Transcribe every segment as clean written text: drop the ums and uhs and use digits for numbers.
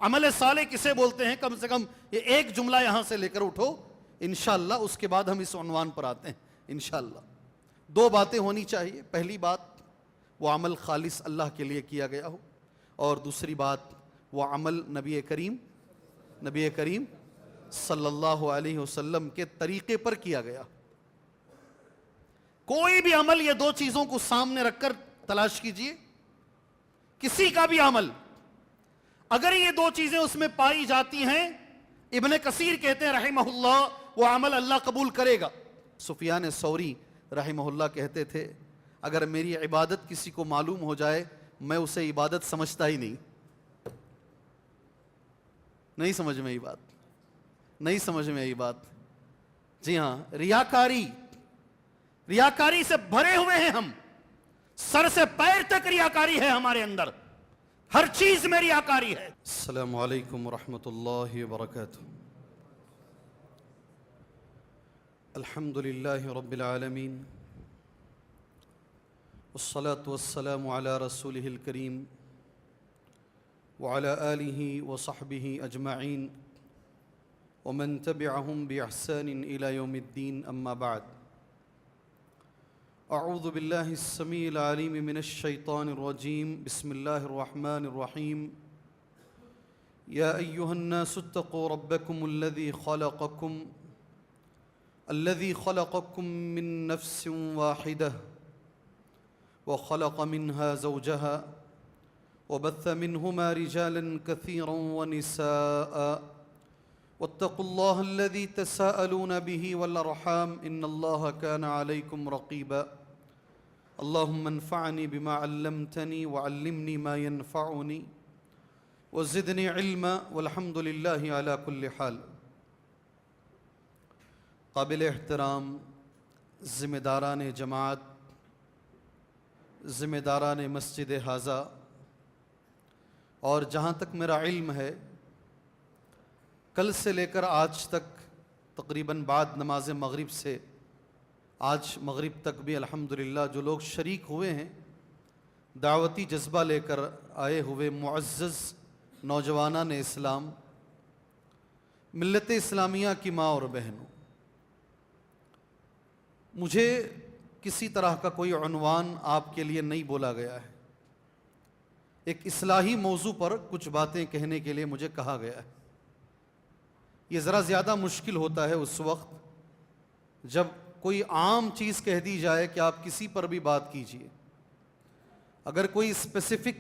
عمل صالح کسے بولتے ہیں؟ کم سے کم یہ ایک جملہ یہاں سے لے کر اٹھو انشاءاللہ، اس کے بعد ہم اس عنوان پر آتے ہیں انشاءاللہ۔ دو باتیں ہونی چاہیے، پہلی بات وہ عمل خالص اللہ کے لیے کیا گیا ہو، اور دوسری بات وہ عمل نبی کریم صلی اللہ علیہ وسلم کے طریقے پر کیا گیا۔ کوئی بھی عمل یہ دو چیزوں کو سامنے رکھ کر تلاش کیجئے، کسی کا بھی عمل اگر یہ دو چیزیں اس میں پائی جاتی ہیں، ابن کثیر کہتے ہیں رحمہ اللہ وہ عمل اللہ قبول کرے گا۔ سفیان ثوری رحمہ اللہ کہتے تھے اگر میری عبادت کسی کو معلوم ہو جائے میں اسے عبادت سمجھتا ہی نہیں۔ نہیں سمجھ میں یہ بات؟ جی ہاں، ریاکاری سے بھرے ہوئے ہیں ہم، سر سے پیر تک ریاکاری ہے ہمارے اندر، ہر چیز میں ریاکاری ہے۔ السلام علیکم ورحمۃ اللہ وبرکاتہ۔ الحمد للہ رب العالمین، والصلاة والسلام علی رسولہ الکریم وعلی آلہ وصحبہ اجمعین ومن تبعهم بإحسان إلى يوم الدين، أما بعد، أعوذ بالله السميع العليم من الشيطان الرجيم، بسم الله الرحمن الرحيم، يا أيها الناس اتقوا ربكم الذي خلقكم من نفس واحدة وخلق منها زوجها وبث منهما رجالا كثيرا ونساء واتقوا الله الذي تساءلون به والأرحام إن الله كان عليكم رقيبا، اللهم انفعني بما علمتني وعلمني ما ينفعني وزدني علما والحمد لله على كل حال۔ قابل احترام ذمہ داران جماعت، ذمہ داران مسجد حاضہ، اور جہاں تک میرا علم ہے کل سے لے کر آج تک تقریباً بعد نماز مغرب سے آج مغرب تک بھی الحمدللہ جو لوگ شریک ہوئے ہیں، دعوتی جذبہ لے کر آئے ہوئے معزز نوجوانان اسلام، ملت اسلامیہ کی ماں اور بہنوں، مجھے کسی طرح کا کوئی عنوان آپ کے لیے نہیں بولا گیا ہے، ایک اصلاحی موضوع پر کچھ باتیں کہنے کے لیے مجھے کہا گیا ہے۔ یہ ذرا زیادہ مشکل ہوتا ہے اس وقت جب کوئی عام چیز کہہ دی جائے کہ آپ کسی پر بھی بات کیجئے، اگر کوئی اسپیسیفک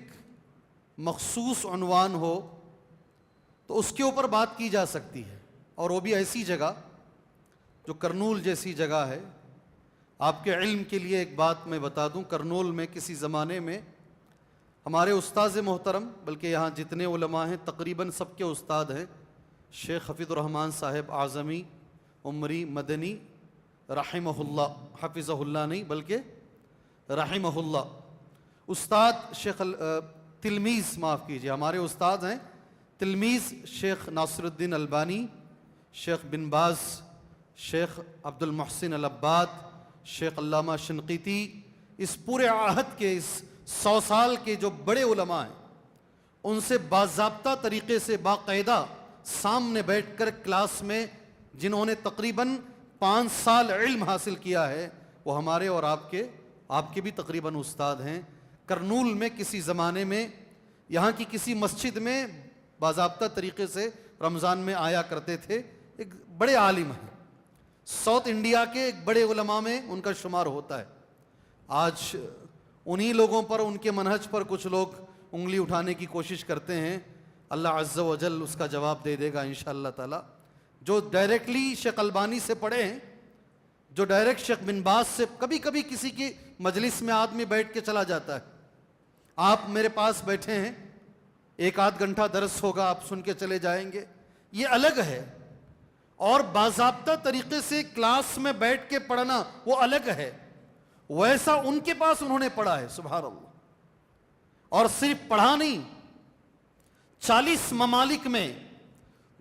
مخصوص عنوان ہو تو اس کے اوپر بات کی جا سکتی ہے، اور وہ بھی ایسی جگہ جو کرنول جیسی جگہ ہے۔ آپ کے علم کے لیے ایک بات میں بتا دوں، کرنول میں کسی زمانے میں ہمارے استاذ محترم، بلکہ یہاں جتنے علماء ہیں تقریباً سب کے استاد ہیں، شیخ حفیظ الرحمن صاحب اعظمی عمری مدنی رحمہ اللہ، حفظہ اللہ نہیں بلکہ رحمہ اللہ، استاد شیخ تلمیذ معاف کیجئے، ہمارے استاد ہیں تلمیذ شیخ ناصر الدین البانی، شیخ بن باز، شیخ عبد المحسن العباد، شیخ علامہ شنقیطی، اس پورے عہد کے اس 100 سال کے جو بڑے علماء ہیں ان سے باضابطہ طریقے سے باقاعدہ سامنے بیٹھ کر کلاس میں جنہوں نے تقریباً 5 سال علم حاصل کیا ہے، وہ ہمارے اور آپ کے بھی تقریباً استاد ہیں۔ کرنول میں کسی زمانے میں یہاں کی کسی مسجد میں باضابطہ طریقے سے رمضان میں آیا کرتے تھے، ایک بڑے عالم ہیں، ساؤتھ انڈیا کے ایک بڑے علماء میں ان کا شمار ہوتا ہے۔ آج انہی لوگوں پر، ان کے منہج پر کچھ لوگ انگلی اٹھانے کی کوشش کرتے ہیں، اللہ عز و جل اس کا جواب دے دے گا انشاءاللہ تعالی۔ جو ڈائریکٹلی شیخ البانی سے پڑھے ہیں، جو ڈائریکٹ شیخ بن باز سے، کبھی کبھی کسی کی مجلس میں آدمی بیٹھ کے چلا جاتا ہے، آپ میرے پاس بیٹھے ہیں، 1-8 گھنٹہ درس ہوگا، آپ سن کے چلے جائیں گے، یہ الگ ہے، اور باضابطہ طریقے سے کلاس میں بیٹھ کے پڑھنا وہ الگ ہے، ویسا ان کے پاس انہوں نے پڑھا ہے، سبحان اللہ۔ اور صرف پڑھا نہیں، 40 ممالک میں،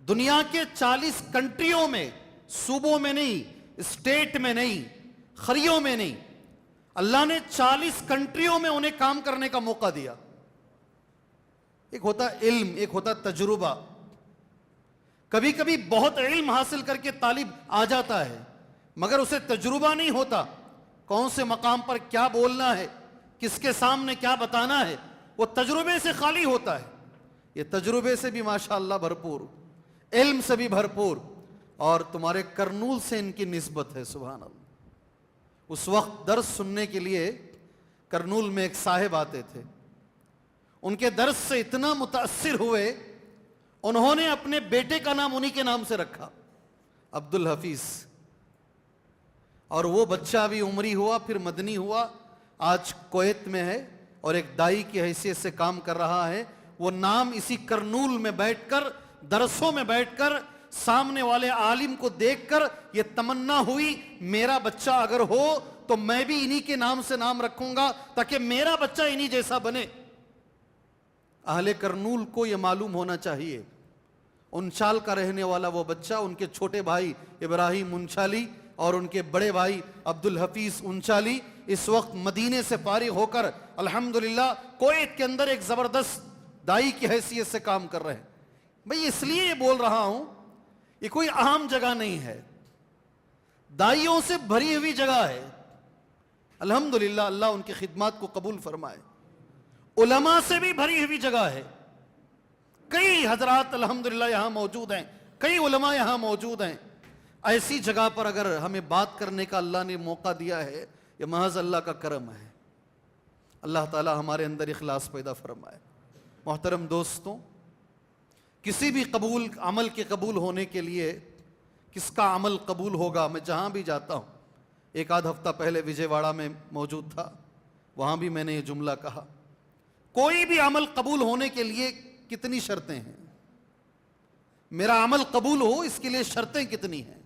دنیا کے 40 کنٹریوں میں، صوبوں میں نہیں، اسٹیٹ میں نہیں، خریوں میں نہیں، اللہ نے 40 کنٹریوں میں انہیں کام کرنے کا موقع دیا۔ ایک ہوتا علم، ایک ہوتا تجربہ. کبھی کبھی بہت علم حاصل کر کے طالب آ جاتا ہے مگر اسے تجربہ نہیں ہوتا کون سے مقام پر کیا بولنا ہے، کس کے سامنے کیا بتانا ہے. وہ تجربے سے خالی ہوتا ہے. یہ تجربے سے بھی ماشاءاللہ بھرپور، علم سے بھی بھرپور، اور تمہارے کرنول سے ان کی نسبت ہے. سبحان اللہ. اس وقت درس سننے کے لیے کرنول میں ایک صاحب آتے تھے. ان کے درس سے اتنا متاثر ہوئے انہوں نے اپنے بیٹے کا نام انہی کے نام سے رکھا، عبد الحفیظ. اور وہ بچہ بھی عمری ہوا، پھر مدنی ہوا، آج کویت میں ہے اور ایک دائی کی حیثیت سے کام کر رہا ہے. وہ نام اسی کرنول میں بیٹھ کر، درسوں میں بیٹھ کر، سامنے والے عالم کو دیکھ کر یہ تمنا ہوئی میرا بچہ اگر ہو تو میں بھی انہی کے نام سے نام رکھوں گا تاکہ میرا بچہ انہی جیسا بنے. اہل کرنول کو یہ معلوم ہونا چاہیے. انچال کا رہنے والا وہ بچہ، ان کے چھوٹے بھائی ابراہیم انچالی اور ان کے بڑے بھائی عبد الحفیظ انچالی اس وقت مدینے سے فارغ ہو کر الحمدللہ کویت کے اندر ایک زبردست دائی کی حیثیت سے کام کر رہے ہیں. بھئی اس لیے یہ بول رہا ہوں، یہ کوئی عام جگہ نہیں ہے، دائیوں سے بھری ہوئی جگہ ہے. الحمدللہ اللہ ان کی خدمات کو قبول فرمائے. علماء سے بھی بھری ہوئی جگہ ہے. کئی حضرات الحمدللہ یہاں موجود ہیں، کئی علماء یہاں موجود ہیں. ایسی جگہ پر اگر ہمیں بات کرنے کا اللہ نے موقع دیا ہے، یہ محض اللہ کا کرم ہے. اللہ تعالی ہمارے اندر اخلاص پیدا فرمائے. محترم دوستوں، کسی بھی عمل کے قبول ہونے کے لیے کس کا عمل قبول ہوگا؟ میں جہاں بھی جاتا ہوں، ایک آدھ ہفتہ پہلے وجے واڑہ میں موجود تھا، وہاں بھی میں نے یہ جملہ کہا. کوئی بھی عمل قبول ہونے کے لیے کتنی شرطیں ہیں؟ میرا عمل قبول ہو اس کے لیے شرطیں کتنی ہیں؟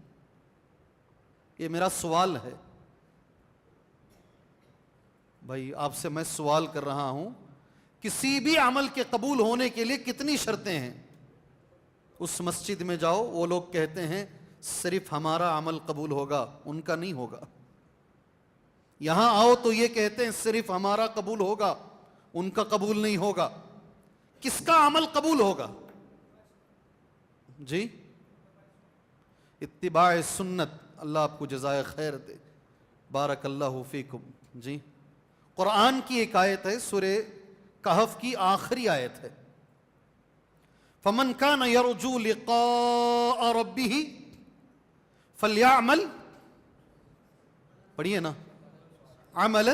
یہ میرا سوال ہے. بھائی آپ سے میں سوال کر رہا ہوں، کسی بھی عمل کے قبول ہونے کے لیے کتنی شرطیں ہیں؟ اس مسجد میں جاؤ، وہ لوگ کہتے ہیں صرف ہمارا عمل قبول ہوگا، ان کا نہیں ہوگا. یہاں آؤ تو یہ کہتے ہیں صرف ہمارا قبول ہوگا، ان کا قبول نہیں ہوگا. کس کا عمل قبول ہوگا؟ جی اتباع سنت. اللہ آپ کو جزائے خیر دے. بارک اللہ فیکم. جی قرآن کی ایک آیت ہے، سورہ کہف کی آخری آیت ہے. فمن کان یرجو لقاء ربہ فلیعمل، پڑھیے نا، عملا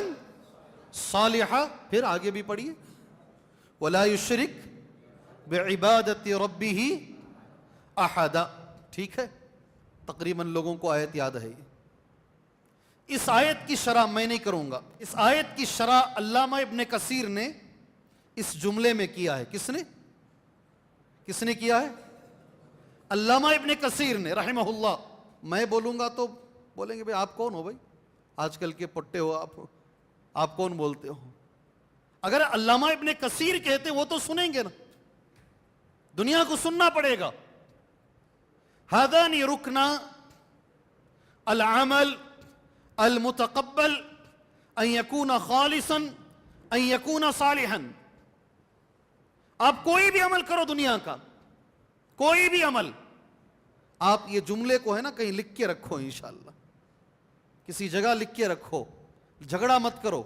صالحا. پھر آگے بھی پڑھیے، ولا یشرک بعبادت ربہ احدا. ٹھیک ہے، تقریباً لوگوں کو آیت یاد ہے. اس آیت کی شرح میں نہیں کروں گا. اس آیت کی شرح علامہ ابن کثیر نے اس جملے میں کیا ہے. کس نے کیا ہے؟ علامہ ابن کثیر نے رحمہ اللہ. میں بولوں گا تو بولیں گے بھئی آپ کون ہو؟ بھائی آج کل کے پٹے ہو آپ کون بولتے ہو؟ اگر علامہ ابن کثیر کہتے وہ تو سنیں گے نا، دنیا کو سننا پڑے گا. هذان رکنا العمل المتقبل ان يكون خالصا ان يكون صالحا. آپ کوئی بھی عمل کرو دنیا کا، کوئی بھی عمل، آپ یہ جملے کو ہے نا کہیں لکھ کے رکھو، انشاءاللہ کسی جگہ لکھ کے رکھو. جھگڑا مت کرو،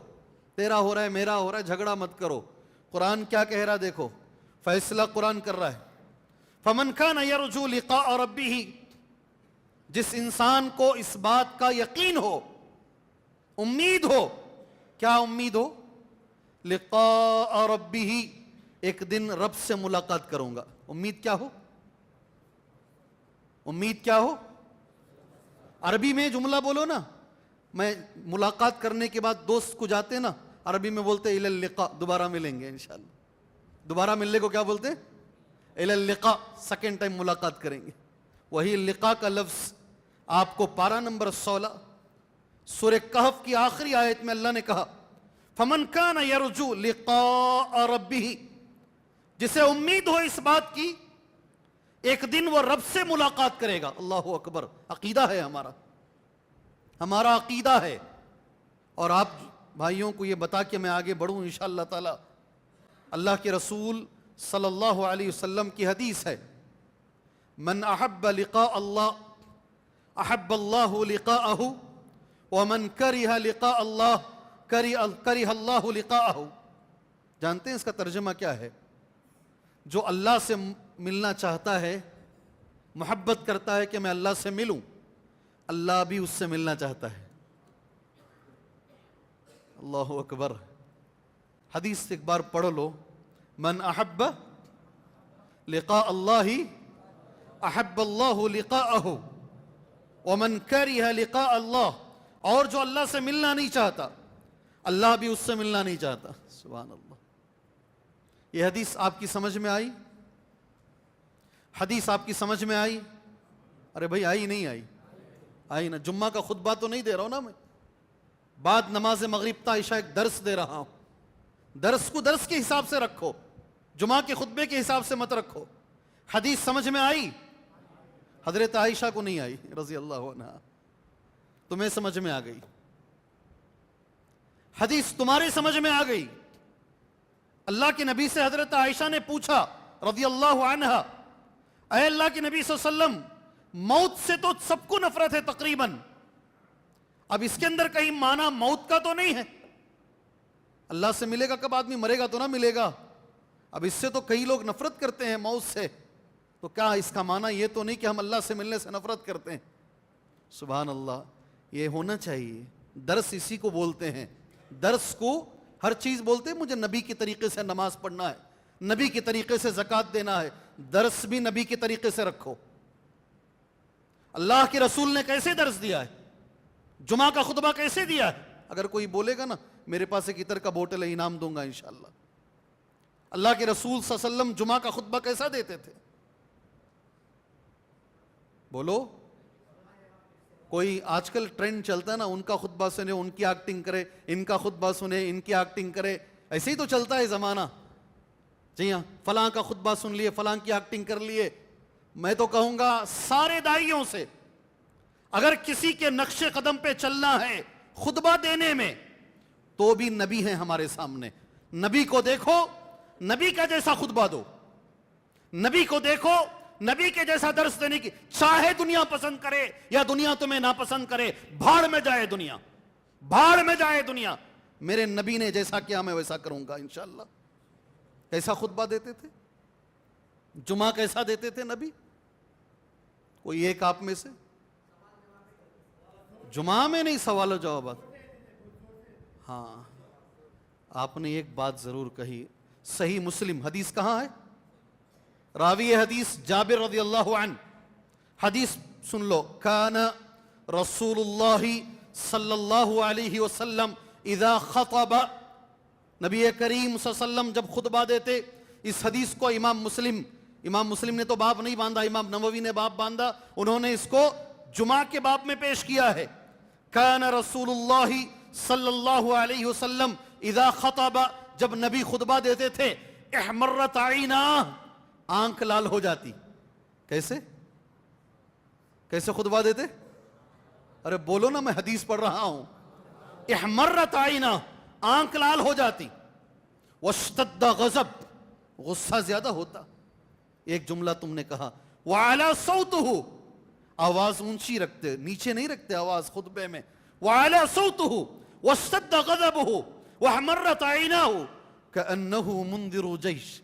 تیرا ہو رہا ہے میرا ہو رہا ہے، جھگڑا مت کرو. قرآن کیا کہہ رہا دیکھو، فیصلہ قرآن کر رہا ہے. فمن کان یرجو لقاء ربہ، جس انسان کو اس بات کا یقین ہو، امید ہو. کیا امید ہو؟ لقاء ربہ، ایک دن رب سے ملاقات کروں گا. امید کیا ہو؟ امید کیا ہو؟ عربی میں جملہ بولو نا. میں ملاقات کرنے کے بعد دوست کو جاتے نا، عربی میں بولتے الی اللقاء، دوبارہ ملیں گے انشاءاللہ. دوبارہ ملنے کو کیا بولتے ہیں؟ الی اللقاء، سیکنڈ ٹائم ملاقات کریں گے. وہی لقاء کا لفظ آپ کو پارہ نمبر 16 سورہ کہف کی آخری آیت میں اللہ نے کہا فمن کان یرجو لقاء ربہ، جسے امید ہو اس بات کی ایک دن وہ رب سے ملاقات کرے گا. اللہ اکبر. عقیدہ ہے ہمارا عقیدہ ہے. اور آپ بھائیوں کو یہ بتا کے میں آگے بڑھوں انشاءاللہ تعالی. اللہ کے رسول صلی اللہ علیہ وسلم کی حدیث ہے، من احب لقاء اللہ احب اللہ لقاءہ ومن کرہ لقاء اللہ کرہ اللہ لقاءہ۔ جانتے ہیں اس کا ترجمہ کیا ہے؟ جو اللہ سے ملنا چاہتا ہے، محبت کرتا ہے کہ میں اللہ سے ملوں، اللہ بھی اس سے ملنا چاہتا ہے۔ اللہ اکبر۔ حدیث ایک بار پڑھ لو، من احب لقاء اللہ احب اللہ لقاءہ ومن کرہ لقاء اللہ، اور جو اللہ سے ملنا نہیں چاہتا، اللہ بھی اس سے ملنا نہیں چاہتا۔ سبحان اللہ۔ یہ حدیث آپ کی سمجھ میں آئی؟ حدیث آپ کی سمجھ میں آئی؟ ارے بھائی آئی نہیں آئی؟ آئی نا۔ جمعہ کا خطبہ تو نہیں دے رہا ہوں نا میں، بعد نماز مغرب تا عشاء ایک درس دے رہا ہوں۔ درس کو درس کے حساب سے رکھو، جمعہ کے خطبے کے حساب سے مت رکھو۔ حدیث سمجھ میں آئی؟ حضرت عائشہ کو نہیں آئی رضی اللہ عنہا، تمہیں سمجھ میں آ گئی۔ حدیث تمہارے سمجھ میں آ گئی۔ اللہ کے نبی سے حضرت عائشہ نے پوچھا رضی اللہ عنہا، اے اللہ کے نبی صلی اللہ علیہ وسلم، موت سے تو سب کو نفرت ہے تقریباً، اب اس کے اندر کہیں معنی موت کا تو نہیں ہے؟ اللہ سے ملے گا کب؟ آدمی مرے گا تو نہ ملے گا۔ اب اس سے تو کئی لوگ نفرت کرتے ہیں موت سے، تو کیا اس کا معنی یہ تو نہیں کہ ہم اللہ سے ملنے سے نفرت کرتے ہیں؟ سبحان اللہ، یہ ہونا چاہیے۔ درس اسی کو بولتے ہیں، درس کو ہر چیز بولتے ہیں۔ مجھے نبی کے طریقے سے نماز پڑھنا ہے، نبی کے طریقے سے زکوٰۃ دینا ہے، درس بھی نبی کے طریقے سے رکھو۔ اللہ کے رسول نے کیسے درس دیا ہے، جمعہ کا خطبہ کیسے دیا ہے؟ اگر کوئی بولے گا نا میرے پاس ایک عطر کا بوٹل ہے، انعام دوں گا انشاءاللہ۔ اللہ کے رسول صلی اللہ علیہ وسلم جمعہ کا خطبہ کیسا دیتے تھے؟ بولو۔ کوئی آج کل ٹرینڈ چلتا ہے نا، ان کا خطبہ سنے ان کی ایکٹنگ کرے، ان کا خطبہ سنے ان کی ایکٹنگ کرے، ایسے ہی تو چلتا ہے زمانہ۔ جی ہاں، فلاں کا خطبہ سن لیے، فلاں کی ایکٹنگ کر لیے۔ میں تو کہوں گا سارے داعیوں سے، اگر کسی کے نقش قدم پہ چلنا ہے خطبہ دینے میں، تو بھی نبی ہیں ہمارے سامنے، نبی کو دیکھو، نبی کا جیسا خطبہ دو، نبی کو دیکھو، نبی کے جیسا درس دینے کی، چاہے دنیا پسند کرے یا دنیا تمہیں ناپسند کرے، بھاڑ میں جائے دنیا، بھاڑ میں جائے دنیا، میرے نبی نے جیسا کیا میں ویسا کروں گا انشاءاللہ۔ کیسا خطبہ دیتے تھے؟ جمعہ کیسا دیتے تھے نبی؟ کوئی ایک آپ میں سے؟ جمعہ میں نہیں، سوال و جوابات۔ ہاں، آپ نے ایک بات ضرور کہی، صحیح مسلم حدیث کہاں ہے؟ راوی حدیث جابر رضی اللہ عنہ، حدیث سن لو، کان رسول اللہ صلی اللہ علیہ وسلم اذا خطب، نبی کریم صلی اللہ علیہ وسلم جب خطبہ دیتے، اس حدیث کو امام مسلم نے تو باب نہیں باندھا، امام نووی نے باب باندھا، انہوں نے اس کو جمعہ کے باب میں پیش کیا ہے۔ کان رسول اللہ صلی اللہ علیہ وسلم اذا خطب، جب نبی خطبہ دیتے تھے، احمرت عیناہ، آنکھ لال ہو جاتی۔ کیسے خطبہ دیتے؟ ارے بولو نا، میں حدیث پڑھ رہا ہوں۔ احمرت عیناہ، آنکھ لال ہو جاتی۔ واشتد غضب، غصہ زیادہ ہوتا۔ ایک جملہ تم نے کہا، وعلی صوتہ، آواز اونچی رکھتے، نیچے نہیں رکھتے آواز خطبے میں۔ وعلی صوتہ واشتد غضبہ واحمرت عیناہ کأنہ منذر جیش،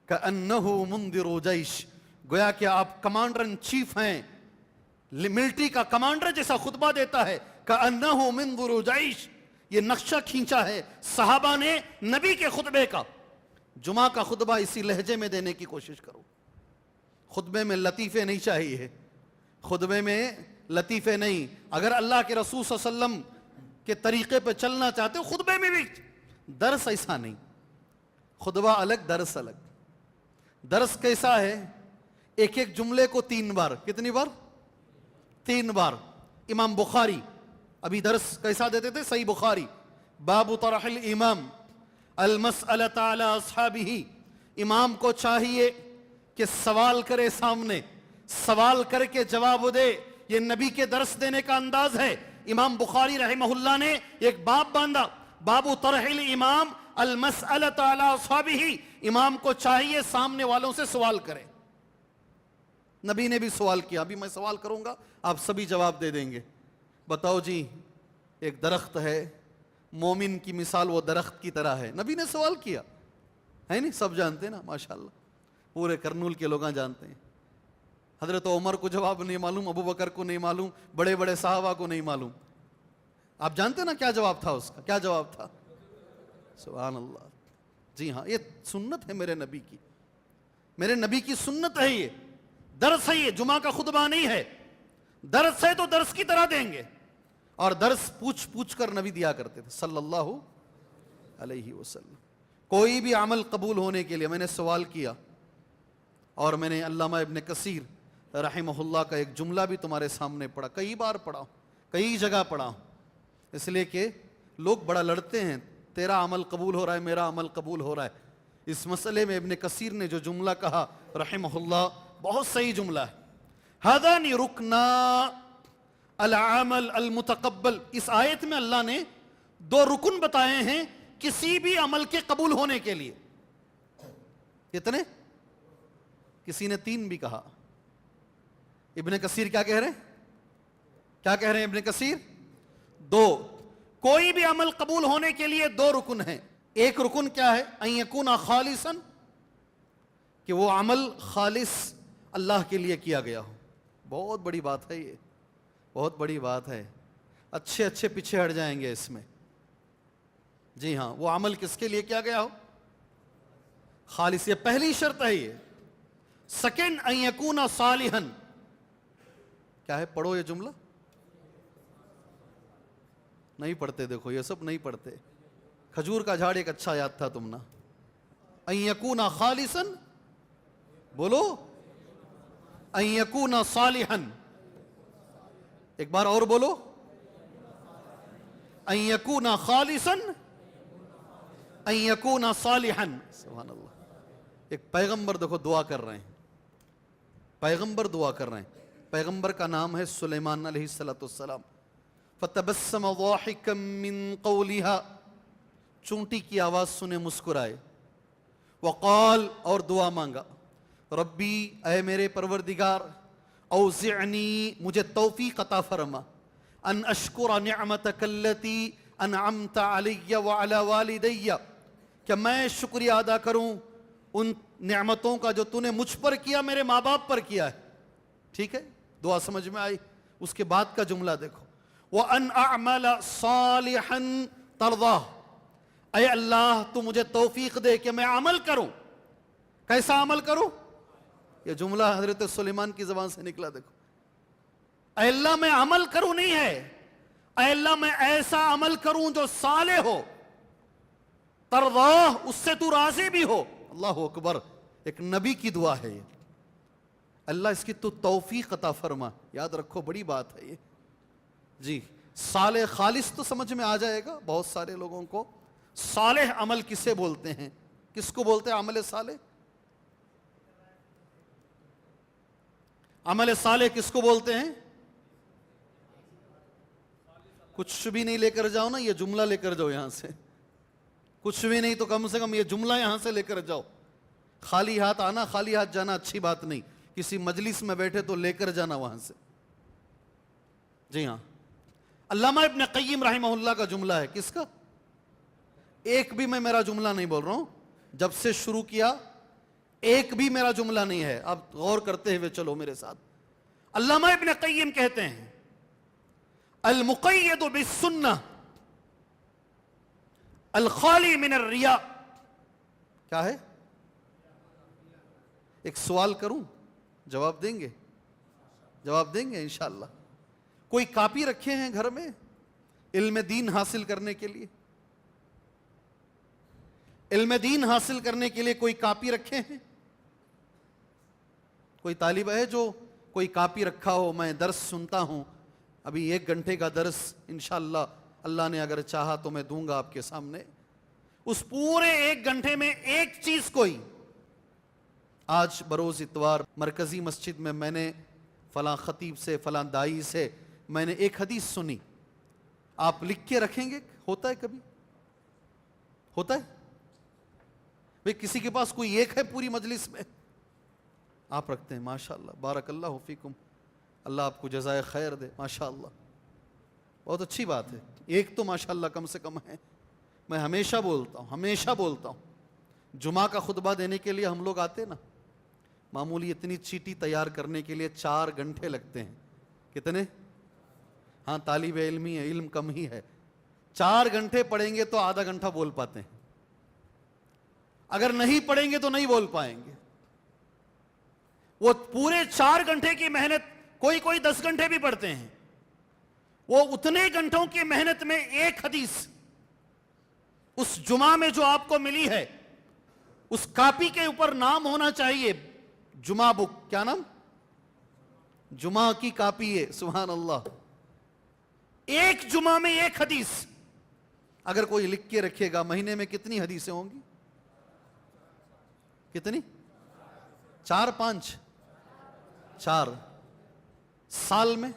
کأنہ منذر جیش، گویا کہ آپ کمانڈر ان چیف ہیں، ملٹری کا کمانڈر جیسا خطبہ دیتا ہے۔ کأنہ منذر جیش، یہ نقشہ کھینچا ہے صحابہ نے نبی کے خطبے کا۔ جمعہ کا خطبہ اسی لہجے میں دینے کی کوشش کرو۔ خطبے میں لطیفے نہیں چاہیے، خطبے میں لطیفے نہیں۔ اگر اللہ کے رسول صلی اللہ علیہ وسلم کے طریقے پہ چلنا چاہتے ہو، خطبے میں بھی درس ایسا نہیں، خطبہ الگ درس الگ۔ درس کیسا ہے؟ ایک ایک جملے کو 3 بار، کتنی بار؟ 3 بار۔ امام بخاری ابھی درس کیسا دیتے تھے؟ صحیح بخاری، باب طرح الامام المسألۃ علی اصحابہ، امام کو چاہیے کہ سوال کرے، سامنے سوال کر کے جواب دے، یہ نبی کے درس دینے کا انداز ہے۔ امام بخاری رحمہ اللہ نے ایک باب باندھا، باب طرح الامام المسألۃ علی اصحابہ، امام کو چاہیے سامنے والوں سے سوال کرے. نبی نے بھی سوال کیا. ابھی میں سوال کروں گا, آپ سبھی جواب دے دیں گے. بتاؤ جی, ایک درخت ہے, مومن کی مثال وہ درخت کی طرح ہے. نبی نے سوال کیا ہے نہیں, سب جانتے ہیں نا ماشاءاللہ, پورے کرنول کے لوگ جانتے ہیں. حضرت عمر کو جواب نہیں معلوم, ابو بکر کو نہیں معلوم, بڑے بڑے صحابہ کو نہیں معلوم. آپ جانتے نا کیا جواب تھا اس کا؟ کیا جواب تھا؟ سبحان اللہ. جی ہاں, یہ سنت ہے میرے نبی کی, میرے نبی کی سنت ہے. یہ درس ہے, یہ جمعہ کا خطبہ نہیں ہے. درس ہے تو درس کی طرح دیں گے, اور درس پوچھ پوچھ کر نبی دیا کرتے تھے صلی اللہ علیہ وسلم. کوئی بھی عمل قبول ہونے کے لیے میں نے سوال کیا, اور میں نے علامہ ابن کثیر رحمہ اللہ کا ایک جملہ بھی تمہارے سامنے پڑھا, کئی بار پڑھا ہوں, کئی جگہ پڑھا ہوں, اس لیے کہ لوگ بڑا لڑتے ہیں, تیرا عمل قبول ہو رہا ہے, میرا عمل قبول ہو رہا ہے. اس مسئلے میں ابن کثیر نے جو جملہ کہا رحمہ اللہ, بہت صحیح جملہ ہے. ہذان رکنا العمل المتقبل. اس آیت میں اللہ نے دو رکن بتائے ہیں کسی بھی عمل کے قبول ہونے کے لیے. کتنے؟ کسی نے 3 بھی کہا. ابن کثیر کیا کہہ رہے ہیں؟ کیا کہہ رہے ہیں ابن کثیر؟ 2. کوئی بھی عمل قبول ہونے کے لیے 2 رکن ہیں. ایک رکن کیا ہے؟ ان یکون خالصا, کہ وہ عمل خالص اللہ کے لیے کیا گیا ہو. بہت بڑی بات ہے یہ, بہت بڑی بات ہے. اچھے اچھے پیچھے ہٹ جائیں گے اس میں. جی ہاں, وہ عمل کس کے لیے کیا گیا ہو؟ خالص. یہ پہلی شرط ہے. یہ سیکنڈ, ان یکون صالحا. کیا ہے؟ پڑھو یہ جملہ. نہیں پڑھتے, دیکھو یہ سب نہیں پڑھتے. کھجور کا جھاڑ ایک اچھا یاد تھا تم نا. ان یکون خالصا, بولو, ان یکون صالحا. ایک بار اور بولو, ان یکون خالصا ان یکون صالحا. سبحان اللہ. ایک پیغمبر دیکھو دعا کر رہے ہیں, پیغمبر دعا کر رہے ہیں. پیغمبر کا نام ہے سلیمان علیہ السلام. فتبسم ضاحکا من قولها, چونٹی کی آواز سنے مسکرائے. وقال, اور دعا مانگا, ربی, اے میرے پروردگار, اوزعنی, مجھے توفیق عطا فرما, ان اشکر نعمتک التی انعمت علی وعلی والدی, کہ میں شکریہ ادا کروں ان نعمتوں کا جو تو نے مجھ پر کیا, میرے ماں باپ پر کیا ہے. ٹھیک ہے, دعا سمجھ میں آئی. اس کے بعد کا جملہ دیکھو, وَأَنْ أَعْمَلَ صَالِحًا تَرْضَاهُ, اے اللہ تو مجھے توفیق دے کہ میں عمل کروں. کیسا عمل کروں؟ یہ جملہ حضرت سلیمان کی زبان سے نکلا. دیکھو, اے اللہ میں عمل کروں نہیں ہے, اے اللہ میں ایسا عمل کروں جو صالح ہو, ترضاہ, اس سے تو راضی بھی ہو. اللہ اکبر. ایک نبی کی دعا ہے یہ. اللہ اس کی تو توفیق عطا فرما. یاد رکھو, بڑی بات ہے یہ. جی, صالح خالص تو سمجھ میں آ جائے گا بہت سارے لوگوں کو. صالح عمل کسے بولتے ہیں؟ کس کو بولتے ہیں عمل صالح؟ عمل صالح کس کو بولتے ہیں؟ کچھ بھی نہیں لے کر جاؤ نا, یہ جملہ لے کر جاؤ یہاں سے. کچھ بھی نہیں تو کم سے کم یہ جملہ یہاں سے لے کر جاؤ. خالی ہاتھ آنا, خالی ہاتھ جانا اچھی بات نہیں. کسی مجلس میں بیٹھے تو لے کر جانا وہاں سے. جی ہاں, علامہ ابن قیم رحمہ اللہ کا جملہ ہے. کس کا؟ ایک بھی میں میرا جملہ نہیں بول رہا ہوں, جب سے شروع کیا ایک بھی میرا جملہ نہیں ہے. اب غور کرتے ہوئے چلو میرے ساتھ. علامہ ابن قیم کہتے ہیں, المقید بالسنہ الخالی من الریاء. کیا ہے؟ ایک سوال کروں, جواب دیں گے؟ جواب دیں گے انشاءاللہ. کوئی کاپی رکھے ہیں گھر میں علم دین حاصل کرنے کے لیے؟ علم دین حاصل کرنے کے لیے کوئی کاپی رکھے ہیں؟ کوئی طالب ہے جو کوئی کاپی رکھا ہو؟ میں درس سنتا ہوں, ابھی 1 گھنٹے کا درس انشاءاللہ اللہ نے اگر چاہا تو میں دوں گا آپ کے سامنے. اس پورے 1 گھنٹے میں ایک چیز کوئی, آج بروز اتوار مرکزی مسجد میں نے فلاں خطیب سے, فلاں دائی سے میں نے ایک حدیث سنی, آپ لکھ کے رکھیں گے؟ ہوتا ہے کبھی؟ ہوتا ہے؟ بھئی کسی کے پاس کوئی ایک ہے پوری مجلس میں؟ آپ رکھتے ہیں، ماشاءاللہ، بارک اللہ فیکم، اللہ آپ کو جزائے خیر دے، ماشاءاللہ، بہت اچھی بات ہے، ایک تو ماشاءاللہ کم سے کم ہے۔ میں ہمیشہ بولتا ہوں جمعہ کا خطبہ دینے کے لیے ہم لوگ آتے نا، معمولی اتنی چیٹی تیار کرنے کے لیے 4 گھنٹے لگتے ہیں۔ کتنے؟ ہاں طالب علمی ہے، علم کم ہی ہے، 4 گھنٹے پڑھیں گے تو آدھا گھنٹہ بول پاتے ہیں، اگر نہیں پڑھیں گے تو نہیں بول پائیں گے۔ وہ پورے 4 گھنٹے کی محنت، کوئی 10 گھنٹے بھی پڑھتے ہیں، وہ اتنے گھنٹوں کی محنت میں ایک حدیث اس جمعہ میں جو آپ کو ملی ہے، اس کاپی کے اوپر نام ہونا چاہیے، جمعہ بک، کیا نام؟ جمعہ کی کاپی ہے، سبحان اللہ، ایک جمعہ میں ایک حدیث اگر کوئی لکھ کے رکھے گا، مہینے میں کتنی حدیثیں ہوں گی؟ کتنی؟ 4 5 4 سال میں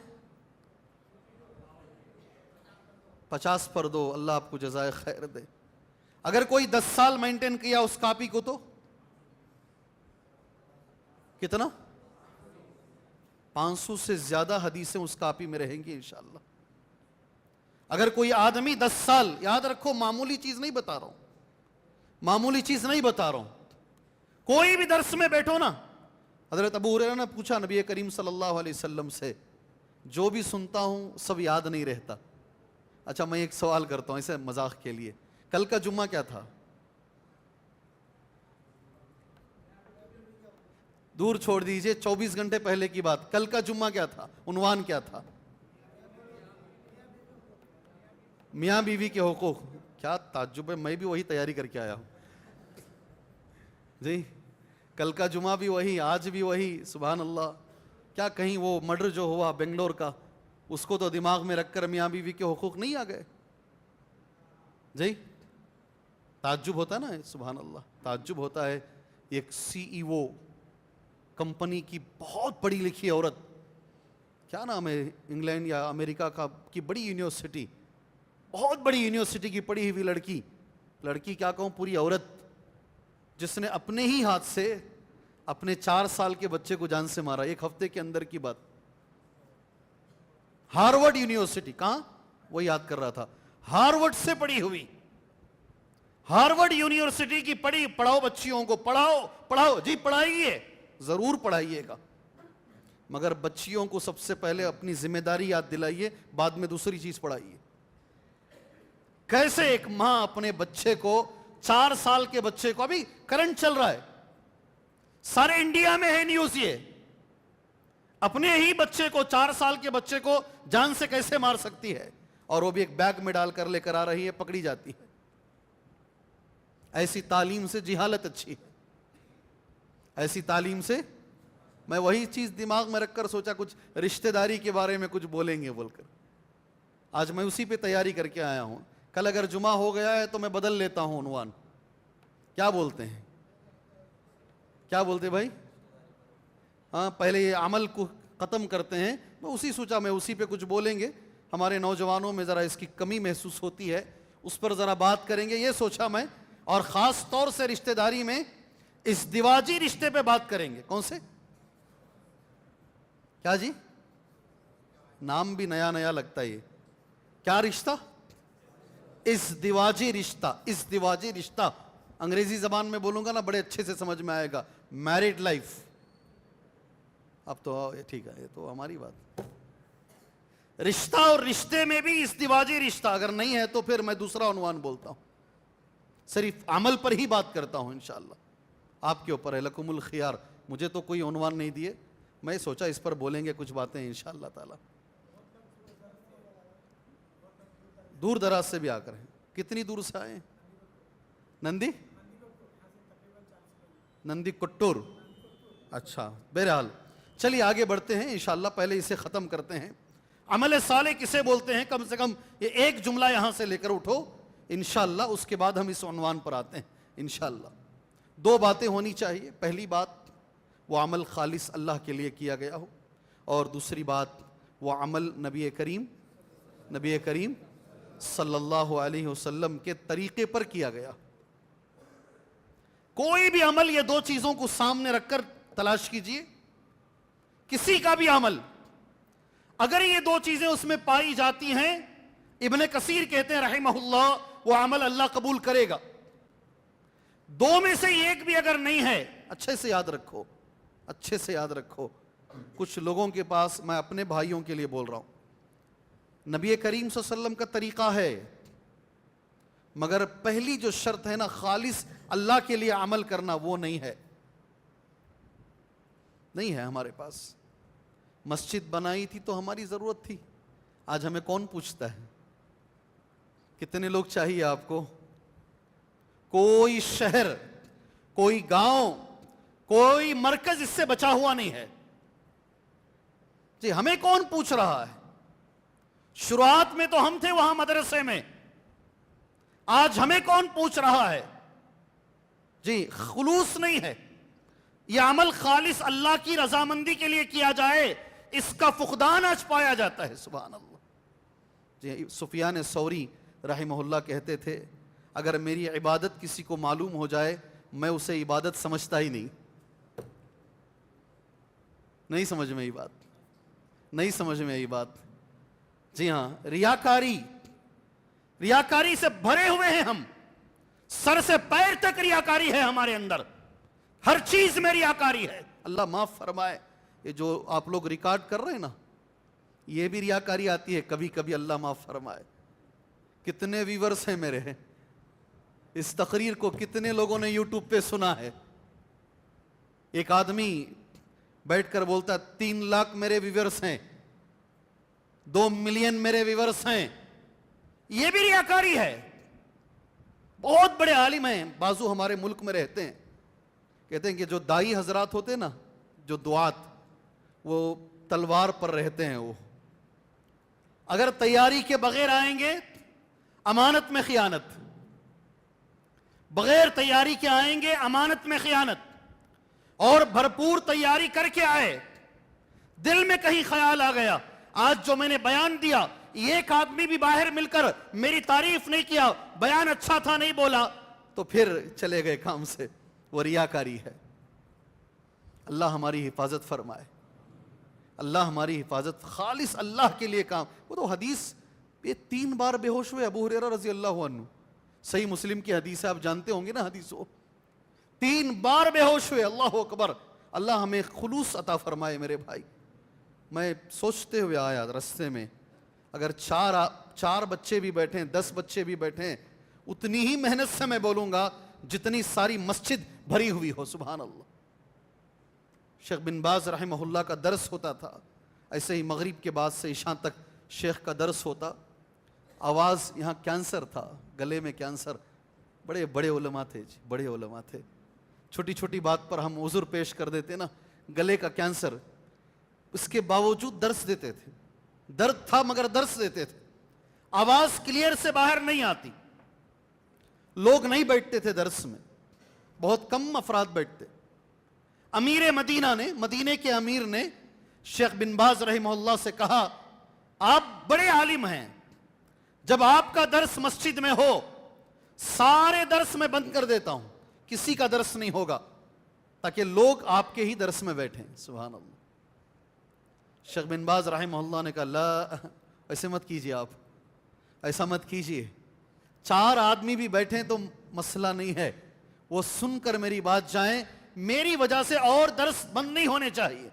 50 پر 2، اللہ آپ کو جزائے خیر دے۔ اگر کوئی 10 سال مینٹین کیا اس کاپی کو تو کتنا؟ 500 سے زیادہ حدیثیں اس کاپی میں رہیں گی انشاءاللہ۔ اگر کوئی آدمی 10 سال، یاد رکھو معمولی چیز نہیں بتا رہا ہوں، کوئی بھی درس میں بیٹھو نا، حضرت ابو ہریرہ نے پوچھا نبی کریم صلی اللہ علیہ وسلم سے، جو بھی سنتا ہوں سب یاد نہیں رہتا۔ اچھا میں ایک سوال کرتا ہوں اسے مذاق کے لیے، کل کا جمعہ کیا تھا؟ دور چھوڑ دیجئے، 24 گھنٹے پہلے کی بات، کل کا جمعہ کیا تھا؟ عنوان کیا تھا؟ میاں بیوی کے حقوق۔ کیا تعجب ہے، میں بھی وہی تیاری کر کے آیا ہوں جی، کل کا جمعہ بھی وہی، آج بھی وہی، سبحان اللہ۔ کیا کہیں وہ مرڈر جو ہوا بنگلور کا، اس کو تو دماغ میں رکھ کر میاں بیوی کے حقوق نہیں آ گئے جی؟ تعجب ہوتا ہے نا، سبحان اللہ، تعجب ہوتا ہے۔ ایک CEO کمپنی کی بہت پڑھی لکھی عورت، کیا نام ہے، انگلینڈ یا امریکہ کی بڑی یونیورسٹی، بہت بڑی یونیورسٹی کی پڑھی ہوئی لڑکی کیا کہوں، پوری عورت، جس نے اپنے ہی ہاتھ سے اپنے 4 سال کے بچے کو جان سے مارا، 1 ہفتے کے اندر کی بات۔ ہارورڈ یونیورسٹی، کہاں؟ وہ یاد کر رہا تھا، ہارورڈ سے پڑھی ہوئی، ہارورڈ یونیورسٹی کی پڑھاؤ بچیوں کو، پڑھاؤ جی، پڑھائیے، ضرور پڑھائیے گا، مگر بچیوں کو سب سے پہلے اپنی ذمہ داری یاد دلائیے، بعد میں دوسری چیز پڑھائیے۔ کیسے ایک ماں اپنے بچے کو، 4 سال کے بچے کو، ابھی کرنٹ چل رہا ہے، سارے انڈیا میں ہے نیوز، یہ اپنے ہی بچے کو، 4 سال کے بچے کو جان سے کیسے مار سکتی ہے، اور وہ بھی ایک بیگ میں ڈال کر لے کر آ رہی ہے، پکڑی جاتی ہے۔ ایسی تعلیم سے جہالت اچھی ہے، ایسی تعلیم سے، میں وہی چیز دماغ میں رکھ کر سوچا کچھ رشتہ داری کے بارے میں کچھ بولیں گے بول کر، آج میں اسی پہ تیاری کر کے آیا ہوں۔ کل اگر جمعہ ہو گیا ہے تو میں بدل لیتا ہوں عنوان، کیا بولتے ہیں؟ کیا بولتے بھائی؟ ہاں، پہلے یہ عمل کو ختم کرتے ہیں، میں سوچا میں اسی پہ کچھ بولیں گے، ہمارے نوجوانوں میں ذرا اس کی کمی محسوس ہوتی ہے، اس پر ذرا بات کریں گے، یہ سوچا میں، اور خاص طور سے رشتہ داری میں ازدواجی رشتے پہ بات کریں گے۔ کون سے؟ کیا جی؟ نام بھی نیا لگتا ہے، یہ کیا رشتہ؟ ازدواجی رشتہ، انگریزی زبان میں بولوں گا نا بڑے اچھے سے سمجھ میں آئے گا، میرڈ لائف۔ اب تو ٹھیک ہے، یہ تو ہماری بات، رشتہ، اور رشتے میں بھی ازدواجی رشتہ اگر نہیں ہے تو پھر میں دوسرا عنوان بولتا ہوں، صرف عمل پر ہی بات کرتا ہوں انشاءاللہ، آپ کے اوپر ہے، لکم الخیار، مجھے تو کوئی عنوان نہیں دیے، میں سوچا اس پر بولیں گے کچھ باتیں انشاءاللہ تعالی۔ دور دراز سے بھی آ کر ہیں، کتنی دور سے آئے ہیں؟ نندی کٹور، اچھا، بہرحال چلیے آگے بڑھتے ہیں انشاءاللہ، پہلے اسے ختم کرتے ہیں۔ عمل صالح کسے بولتے ہیں؟ کم سے کم یہ ایک جملہ یہاں سے لے کر اٹھو انشاءاللہ، اس کے بعد ہم اس عنوان پر آتے ہیں انشاءاللہ۔ 2 باتیں ہونی چاہیے، پہلی بات وہ عمل خالص اللہ کے لیے کیا گیا ہو، اور دوسری بات وہ عمل نبی کریم صلی اللہ علیہ وسلم کے طریقے پر کیا گیا۔ کوئی بھی عمل یہ دو چیزوں کو سامنے رکھ کر تلاش کیجئے، کسی کا بھی عمل اگر یہ دو چیزیں اس میں پائی جاتی ہیں، ابن کثیر کہتے ہیں رحمہ اللہ، وہ عمل اللہ قبول کرے گا۔ دو میں سے ایک بھی اگر نہیں ہے، اچھے سے یاد رکھو، اچھے سے یاد رکھو، کچھ لوگوں کے پاس، میں اپنے بھائیوں کے لیے بول رہا ہوں، نبی کریم صلی اللہ علیہ وسلم کا طریقہ ہے، مگر پہلی جو شرط ہے نا خالص اللہ کے لیے عمل کرنا، وہ نہیں ہے، نہیں ہے ہمارے پاس۔ مسجد بنائی تھی تو ہماری ضرورت تھی، آج ہمیں کون پوچھتا ہے؟ کتنے لوگ چاہیے آپ کو؟ کوئی شہر، کوئی گاؤں، کوئی مرکز اس سے بچا ہوا نہیں ہے جی۔ ہمیں کون پوچھ رہا ہے؟ شروعات میں تو ہم تھے وہاں مدرسے میں، آج ہمیں کون پوچھ رہا ہے جی؟ خلوص نہیں ہے، یہ عمل خالص اللہ کی رضامندی کے لیے کیا جائے، اس کا فقدان آج پایا جاتا ہے، سبحان اللہ جی۔ سفیان ثوری رحمہ اللہ کہتے تھے، اگر میری عبادت کسی کو معلوم ہو جائے، میں اسے عبادت سمجھتا ہی نہیں۔ نہیں سمجھ میں یہ بات؟ نہیں سمجھ میں یہ بات؟ جی ہاں، ریاکاری سے بھرے ہوئے ہیں ہم، سر سے پیر تک ریاکاری ہے ہمارے اندر، ہر چیز میں ریاکاری ہے۔ اللہ معاف فرمائے، یہ جو آپ لوگ ریکارڈ کر رہے ہیں نا، یہ بھی ریاکاری آتی ہے کبھی کبھی، اللہ معاف فرمائے۔ کتنے ویورز ہیں میرے، اس تقریر کو کتنے لوگوں نے یوٹیوب پہ سنا ہے؟ ایک آدمی بیٹھ کر بولتا 3 لاکھ میرے ویورز ہیں، 2 ملین میرے ویورز ہیں، یہ بھی ریاکاری ہے۔ بہت بڑے عالم ہیں، بازو ہمارے ملک میں رہتے ہیں، کہتے ہیں کہ جو دائی حضرات ہوتے ہیں نا، جو دعات، وہ تلوار پر رہتے ہیں، وہ اگر تیاری کے بغیر آئیں گے امانت میں خیانت، بغیر تیاری کے آئیں گے امانت میں خیانت، اور بھرپور تیاری کر کے آئے، دل میں کہیں خیال آ گیا، آج جو میں نے بیان دیا، ایک آدمی بھی باہر مل کر میری تعریف نہیں کیا، بیان اچھا تھا نہیں بولا، تو پھر چلے گئے کام سے، وہ ریاکاری ہے۔ اللہ ہماری حفاظت فرمائے، اللہ ہماری حفاظت، خالص اللہ کے لیے کام۔ وہ تو حدیث، یہ 3 بار بے ہوش ہوئے ابو ہریرہ رضی اللہ عنہ، صحیح مسلم کی حدیث ہے، آپ جانتے ہوں گے نا حدیث وہ، 3 بار بے ہوش ہوئے، اللہ اکبر۔ اللہ ہمیں خلوص عطا فرمائے میرے بھائی۔ میں سوچتے ہوئے آیا رستے میں، اگر 4 بچے بھی بیٹھیں، 10 بچے بھی بیٹھیں، اتنی ہی محنت سے میں بولوں گا جتنی ساری مسجد بھری ہوئی ہو، سبحان اللہ۔ شیخ بن باز رحمہ اللہ کا درس ہوتا تھا، ایسے ہی مغرب کے بعد سے عشاء تک شیخ کا درس ہوتا، آواز، یہاں کینسر تھا، گلے میں کینسر، بڑے بڑے علماء تھے جی، بڑے علماء تھے، چھوٹی چھوٹی بات پر ہم عذر پیش کر دیتے نا، گلے کا کینسر، اس کے باوجود درس دیتے تھے، درد تھا مگر درس دیتے تھے، آواز کلیئر سے باہر نہیں آتی، لوگ نہیں بیٹھتے تھے درس میں، بہت کم افراد بیٹھتے۔ امیر مدینہ نے، مدینے کے امیر نے شیخ بن باز رحمہ اللہ سے کہا، آپ بڑے عالم ہیں، جب آپ کا درس مسجد میں ہو، سارے درس میں بند کر دیتا ہوں، کسی کا درس نہیں ہوگا، تاکہ لوگ آپ کے ہی درس میں بیٹھیں، سبحان اللہ۔ شیخ بن باز رحمہ اللہ نے کہا، لا، ایسے مت کیجئے، آپ ایسا مت کیجئے، 4 آدمی بھی بیٹھیں تو مسئلہ نہیں ہے، وہ سن کر میری بات جائیں، میری وجہ سے اور درس بند نہیں ہونے چاہیے۔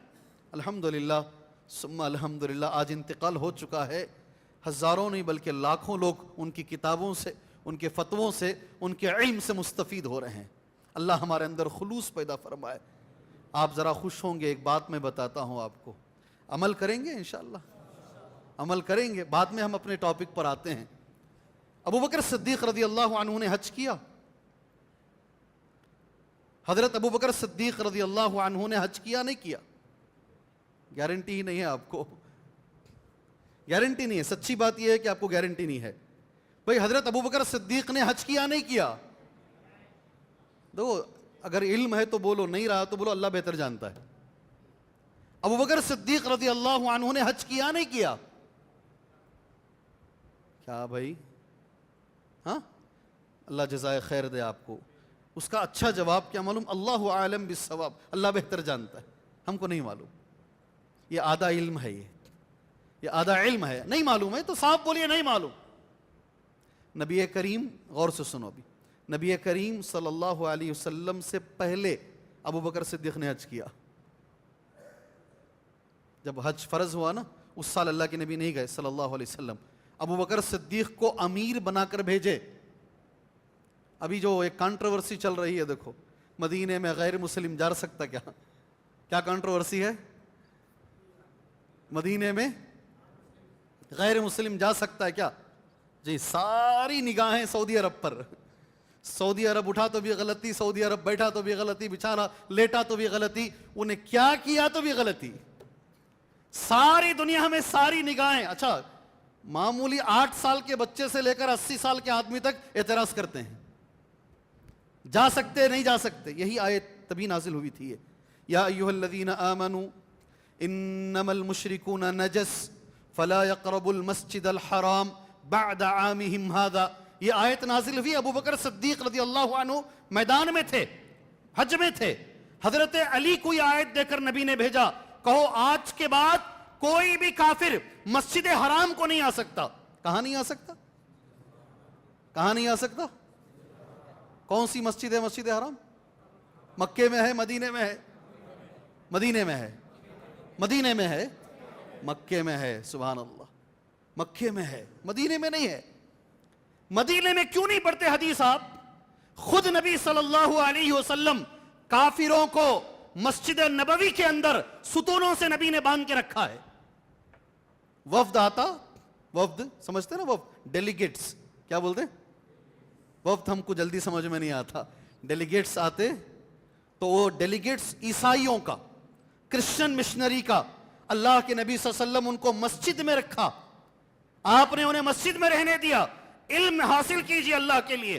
الحمدللہ ثم الحمدللہ، آج انتقال ہو چکا ہے، ہزاروں نہیں بلکہ لاکھوں لوگ ان کی کتابوں سے، ان کے فتووں سے، ان کے علم سے مستفید ہو رہے ہیں۔ اللہ ہمارے اندر خلوص پیدا فرمائے۔ آپ ذرا خوش ہوں گے، ایک بات میں بتاتا ہوں آپ کو، عمل کریں گے انشاءاللہ، عمل کریں گے، بعد میں ہم اپنے ٹاپک پر آتے ہیں۔ ابو بکر صدیق رضی اللہ عنہ نے حج کیا، حضرت ابو بکر صدیق رضی اللہ عنہ نے حج کیا نہیں کیا؟ گارنٹی ہی نہیں ہے آپ کو، گارنٹی نہیں ہے، سچی بات یہ ہے کہ آپ کو گارنٹی نہیں ہے۔ بھئی حضرت ابو بکر صدیق نے حج کیا نہیں کیا؟ دو، اگر علم ہے تو بولو، نہیں رہا تو بولو اللہ بہتر جانتا ہے۔ ابو بکر صدیق رضی اللہ عنہ نے حج کیا نہیں کیا؟ کیا بھائی؟ ہاں، اللہ جزائے خیر دے آپ کو۔ اس کا اچھا جواب کیا معلوم؟ اللہ عالم بالصواب، اللہ بہتر جانتا ہے، ہم کو نہیں معلوم. یہ آدھا علم ہے، یہ آدھا علم ہے. نہیں معلوم ہے تو صاف بولیے نہیں معلوم. نبی کریم، غور سے سنو بھی، نبی کریم صلی اللہ علیہ وسلم سے پہلے ابو بکر صدیق نے حج کیا. جب حج فرض ہوا نا، اس سال اللہ کے نبی نہیں گئے صلی اللہ علیہ وسلم، ابو بکر صدیق کو امیر بنا کر بھیجے. ابھی جو ایک کانٹروورسی چل رہی ہے دیکھو، مدینے میں غیر مسلم جا سکتا کیا؟ کیا کانٹروورسی ہے؟ مدینے میں غیر مسلم جا سکتا ہے کیا؟ جی ساری نگاہیں سعودی عرب پر. سعودی عرب اٹھا تو بھی غلطی، سعودی عرب بیٹھا تو بھی غلطی، بچھانا لیٹا تو بھی غلطی، انہیں کیا کیا تو بھی غلطی. ساری دنیا میں ساری نگاہیں. اچھا معمولی 8 سال کے بچے سے لے کر 80 سال کے آدمی تک اعتراض کرتے ہیں، جا سکتے نہیں جا سکتے. یہی آیت تبھی نازل ہوئی تھی، یا ایھا الذین آمنوا انما المشرکون نجس فلا يقربوا المسجد الحرام بعد عامهم هذا. یہ آیت نازل ہوئی، ابو بکر صدیق رضی اللہ عنہ میدان میں تھے، حج میں تھے. حضرت علی کو یہ آیت دے کر نبی نے بھیجا، کہو آج کے بعد کوئی بھی کافر مسجد حرام کو نہیں آ سکتا. کہاں نہیں آ سکتا؟ کہاں نہیں آ سکتا؟ کون سی مسجد ہے مسجد حرام؟ مکے میں ہے، مدینے میں ہے؟ مدینے میں ہے، مدینے میں ہے، مکے میں ہے. سبحان اللہ، مکے میں ہے، مدینے میں نہیں ہے. مدینے میں کیوں نہیں پڑھتے حدیث آپ؟ خود نبی صلی اللہ علیہ وسلم کافروں کو مسجد نبوی کے اندر ستونوں سے نبی نے باندھ کے رکھا ہے. وفد آتا، وفد سمجھتے نا، وفد ڈیلیگیٹس کیا بولتے ہیں؟ وفد ہم کو جلدی سمجھ میں نہیں آتا. ڈیلیگیٹس آتے تو وہ ڈیلیگیٹس عیسائیوں کا، کرسچن مشنری کا، اللہ کے نبی صلی اللہ علیہ وسلم ان کو مسجد میں رکھا. آپ نے انہیں مسجد میں رہنے دیا. علم حاصل کیجئے اللہ کے لیے.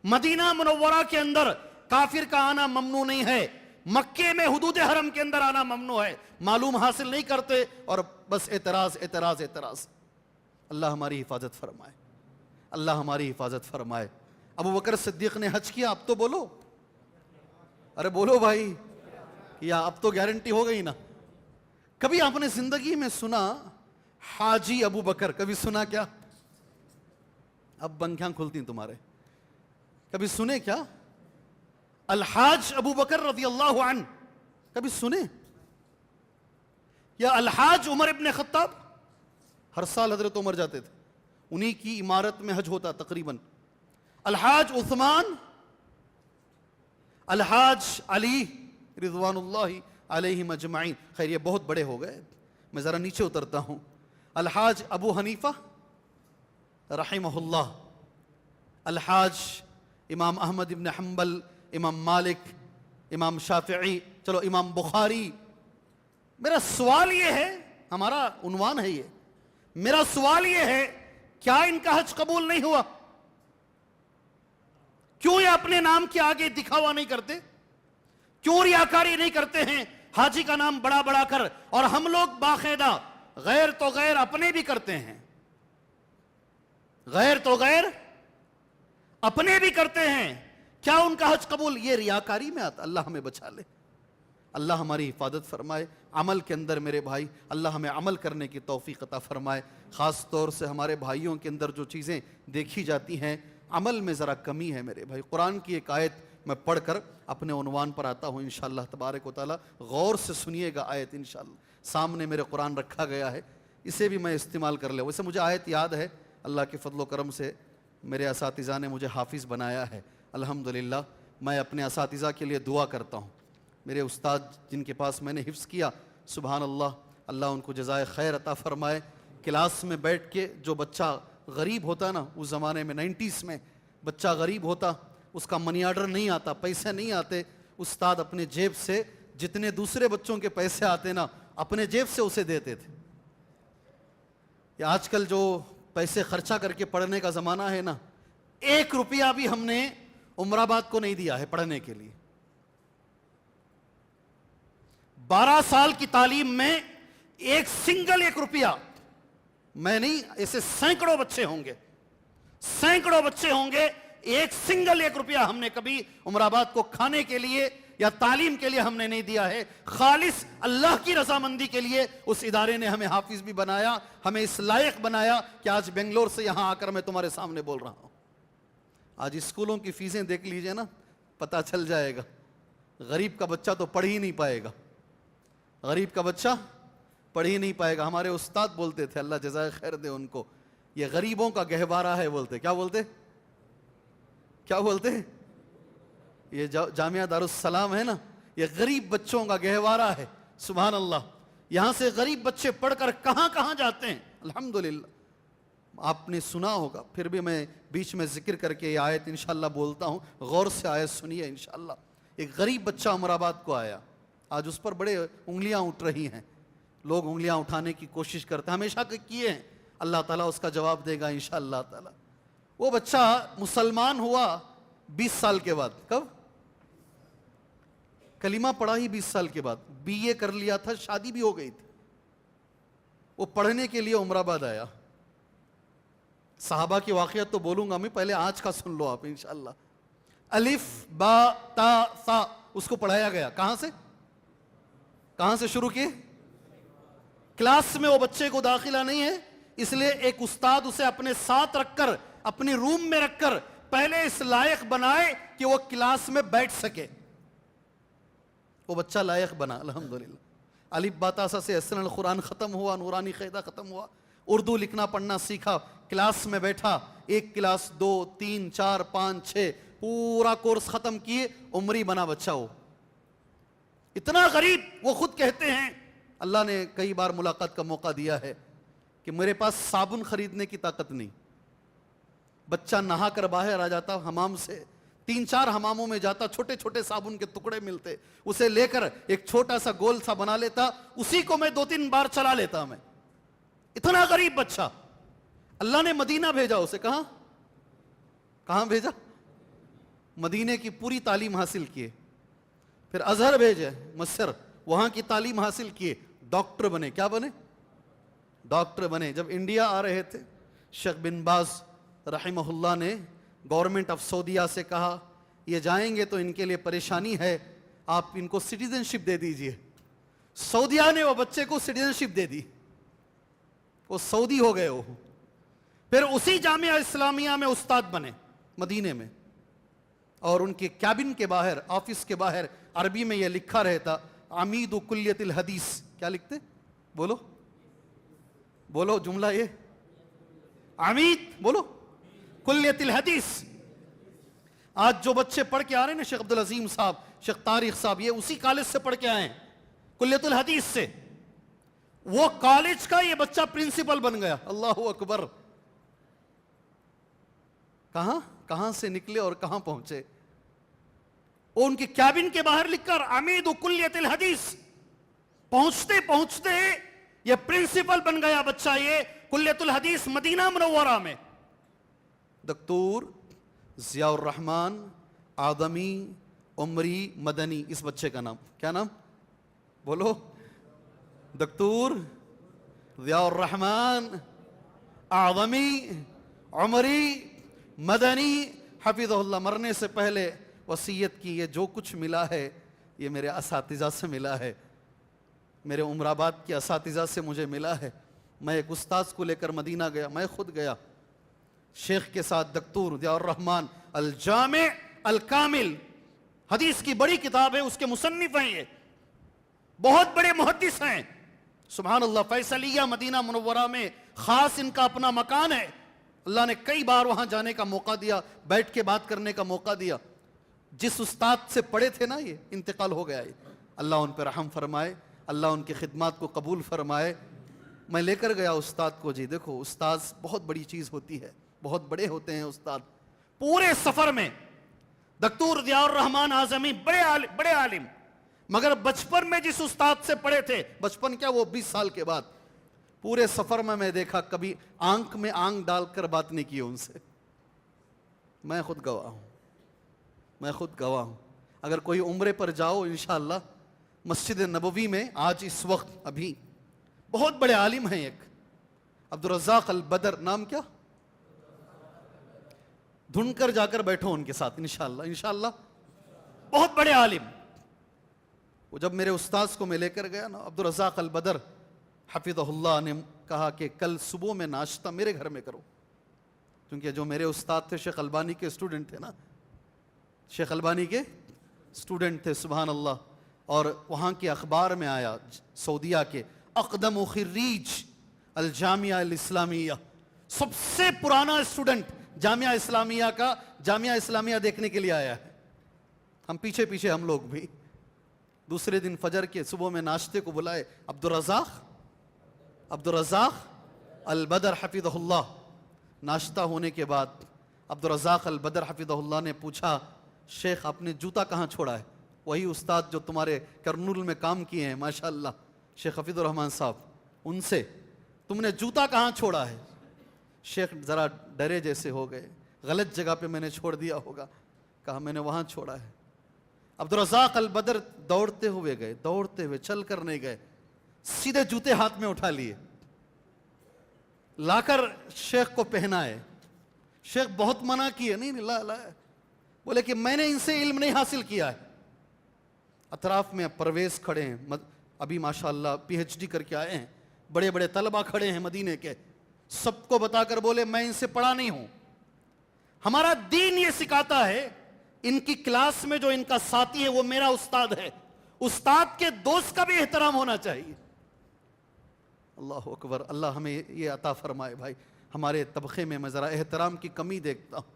مدینہ منورہ کے اندر کافر کا آنا ممنوع نہیں ہے، مکے میں حدود حرم کے اندر آنا ممنوع ہے. معلوم حاصل نہیں کرتے اور بس اعتراض اعتراض اعتراض. اللہ ہماری حفاظت فرمائے، اللہ ہماری حفاظت فرمائے. ابو بکر صدیق نے حج کیا، اب تو بولو، ارے بولو بھائی، یا اب تو گارنٹی ہو گئی نا. کبھی آپ نے زندگی میں سنا حاجی ابو بکر؟ کبھی سنا کیا؟ اب بنکھیاں کھلتی ہیں تمہارے. کبھی سنے کیا الحاج ابو بکر رضی اللہ عنہ؟ کبھی سنے؟ یا الحاج عمر ابن خطاب؟ ہر سال حضرت عمر جاتے تھے، انہی کی عمارت میں حج ہوتا تقریباً. الحاج عثمان، الحاج علی رضوان اللہ علیہم اجمعین. خیر یہ بہت بڑے ہو گئے، میں ذرا نیچے اترتا ہوں. الحاج ابو حنیفہ رحمہ اللہ، الحاج امام احمد ابن حنبل، امام مالک، امام شافعی، چلو امام بخاری. میرا سوال یہ ہے، ہمارا عنوان ہے یہ، میرا سوال یہ ہے کیا ان کا حج قبول نہیں ہوا؟ کیوں یہ اپنے نام کے آگے دکھاوا نہیں کرتے؟ کیوں ریاکاری نہیں کرتے ہیں حاجی کا نام بڑا بڑا کر؟ اور ہم لوگ باقاعدہ غیر تو غیر اپنے بھی کرتے ہیں، غیر تو غیر اپنے بھی کرتے ہیں. کیا ان کا حج قبول؟ یہ ریاکاری میں آتا. اللہ ہمیں بچا لے، اللہ ہماری حفاظت فرمائے. عمل کے اندر میرے بھائی اللہ ہمیں عمل کرنے کی توفیق عطا فرمائے. خاص طور سے ہمارے بھائیوں کے اندر جو چیزیں دیکھی جاتی ہیں عمل میں ذرا کمی ہے میرے بھائی. قرآن کی ایک آیت میں پڑھ کر اپنے عنوان پر آتا ہوں انشاءاللہ تبارک و تعالی. غور سے سنیے گا آیت انشاءاللہ. سامنے میرے قرآن رکھا گیا ہے، اسے بھی میں استعمال کر لے. ویسے مجھے آیت یاد ہے، اللہ کے فضل و کرم سے میرے اساتذہ نے مجھے حافظ بنایا ہے الحمدللہ. میں اپنے اساتذہ کے لیے دعا کرتا ہوں. میرے استاد جن کے پاس میں نے حفظ کیا، سبحان اللہ، اللہ ان کو جزائے خیر عطا فرمائے. کلاس میں بیٹھ کے جو بچہ غریب ہوتا نا، اس زمانے میں 90s میں بچہ غریب ہوتا، اس کا منی آرڈر نہیں آتا، پیسے نہیں آتے، استاد اپنے جیب سے جتنے دوسرے بچوں کے پیسے آتے نا اپنے جیب سے اسے دیتے تھے. آج کل جو پیسے خرچہ کر کے پڑھنے کا زمانہ ہے نا، 1 روپیہ بھی ہم نے عمر آباد کو نہیں دیا ہے پڑھنے کے لیے. 12 سال کی تعلیم میں ایک سنگل 1 روپیہ میں نہیں، ایسے سینکڑوں بچے ہوں گے، سینکڑوں بچے ہوں گے، ایک سنگل ایک روپیہ ہم نے کبھی عمر آباد کو کھانے کے لیے یا تعلیم کے لیے ہم نے نہیں دیا ہے. خالص اللہ کی رضامندی کے لیے اس ادارے نے ہمیں حافظ بھی بنایا, ہمیں اس لائق بنایا کہ آج بنگلور سے یہاں آ کر میں تمہارے سامنے بول رہا ہوں. آج اسکولوں کی فیسیں دیکھ لیجئے نا, پتہ چل جائے گا. غریب کا بچہ تو پڑھ ہی نہیں پائے گا, غریب کا بچہ پڑھ ہی نہیں پائے گا. ہمارے استاد بولتے تھے, اللہ جزائے خیر دے ان کو, یہ غریبوں کا گہوارہ ہے بولتے. کیا بولتے؟ کیا بولتے؟ یہ جامعہ دارالسلام ہے نا, یہ غریب بچوں کا گہوارہ ہے. سبحان اللہ, یہاں سے غریب بچے پڑھ کر کہاں کہاں جاتے ہیں. الحمدللہ آپ نے سنا ہوگا, پھر بھی میں بیچ میں ذکر کر کے یہ آیت انشاءاللہ بولتا ہوں, غور سے آیت سنیے انشاءاللہ. ایک غریب بچہ عمر آباد کو آیا, آج اس پر بڑے انگلیاں اٹھ رہی ہیں, لوگ انگلیاں اٹھانے کی کوشش کرتے ہیں, ہمیشہ کیے ہیں, اللہ تعالیٰ اس کا جواب دے گا انشاءاللہ تعالیٰ. وہ بچہ مسلمان ہوا 20 سال کے بعد. کب؟ کلمہ پڑھا ہی 20 سال کے بعد. BA کر لیا تھا, شادی بھی ہو گئی تھی. وہ پڑھنے کے لیے عمر آباد آیا. صحابہ کی واقعات تو بولوں گا میں, پہلے آج کا سن لو آپ انشاءاللہ. الف با تا سا اس کو پڑھایا گیا. کہاں سے؟ کہاں سے شروع کیے؟ کلاس میں وہ بچے کو داخلہ نہیں ہے, اس لیے ایک استاد اسے اپنے ساتھ رکھ کر, اپنی روم میں رکھ کر پہلے اس لائق بنائے کہ وہ کلاس میں بیٹھ سکے. وہ بچہ لائق بنا الحمدللہ. الف با تا سا سے احسن القرآن ختم ہوا, نورانی قاعدہ ختم ہوا, اردو لکھنا پڑھنا سیکھا, کلاس میں بیٹھا, 1 کلاس 2 3 4 5 6 پورا کورس ختم کیے, عمری بنا بچہ. ہو اتنا غریب, وہ خود کہتے ہیں اللہ نے کئی بار ملاقات کا موقع دیا ہے کہ میرے پاس صابن خریدنے کی طاقت نہیں. بچہ نہا کر باہر آ جاتا حمام سے, 3-4 حماموں میں جاتا, چھوٹے چھوٹے صابن کے ٹکڑے ملتے, اسے لے کر ایک چھوٹا سا گول سا بنا لیتا, اسی کو میں 2-3 بار چلا لیتا. میں اتنا غریب بچہ, اللہ نے مدینہ بھیجا اسے. کہاں کہاں بھیجا؟ مدینے کی پوری تعلیم حاصل کیے. پھر ازہر بھیجے, مصر, وہاں کی تعلیم حاصل کیے, ڈاکٹر بنے. کیا بنے؟ ڈاکٹر بنے. جب انڈیا آ رہے تھے, شیخ بن باز رحمہ اللہ نے گورنمنٹ آف سعودیہ سے کہا یہ جائیں گے تو ان کے لیے پریشانی ہے, آپ ان کو سٹیزن شپ دے دیجئے. سعودیہ نے وہ بچے کو سٹیزن شپ دے دی, وہ سعودی ہو گئے. وہ پھر اسی جامعہ اسلامیہ میں استاد بنے مدینے میں, اور ان کے کیبن کے باہر, آفس کے باہر عربی میں یہ لکھا رہتا عمید کلیت الحدیث. کیا لکھتے؟ بولو بولو جملہ یہ, عمید بولو کلیت الحدیث. آج جو بچے پڑھ کے آ رہے ہیں نا, شیخ عبدالعظیم صاحب, شیخ طارق صاحب, یہ اسی کالج سے پڑھ کے آئے ہیں, کلیت الحدیث سے. وہ کالج کا یہ بچہ پرنسپل بن گیا. اللہ اکبر. کہاں سے نکلے اور کہاں پہنچے. وہ ان کے کیبن کے باہر لکھ کر عمید کلیت الحدیث, پہنچتے پہنچتے یہ پرنسپل بن گیا بچہ. یہ کلیت الحدیث مدینہ منورہ میں. دکتور ضیاء الرحمن آدمی عمری مدنی, اس بچے کا نام کیا نام؟ بولو. دکتور ضیاء الرحمن آدمی عمری مدنی حفظہ اللہ. مرنے سے پہلے وصیت کی, یہ جو کچھ ملا ہے یہ میرے اساتذہ سے ملا ہے, میرے عمر آباد کے اساتذہ سے مجھے ملا ہے. میں ایک استاذ کو لے کر مدینہ گیا, میں خود گیا شیخ کے ساتھ. دکتور ضیاء الرحمن الجامع الکامل, حدیث کی بڑی کتاب ہے, اس کے مصنف ہیں, یہ بہت بڑے محدث ہیں. سبحان اللہ. فیصلیہ مدینہ منورہ میں خاص ان کا اپنا مکان ہے. اللہ نے کئی بار وہاں جانے کا موقع دیا, بیٹھ کے بات کرنے کا موقع دیا. جس استاد سے پڑھے تھے نا, یہ انتقال ہو گیا. اللہ ان پہ رحم فرمائے, اللہ ان کی خدمات کو قبول فرمائے. میں لے کر گیا استاد کو. جی دیکھو, استاذ بہت بڑی چیز ہوتی ہے, بہت بڑے ہوتے ہیں استاد. پورے سفر میں دکتور ضیاء الرحمن اعظمی بڑے عالم, مگر بچپن میں جس استاد سے پڑھے تھے, بچپن کیا وہ 20 سال کے بعد, پورے سفر میں دیکھا کبھی آنکھ میں آنکھ ڈال کر بات نہیں کی ان سے. میں خود گواہ ہوں. اگر کوئی عمرے پر جاؤ انشاءاللہ, مسجد نبوی میں آج اس وقت ابھی بہت بڑے عالم ہیں, ایک عبدالرزاق البدر, نام کیا؟ ڈھونڈ کر جا کر بیٹھو ان کے ساتھ انشاءاللہ انشاءاللہ. بہت بڑے عالم. وہ جب میرے استاذ کو میں لے کر گیا نا, عبدالرزاق البدر حفظہ اللہ, نے کہا کہ کل صبح میں ناشتہ میرے گھر میں کرو, کیونکہ جو میرے استاد تھے شیخ البانی کے اسٹوڈنٹ تھے نا, شیخ البانی کے اسٹوڈنٹ تھے سبحان اللہ. اور وہاں کے اخبار میں آیا سعودیہ کے اقدم خریج الجامعہ الاسلامیہ, سب سے پرانا اسٹوڈنٹ جامعہ اسلامیہ کا, جامعہ اسلامیہ دیکھنے کے لیے آیا ہے. ہم پیچھے پیچھے ہم لوگ بھی. دوسرے دن فجر کے صبح میں ناشتے کو بلائے, عبدالرزاق البدر حفظہ اللہ. ناشتہ ہونے کے بعد عبدالرزاق البدر حفظہ اللہ نے پوچھا, شیخ آپ نے جوتا کہاں چھوڑا ہے؟ وہی استاد جو تمہارے کرنول میں کام کیے ہیں ماشاءاللہ, شیخ حفیظ الرحمن صاحب, ان سے تم نے جوتا کہاں چھوڑا ہے؟ شیخ ذرا ڈرے جیسے ہو گئے, غلط جگہ پہ میں نے چھوڑ دیا ہوگا. کہا میں نے وہاں چھوڑا ہے. عبدالرزاق البدر دوڑتے ہوئے گئے, دوڑتے ہوئے, چل کر نہیں گئے, سیدھے جوتے ہاتھ میں اٹھا لیے, لا کر شیخ کو پہنائے. شیخ بہت منع کیے, نہیں لا, بولے کہ میں نے ان سے علم نہیں حاصل کیا ہے. اطراف میں پرویز کھڑے ہیں, ابھی ماشاءاللہ پی ایچ ڈی کر کے آئے ہیں, بڑے بڑے طلبہ کھڑے ہیں مدینے کے, سب کو بتا کر بولے میں ان سے پڑھا نہیں ہوں. ہمارا دین یہ سکھاتا ہے ان کی کلاس میں جو ان کا ساتھی ہے وہ میرا استاد ہے, استاد کے دوست کا بھی احترام ہونا چاہیے. اللہ اکبر, اللہ ہمیں یہ عطا فرمائے. بھائی ہمارے طبقے میں میں ذرا احترام کی کمی دیکھتا ہوں,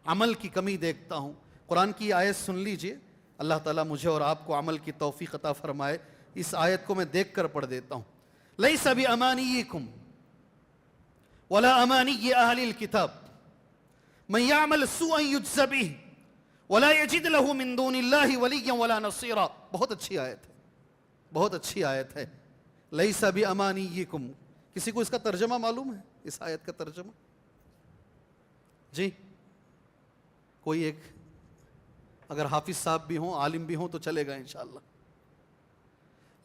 عمل کی کمی دیکھتا ہوں. قرآن کی آیت سن لیجئے, اللہ تعالیٰ مجھے اور آپ کو عمل کی توفیق عطا فرمائے. اس آیت کو میں دیکھ کر پڑھ دیتا ہوں. لیس بامانیکم ولا امانی اہل الکتاب من یعمل سوءا یجز بہ ولا یجد له من دون اللہ ولیا ولا نصیرا. بہت اچھی آیت ہے, بہت اچھی آیت ہے. لیس بامانیکم, کسی کو اس کا ترجمہ معلوم ہے, اس آیت کا ترجمہ؟ جی کوئی ایک, اگر حافظ صاحب بھی ہوں, عالم بھی ہوں تو چلے گا انشاءاللہ.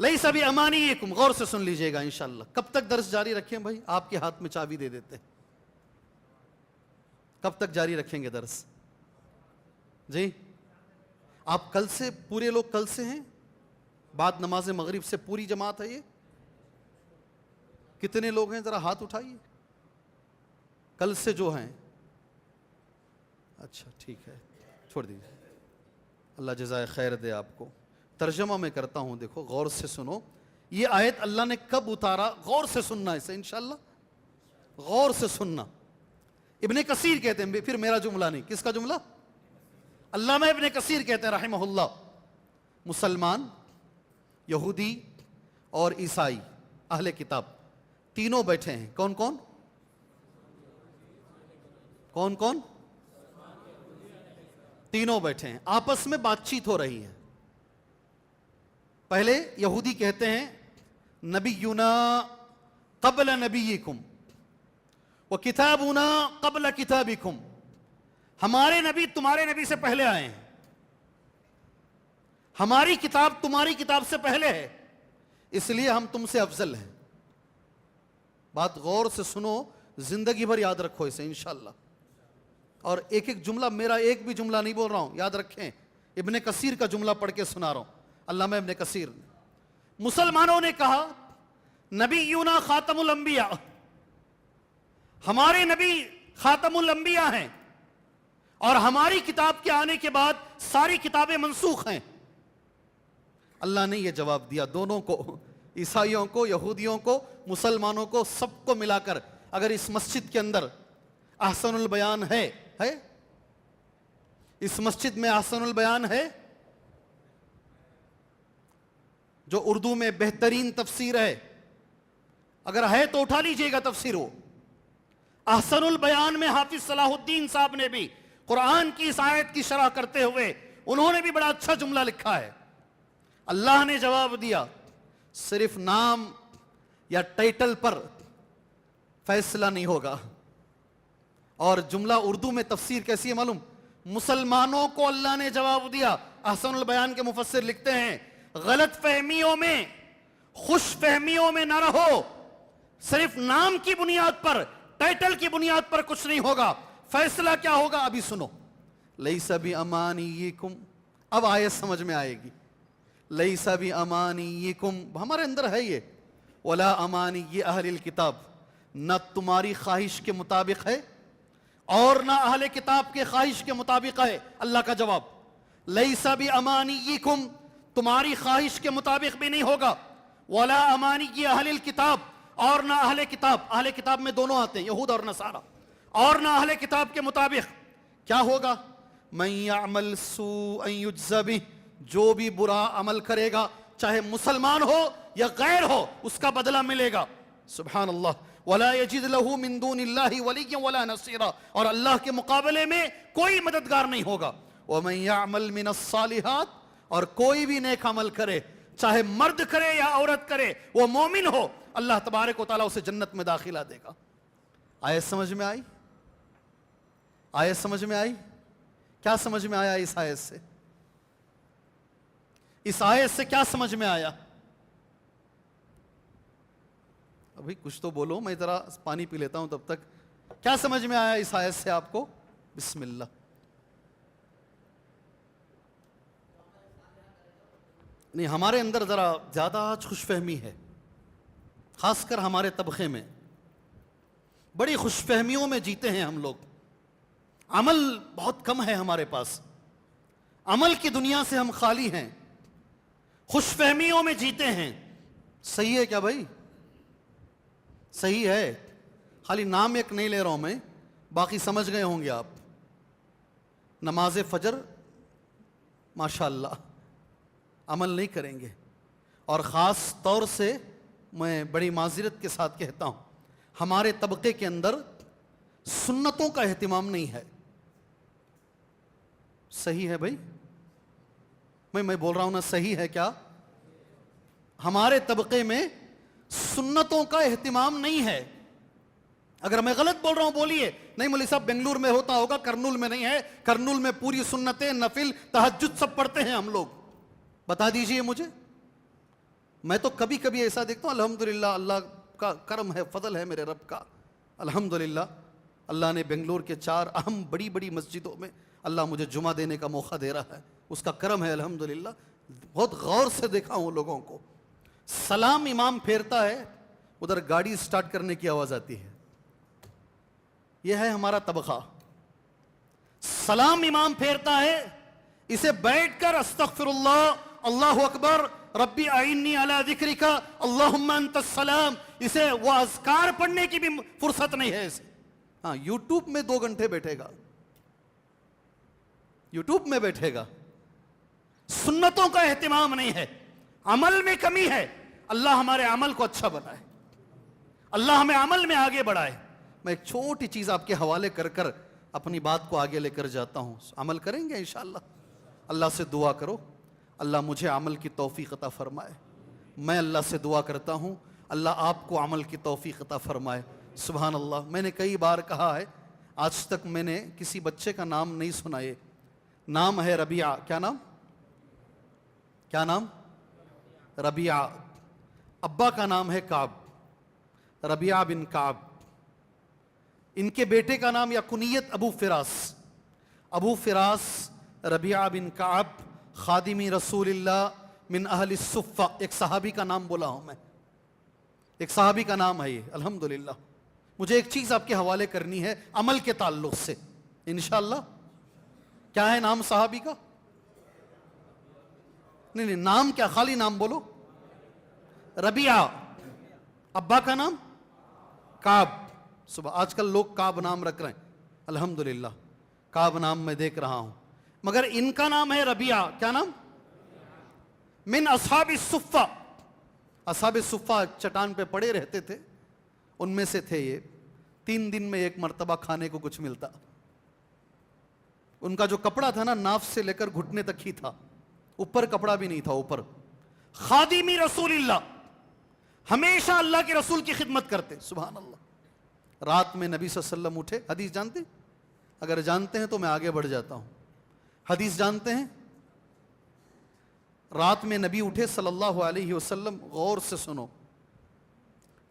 لیس بامانیکم, غور سے سن لیجئے گا انشاءاللہ. کب تک درس جاری رکھیں بھائی؟ آپ کے ہاتھ میں چابی دے دیتے. کب تک جاری رکھیں گے درس؟ جی آپ کل سے, پورے لوگ کل سے ہیں, بعد نماز مغرب سے پوری جماعت ہے. یہ کتنے لوگ ہیں ذرا ہاتھ اٹھائیے کل سے جو ہیں. اچھا ٹھیک ہے, چھوڑ دیجیے, اللہ جزائے خیر دے آپ کو. ترجمہ میں کرتا ہوں, دیکھو غور سے سنو. یہ آیت اللہ نے کب اتارا, غور سے سننا اسے انشاءاللہ, غور سے سننا. ابن کثیر کہتے ہیں, پھر میرا جملہ نہیں, کس کا جملہ؟ علامہ ابن کثیر کہتے ہیں رحمہ اللہ, مسلمان, یہودی اور عیسائی اہل کتاب تینوں بیٹھے ہیں. کون کون کون کون تینوں بیٹھے ہیں, آپس میں بات چیت ہو رہی ہے. پہلے یہودی کہتے ہیں نبینا قبل نبیکم وکتابنا قبل کتابکم, ہمارے نبی تمہارے نبی سے پہلے آئے ہیں, ہماری کتاب تمہاری کتاب سے پہلے ہے, اس لیے ہم تم سے افضل ہیں. بات غور سے سنو, زندگی بھر یاد رکھو اسے انشاءاللہ. اور ایک ایک جملہ, میرا ایک بھی جملہ نہیں بول رہا ہوں, یاد رکھیں. ابن کثیر کا جملہ پڑھ کے سنا رہا ہوں, علامہ ابن کثیر. مسلمانوں نے کہا نبینا خاتم الانبیاء, ہمارے نبی خاتم الانبیاء ہیں, اور ہماری کتاب کے آنے کے بعد ساری کتابیں منسوخ ہیں. اللہ نے یہ جواب دیا دونوں کو, عیسائیوں کو, یہودیوں کو, مسلمانوں کو, سب کو ملا کر. اگر اس مسجد کے اندر احسن البیان ہے, اس مسجد میں احسن البیان ہے جو اردو میں بہترین تفسیر ہے, اگر ہے تو اٹھا لیجئے گا تفسیر. ہو احسن البیان میں حافظ صلاح الدین صاحب نے بھی قرآن کی اس آیت کی شرح کرتے ہوئے انہوں نے بھی بڑا اچھا جملہ لکھا ہے. اللہ نے جواب دیا, صرف نام یا ٹائٹل پر فیصلہ نہیں ہوگا. اور جملہ اردو میں تفسیر کیسی ہے معلوم؟ مسلمانوں کو اللہ نے جواب دیا. احسن البیان کے مفسر لکھتے ہیں غلط فہمیوں میں, خوش فہمیوں میں نہ رہو. صرف نام کی بنیاد پر, ٹائٹل کی بنیاد پر کچھ نہیں ہوگا. فیصلہ کیا ہوگا ابھی سنو. لیس بامانیکم، اب آیت سمجھ میں آئے گی. لیس بامانیکم ہمارے اندر ہے یہ، ولا امانی اہل الکتاب، نہ تمہاری خواہش کے مطابق ہے اور نہ اہل کتاب کے خواہش کے مطابق ہے. اللہ کا جواب، لیس بامانیکم، تمہاری خواہش کے مطابق بھی نہیں ہوگا، ولا امانی اہل الکتاب، اور نہ اہل کتاب. اہل کتاب میں دونوں آتے ہیں، یہود اور نصارہ. اور نہ اہل کتاب کے مطابق کیا ہوگا؟ من یعمل سوءا یجز بہ، جو بھی برا عمل کرے گا چاہے مسلمان ہو یا غیر ہو اس کا بدلہ ملے گا. سبحان اللہ. ولا یجد لہ من دون اللہ ولیا ولا نصیرا، اور اللہ کے مقابلے میں کوئی مددگار نہیں ہوگا. ومن یعمل من الصالحات، اور کوئی بھی نیک عمل کرے چاہے مرد کرے یا عورت کرے، وہ مومن ہو، اللہ تبارک و تعالیٰ اسے جنت میں داخلہ دے گا. آیت سمجھ میں آئی؟ آیت سمجھ میں آئی؟ کیا سمجھ میں آیا اس آیت سے؟ اس آیت سے کیا سمجھ میں آیا؟ ابھی کچھ تو بولو، میں ذرا پانی پی لیتا ہوں تب تک. کیا سمجھ میں آیا اس آیت سے آپ کو؟ بسم اللہ. نہیں، ہمارے اندر ذرا زیادہ آج خوش فہمی ہے، خاص کر ہمارے طبقے میں بڑی خوش فہمیوں میں جیتے ہیں ہم لوگ. عمل بہت کم ہے ہمارے پاس، عمل کی دنیا سے ہم خالی ہیں، خوش فہمیوں میں جیتے ہیں. صحیح ہے کیا بھائی؟ صحیح ہے. خالی نام ایک نہیں لے رہا ہوں میں، باقی سمجھ گئے ہوں گے آپ. نماز فجر ماشاءاللہ عمل نہیں کریں گے، اور خاص طور سے میں بڑی معذرت کے ساتھ کہتا ہوں، ہمارے طبقے کے اندر سنتوں کا اہتمام نہیں ہے. صحیح ہے بھائی؟ میں بول رہا ہوں نا، صحیح ہے کیا؟ ہمارے طبقے میں سنتوں کا اہتمام نہیں ہے. اگر میں غلط بول رہا ہوں بولیے. نہیں مولوی صاحب، بنگلور میں ہوتا ہوگا، کرنول میں نہیں ہے. کرنول میں پوری سنتیں، نفل، تہجد سب پڑھتے ہیں ہم لوگ. بتا دیجئے مجھے. میں تو کبھی کبھی ایسا دیکھتا ہوں، الحمدللہ اللہ کا کرم ہے، فضل ہے میرے رب کا. الحمدللہ اللہ نے بنگلور کے 4 اہم بڑی بڑی مسجدوں میں اللہ مجھے جمعہ دینے کا موقع دے رہا ہے، اس کا کرم ہے الحمدللہ. بہت غور سے دیکھا ہوں لوگوں کو. سلام امام پھیرتا ہے، ادھر گاڑی سٹارٹ کرنے کی آواز آتی ہے. یہ ہے ہمارا طبقہ. سلام امام پھیرتا ہے، اسے بیٹھ کر استغفر اللہ، اللہ اکبر، ربی اعنی علی ذکرک، اللہم انت السلام، اسے وہ اذکار پڑھنے کی بھی فرصت نہیں ہے اسے. ہاں، یوٹیوب میں 2 گھنٹے بیٹھے گا، یوٹیوب میں بیٹھے گا. سنتوں کا اہتمام نہیں ہے، عمل میں کمی ہے. اللہ ہمارے عمل کو اچھا بنائے، اللہ ہمیں عمل میں آگے بڑھائے. میں ایک چھوٹی چیز آپ کے حوالے کر کر اپنی بات کو آگے لے کر جاتا ہوں. عمل کریں گے انشاءاللہ. اللہ سے دعا کرو اللہ مجھے عمل کی توفیق عطا فرمائے. میں اللہ سے دعا کرتا ہوں اللہ آپ کو عمل کی توفیق عطا فرمائے. سبحان اللہ. میں نے کئی بار کہا ہے، آج تک میں نے کسی بچے کا نام نہیں سنا. یہ نام ہے ربیعہ. کیا نام؟ کیا نام؟ ربیعہ. ابا کا نام ہے کعب، ربیعہ بن کعب. ان کے بیٹے کا نام یا کنیت ابو فراس. ابو فراس ربیعہ بن کعب خادمی رسول اللہ من اہل الصفہ. ایک صحابی کا نام بولا ہوں میں، ایک صحابی کا نام ہے یہ. الحمدللہ. مجھے ایک چیز آپ کے حوالے کرنی ہے عمل کے تعلق سے انشاءاللہ. کیا ہے نام صحابی کا؟ نہیں، نام کیا؟ خالی نام بولو. ربیعہ. ابا کا نام کعب. صبح آج کل لوگ کعب نام رکھ رہے ہیں، الحمدللہ کعب نام میں دیکھ رہا ہوں، مگر ان کا نام ہے ربیعہ. کیا نام؟ من اصحاب الصفہ. اصحاب الصفہ چٹان پہ پڑے رہتے تھے، ان میں سے تھے یہ. 3 دن میں ایک مرتبہ کھانے کو کچھ ملتا. ان کا جو کپڑا تھا نا، ناف سے لے کر گھٹنے تک ہی تھا، اوپر کپڑا بھی نہیں تھا اوپر. خادمی رسول اللہ، ہمیشہ اللہ کے رسول کی خدمت کرتے. سبحان اللہ. رات میں نبی صلی اللہ علیہ وسلم اٹھے. حدیث جانتے؟ اگر جانتے ہیں تو میں آگے بڑھ جاتا ہوں. حدیث جانتے ہیں؟ رات میں نبی اٹھے صلی اللہ علیہ وسلم. غور سے سنو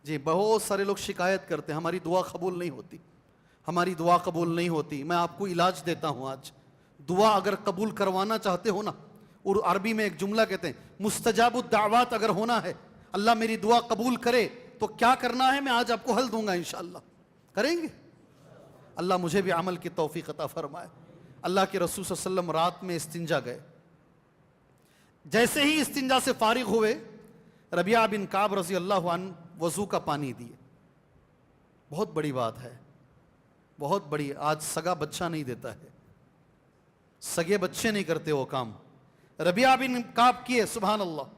جی. بہت سارے لوگ شکایت کرتے ہیں ہماری دعا قبول نہیں ہوتی. ہماری دعا قبول نہیں ہوتی. میں آپ کو علاج دیتا ہوں آج. دعا اگر قبول کروانا چاہتے ہو نا، اور عربی میں ایک جملہ کہتے ہیں مستجاب الدعوات اگر ہونا ہے، اللہ میری دعا قبول کرے تو کیا کرنا ہے، میں آج آپ کو حل دوں گا انشاءاللہ. کریں گے؟ اللہ مجھے بھی عمل کی توفیق عطا فرمائے. اللہ کے رسول صلی اللہ علیہ وسلم رات میں استنجا گئے. جیسے ہی استنجا سے فارغ ہوئے، ربیعہ بن کعب رضی اللہ عنہ وضو کا پانی دیے. بہت بڑی بات ہے، بہت بڑی. آج سگا بچہ نہیں دیتا ہے، سگے بچے نہیں کرتے وہ کام. ربیعہ بن کعب کیے. سبحان اللہ.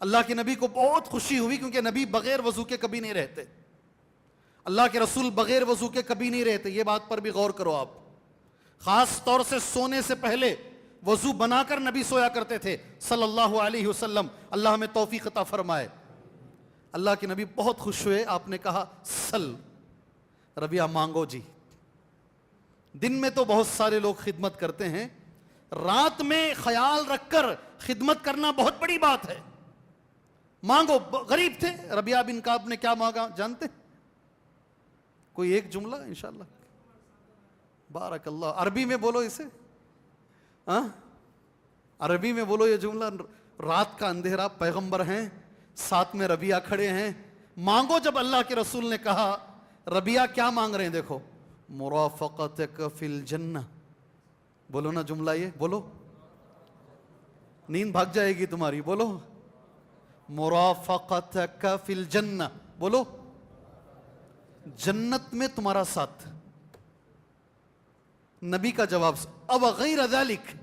اللہ کے نبی کو بہت خوشی ہوئی، کیونکہ نبی بغیر وضو کے کبھی نہیں رہتے. اللہ کے رسول بغیر وضو کے کبھی نہیں رہتے. یہ بات پر بھی غور کرو آپ. خاص طور سے سونے سے پہلے وضو بنا کر نبی سویا کرتے تھے صلی اللہ علیہ وسلم. اللہ ہمیں توفیق عطا فرمائے. اللہ کے نبی بہت خوش ہوئے. آپ نے کہا سل ربیعہ مانگو جی. دن میں تو بہت سارے لوگ خدمت کرتے ہیں، رات میں خیال رکھ کر خدمت کرنا بہت بڑی بات ہے. مانگو. غریب تھے. ربیعہ بن کعب نے کیا مانگا جانتے؟ کوئی ایک جملہ انشاءاللہ. بارک اللہ. عربی میں بولو اسے. عربی میں بولو یہ جملہ. رات کا اندھیرا، پیغمبر ہیں، ساتھ میں ربیعہ کھڑے ہیں. مانگو. جب اللہ کے رسول نے کہا ربیعہ کیا مانگ رہے ہیں، دیکھو مرافقتک فی الجنہ. بولو نا جملہ یہ بولو، نیند بھاگ جائے گی تمہاری. بولو مرافقتک فی الجنہ. بولو جنت میں تمہارا ساتھ. نبی کا جواب اب غیر ذالک.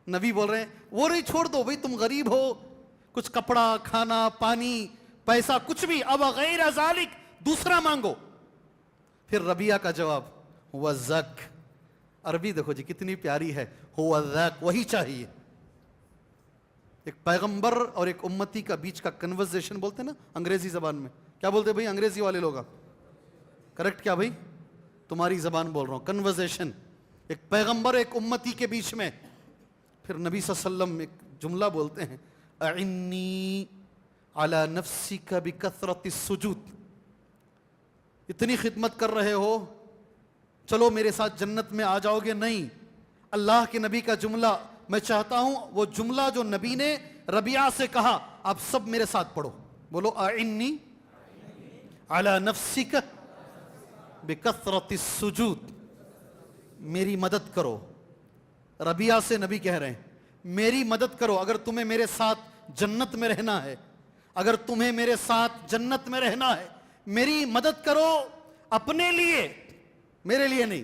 نبی بول رہے ہیں وہ نہیں، چھوڑ دو بھئی، تم غریب ہو، کچھ کپڑا، کھانا، پانی، پیسہ کچھ بھی. اب غیر ذالک دوسرا مانگو. پھر ربیعہ کا جواب ہوا ذاک. عربی دیکھو جی کتنی پیاری ہے. ہوا ذاک، وہی چاہیے. ایک پیغمبر اور ایک امتی کا بیچ کا کنورزیشن بولتے ہیں نا انگریزی زبان میں. کیا بولتے بھئی انگریزی والے لوگ؟ کریکٹ کیا بھئی؟ تمہاری زبان بول رہا ہوں. کنورزیشن ایک پیغمبر ایک امتی کے بیچ میں. پھر نبی صلی اللہ علیہ وسلم ایک جملہ بولتے ہیں اعنی علی نفسک بکثرت السجود. اتنی خدمت کر رہے ہو، چلو میرے ساتھ جنت میں آ جاؤ گے؟ نہیں. اللہ کے نبی کا جملہ میں چاہتا ہوں وہ جملہ جو نبی نے ربیعہ سے کہا آپ سب میرے ساتھ پڑھو. بولو اعنی علی نفسک بکثرت السجود. میری مدد کرو. ربیعہ سے نبی کہہ رہے ہیں میری مدد کرو. اگر تمہیں میرے ساتھ جنت میں رہنا ہے، اگر تمہیں میرے ساتھ جنت میں رہنا ہے، میری مدد کرو. اپنے لیے، میرے لیے نہیں.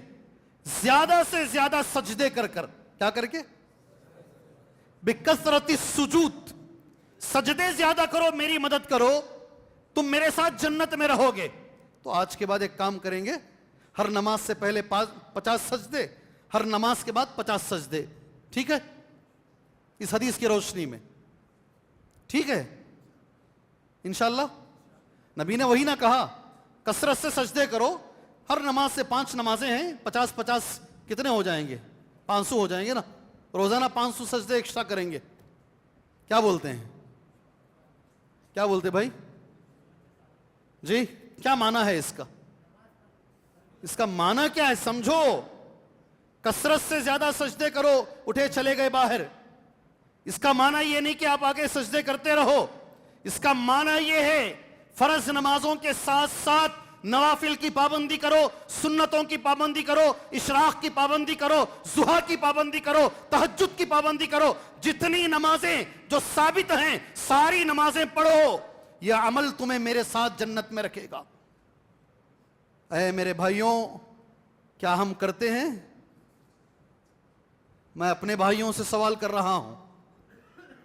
زیادہ سے زیادہ سجدے کر کر. کیا کر کے؟ بکثرت السجود. سجدے زیادہ کرو، میری مدد کرو، تم میرے ساتھ جنت میں رہو گے. تو آج کے بعد ایک کام کریں گے، ہر نماز سے پہلے 50 سجدے، ہر نماز کے بعد 50 سجدے. ٹھیک ہے؟ اس حدیث کی روشنی میں ٹھیک ہے انشاءاللہ. نبی نے وہی نہ کہا کثرت سے سجدے کرو. ہر نماز سے 5 نمازیں ہیں، 50 کتنے ہو جائیں گے؟ 500 ہو جائیں گے نا. روزانہ 500 سجدے ایکسٹرا کریں گے. کیا بولتے ہیں؟ کیا بولتے بھائی جی؟ کیا معنی ہے اس کا؟ اس کا معنی کیا ہے سمجھو. کثرت سے زیادہ سجدے کرو، اٹھے چلے گئے باہر. اس کا معنی یہ نہیں کہ آپ آگے سجدے کرتے رہو. اس کا معنی یہ ہے فرض نمازوں کے ساتھ ساتھ نوافل کی پابندی کرو، سنتوں کی پابندی کرو، اشراق کی پابندی کرو، ضحیٰ کی پابندی کرو، تہجد کی پابندی کرو. جتنی نمازیں جو ثابت ہیں ساری نمازیں پڑھو. یہ عمل تمہیں میرے ساتھ جنت میں رکھے گا. اے میرے بھائیوں، کیا ہم کرتے ہیں؟ میں اپنے بھائیوں سے سوال کر رہا ہوں،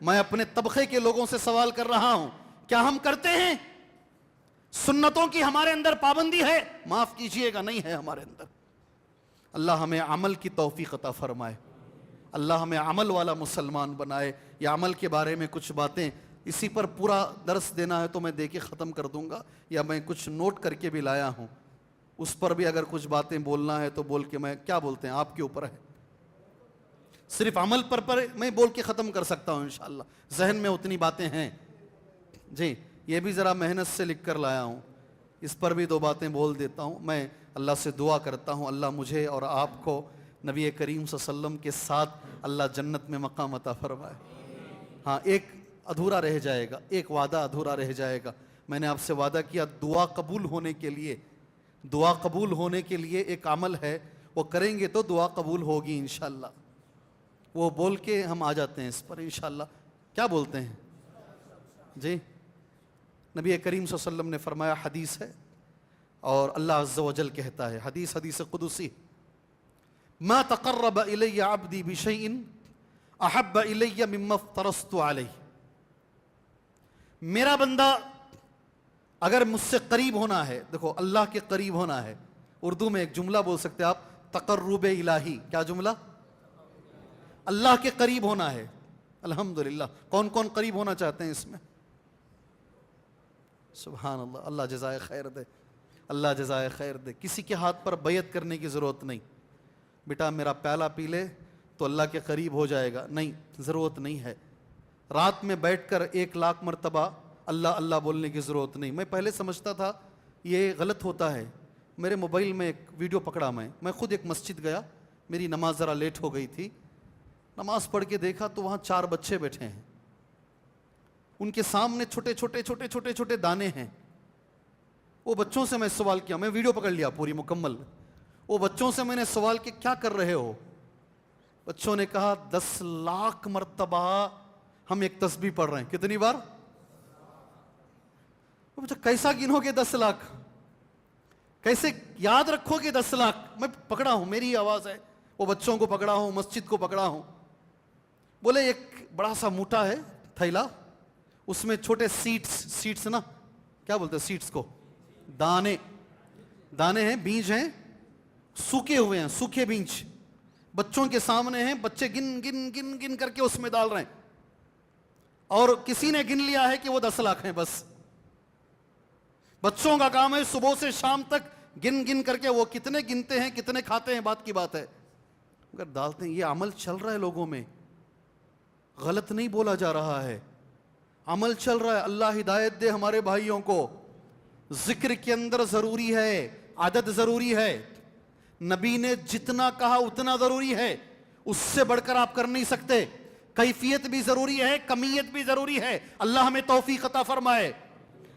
میں اپنے طبقے کے لوگوں سے سوال کر رہا ہوں، کیا ہم کرتے ہیں؟ سنتوں کی ہمارے اندر پابندی ہے؟ معاف کیجئے گا نہیں ہے ہمارے اندر. اللہ ہمیں عمل کی توفیق عطا فرمائے. اللہ ہمیں عمل والا مسلمان بنائے. یہ عمل کے بارے میں کچھ باتیں، اسی پر پورا درس دینا ہے تو میں دے کے ختم کر دوں گا، یا میں کچھ نوٹ کر کے بھی لایا ہوں، اس پر بھی اگر کچھ باتیں بولنا ہے تو بول کے، میں کیا بولتے ہیں آپ کے اوپر ہے. صرف عمل پر میں بول کے ختم کر سکتا ہوں انشاءاللہ. ذہن میں اتنی باتیں ہیں. جی یہ بھی ذرا محنت سے لکھ کر لایا ہوں، اس پر بھی 2 باتیں بول دیتا ہوں. میں اللہ سے دعا کرتا ہوں اللہ مجھے اور آپ کو نبی کریم صلی اللہ علیہ وسلم کے ساتھ اللہ جنت میں مقام عطا فرمائے۔ ہاں ایک ادھورا رہ جائے گا، ایک وعدہ ادھورا رہ جائے گا۔ میں نے آپ سے وعدہ کیا دعا قبول ہونے کے لیے ایک عمل ہے، وہ کریں گے تو دعا قبول ہوگی انشاءاللہ۔ وہ بول کے ہم آ جاتے ہیں اس پر انشاءاللہ۔ کیا بولتے ہیں جی؟ نبی کریم صلی اللہ علیہ وسلم نے فرمایا، حدیث ہے اور اللہ عز و جل کہتا ہے، حدیث قدسی، ما تقرب الی عبدی بشیء احب الی مما افترضت علیہ۔ میرا بندہ اگر مجھ سے قریب ہونا ہے، دیکھو اللہ کے قریب ہونا ہے، اردو میں ایک جملہ بول سکتے ہیں آپ، تقرب الہی۔ کیا جملہ؟ اللہ کے قریب ہونا ہے۔ الحمدللہ، کون کون قریب ہونا چاہتے ہیں اس میں؟ سبحان اللہ، اللہ جزائے خیر دے، اللہ جزائے خیر دے۔ کسی کے ہاتھ پر بیعت کرنے کی ضرورت نہیں، بیٹا میرا پیالہ پی لے تو اللہ کے قریب ہو جائے گا، نہیں، ضرورت نہیں ہے۔ رات میں بیٹھ کر 1,00,000 مرتبہ اللہ اللہ بولنے کی ضرورت نہیں۔ میں پہلے سمجھتا تھا یہ غلط ہوتا ہے۔ میرے موبائل میں ایک ویڈیو پکڑا، میں خود ایک مسجد گیا، میری نماز ذرا لیٹ ہو گئی تھی، نماز پڑھ کے دیکھا تو وہاں 4 بچے بیٹھے ہیں، ان کے سامنے چھوٹے چھوٹے دانے ہیں۔ وہ بچوں سے میں سوال کیا، میں ویڈیو پکڑ لیا پوری مکمل، وہ بچوں سے میں نے سوال کیا کیا کر رہے ہو؟ بچوں نے کہا 10,00,000 مرتبہ ہم ایک تسبیح پڑھ رہے ہیں۔ کتنی بار؟ مجھے کیسا گنو گے 10,00,000؟ کیسے یاد رکھو گے 10,00,000؟ میں پکڑا ہوں، میری آواز ہے، وہ بچوں کو پکڑا ہوں، مسجد کو پکڑا ہوں۔ بولے ایک بڑا سا موٹا ہے تھیلا، اس میں چھوٹے سیڈس نا، کیا بولتے ہیں سیڈس کو؟ دانے ہیں، بیج ہیں، سوکھے ہوئے ہیں، سوکھے بیج بچوں کے سامنے ہیں، بچے گن کر کے اس میں ڈال رہے ہیں، اور کسی نے گن لیا ہے کہ وہ 10,00,000 ہیں۔ بس بچوں کا کام ہے صبح سے شام تک گن کر کے وہ کتنے گنتے ہیں، کتنے کھاتے ہیں، بات کی بات ہے، اگر ڈالتے ہیں۔ یہ عمل چل رہا ہے لوگوں میں، غلط نہیں بولا جا رہا ہے، عمل چل رہا ہے۔ اللہ ہدایت دے ہمارے بھائیوں کو۔ ذکر کے اندر ضروری ہے، عدد ضروری ہے، نبی نے جتنا کہا اتنا ضروری ہے، اس سے بڑھ کر آپ کر نہیں سکتے۔ کیفیت بھی ضروری ہے، کمیت بھی ضروری ہے۔ اللہ ہمیں توفیق عطا فرمائے،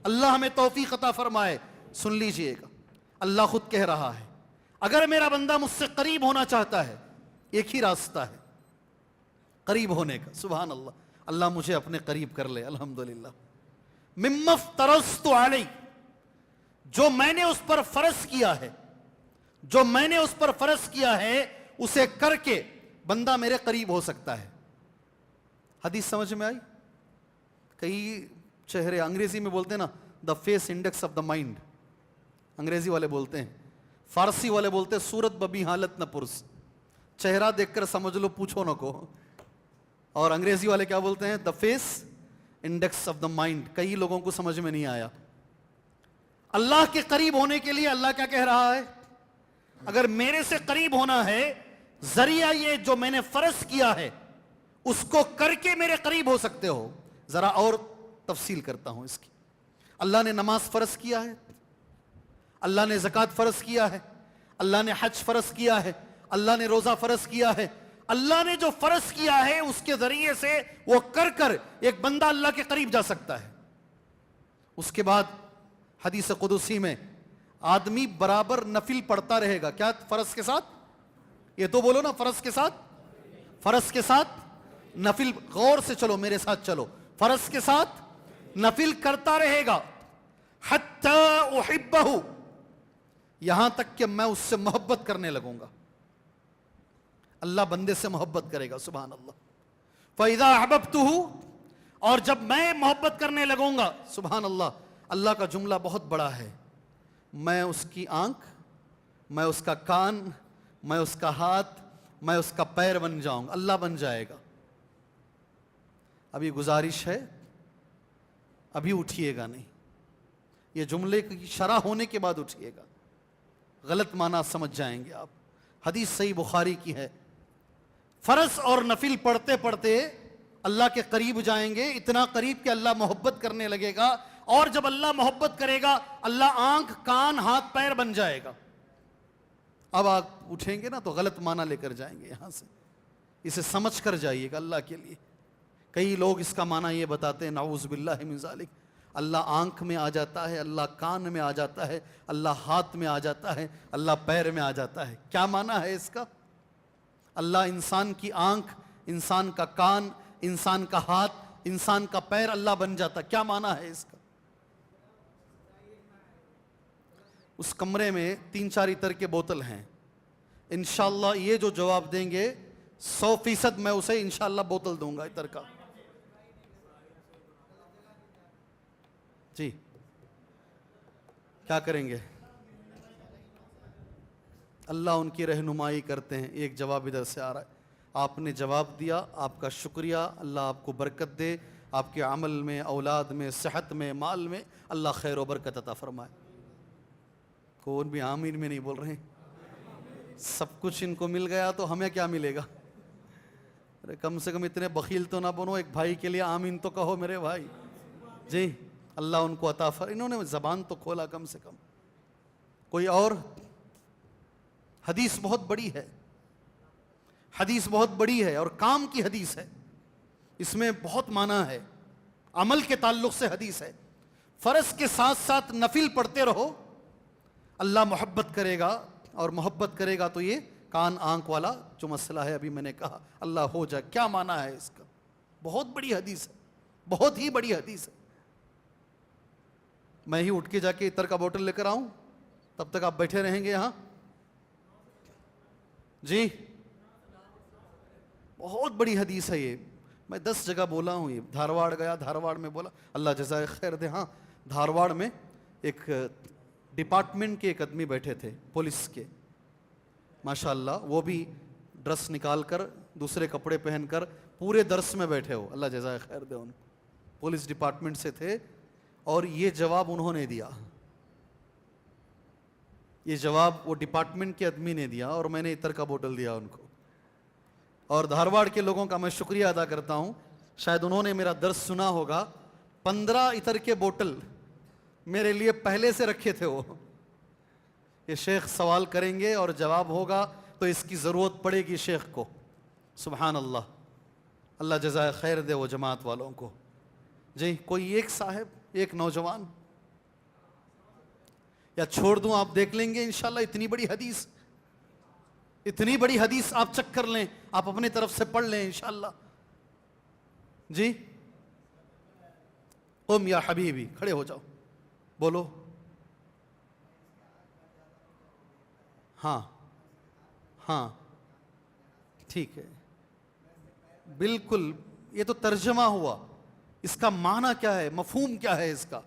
اللہ ہمیں توفیق عطا فرمائے۔ سن لیجئے گا، اللہ خود کہہ رہا ہے اگر میرا بندہ مجھ سے قریب ہونا چاہتا ہے، ایک ہی راستہ ہے قریب ہونے کا۔ سبحان اللہ، اللہ مجھے اپنے قریب کر لے، الحمدللہ۔ مما افترضت علیہ، جو میں نے اس پر فرض کیا ہے، جو میں نے اس پر فرض کیا ہے اسے کر کے بندہ میرے قریب ہو سکتا ہے۔ حدیث سمجھ میں آئی؟ کئی چہرے، انگریزی میں بولتے ہیں نا the face index of the mind, انگریزی والے بولتے ہیں، فارسی والے بولتے ہیں صورت ببی حالت نہ پرس، چہرہ دیکھ کر سمجھ لو پوچھو نہ کو، اور انگریزی والے کیا بولتے ہیں؟ The face index of the mind. کئی لوگوں کو سمجھ میں نہیں آیا۔ اللہ کے قریب ہونے کے لیے اللہ کیا کہہ رہا ہے؟ اگر میرے سے قریب ہونا ہے، ذریعہ یہ جو میں نے فرض کیا ہے اس کو کر کے میرے قریب ہو سکتے ہو۔ ذرا اور تفصیل کرتا ہوں اس کی۔ اللہ نے نماز فرض کیا ہے، اللہ نے زکوٰۃ فرض کیا ہے، اللہ نے حج فرض کیا ہے، اللہ نے روزہ فرض کیا ہے۔ اللہ نے جو فرض کیا ہے اس کے ذریعے سے وہ کر کر ایک بندہ اللہ کے قریب جا سکتا ہے۔ اس کے بعد حدیث قدسی میں آدمی برابر نفل پڑھتا رہے گا۔ کیا؟ فرض کے ساتھ، یہ تو بولو نا، فرض کے ساتھ، فرض کے ساتھ نفل۔ غور سے چلو، میرے ساتھ چلو، فرض کے ساتھ نفل کرتا رہے گا، حتی احبہ، یہاں تک کہ میں اس سے محبت کرنے لگوں گا۔ اللہ بندے سے محبت کرے گا، سبحان اللہ۔ فَإِذَا أَحْبَبْتُهُ، اور جب میں محبت کرنے لگوں گا، سبحان اللہ، اللہ کا جملہ بہت بڑا ہے، میں اس کی آنکھ، میں اس کا کان، میں اس کا ہاتھ، میں اس کا پیر بن جاؤں گا، اللہ بن جائے گا۔ ابھی گزارش ہے، ابھی اٹھیے گا نہیں، یہ جملے کی شرح ہونے کے بعد اٹھیے گا، غلط معنی سمجھ جائیں گے آپ۔ حدیث صحیح بخاری کی ہے، فرض اور نفل پڑھتے پڑھتے اللہ کے قریب جائیں گے، اتنا قریب کہ اللہ محبت کرنے لگے گا، اور جب اللہ محبت کرے گا اللہ آنکھ، کان، ہاتھ، پیر بن جائے گا۔ اب آپ اٹھیں گے نا تو غلط معنی لے کر جائیں گے یہاں سے، اسے سمجھ کر جائیے گا اللہ کے لیے۔ کئی لوگ اس کا معنی یہ بتاتے ہیں نعوذ باللہ من ذالک، اللہ آنکھ میں آ جاتا ہے، اللہ کان میں آ جاتا ہے، اللہ ہاتھ میں آ جاتا ہے، اللہ پیر میں آ جاتا ہے۔ کیا معنی ہے اس کا؟ اللہ انسان کی آنکھ، انسان کا کان، انسان کا ہاتھ، انسان کا پیر اللہ بن جاتا، کیا معنی ہے اس کا؟ اس کمرے میں 3-4 عطر کے بوتل ہیں، انشاءاللہ یہ جو جواب دیں گے 100% میں اسے انشاءاللہ بوتل دوں گا عطر کا۔ جی کیا کریں گے؟ اللہ ان کی رہنمائی کرتے ہیں۔ ایک جواب ادھر سے آ رہا ہے، آپ نے جواب دیا، آپ کا شکریہ، اللہ آپ کو برکت دے، آپ کے عمل میں، اولاد میں، صحت میں، مال میں اللہ خیر و برکت عطا فرمائے۔ کون بھی آمین میں نہیں بول رہے ہیں؟ سب کچھ ان کو مل گیا تو ہمیں کیا ملے گا؟ ارے کم سے کم اتنے بخیل تو نہ بنو، ایک بھائی کے لیے آمین تو کہو میرے بھائی۔ جی اللہ ان کو عطا فرمائے، انہوں نے زبان تو کھولا کم سے کم۔ کوئی اور؟ حدیث بہت بڑی ہے، حدیث بہت بڑی ہے اور کام کی حدیث ہے، اس میں بہت معنی ہے، عمل کے تعلق سے حدیث ہے۔ فرض کے ساتھ ساتھ نفل پڑھتے رہو، اللہ محبت کرے گا، اور محبت کرے گا تو یہ کان آنکھ والا جو مسئلہ ہے ابھی میں نے کہا اللہ ہو جائے۔ کیا معنی ہے اس کا؟ بہت بڑی حدیث ہے، بہت ہی بڑی حدیث ہے۔ میں ہی اٹھ کے جا کے عطر کا بوتل لے کر آؤں؟ تب تک آپ بیٹھے رہیں گے یہاں؟ جی بہت بڑی حدیث ہے یہ، میں 10 جگہ بولا ہوں، یہ دھارواڑ گیا، دھارواڑ میں بولا، اللہ جزائے خیر دے۔ ہاں دھارواڑ میں ایک ڈپارٹمنٹ کے ایک آدمی بیٹھے تھے پولیس کے، ماشاءاللہ وہ بھی ڈریس نکال کر دوسرے کپڑے پہن کر پورے درس میں بیٹھے ہو، اللہ جزائے خیر دے ان کو، پولیس ڈپارٹمنٹ سے تھے، اور یہ جواب انہوں نے دیا، یہ جواب وہ ڈپارٹمنٹ کے آدمی نے دیا اور میں نے عطر کا بوتل دیا ان کو۔ اور دھارواڑ کے لوگوں کا میں شکریہ ادا کرتا ہوں، شاید انہوں نے میرا درس سنا ہوگا، 15 عطر کے بوتل میرے لیے پہلے سے رکھے تھے وہ۔ یہ شیخ سوال کریں گے اور جواب ہوگا تو اس کی ضرورت پڑے گی شیخ کو، سبحان اللہ، اللہ جزائے خیر دے وہ جماعت والوں کو۔ جی کوئی ایک صاحب، ایک نوجوان، یا چھوڑ دوں؟ آپ دیکھ لیں گے انشاءاللہ، اتنی بڑی حدیث، اتنی بڑی حدیث آپ چیک کر لیں، آپ اپنے طرف سے پڑھ لیں انشاءاللہ۔ جی قم یا حبیبی، کھڑے ہو جاؤ، بولو۔ ہاں ہاں ٹھیک ہے، بالکل، یہ تو ترجمہ ہوا، اس کا معنی کیا ہے، مفہوم کیا ہے اس کا؟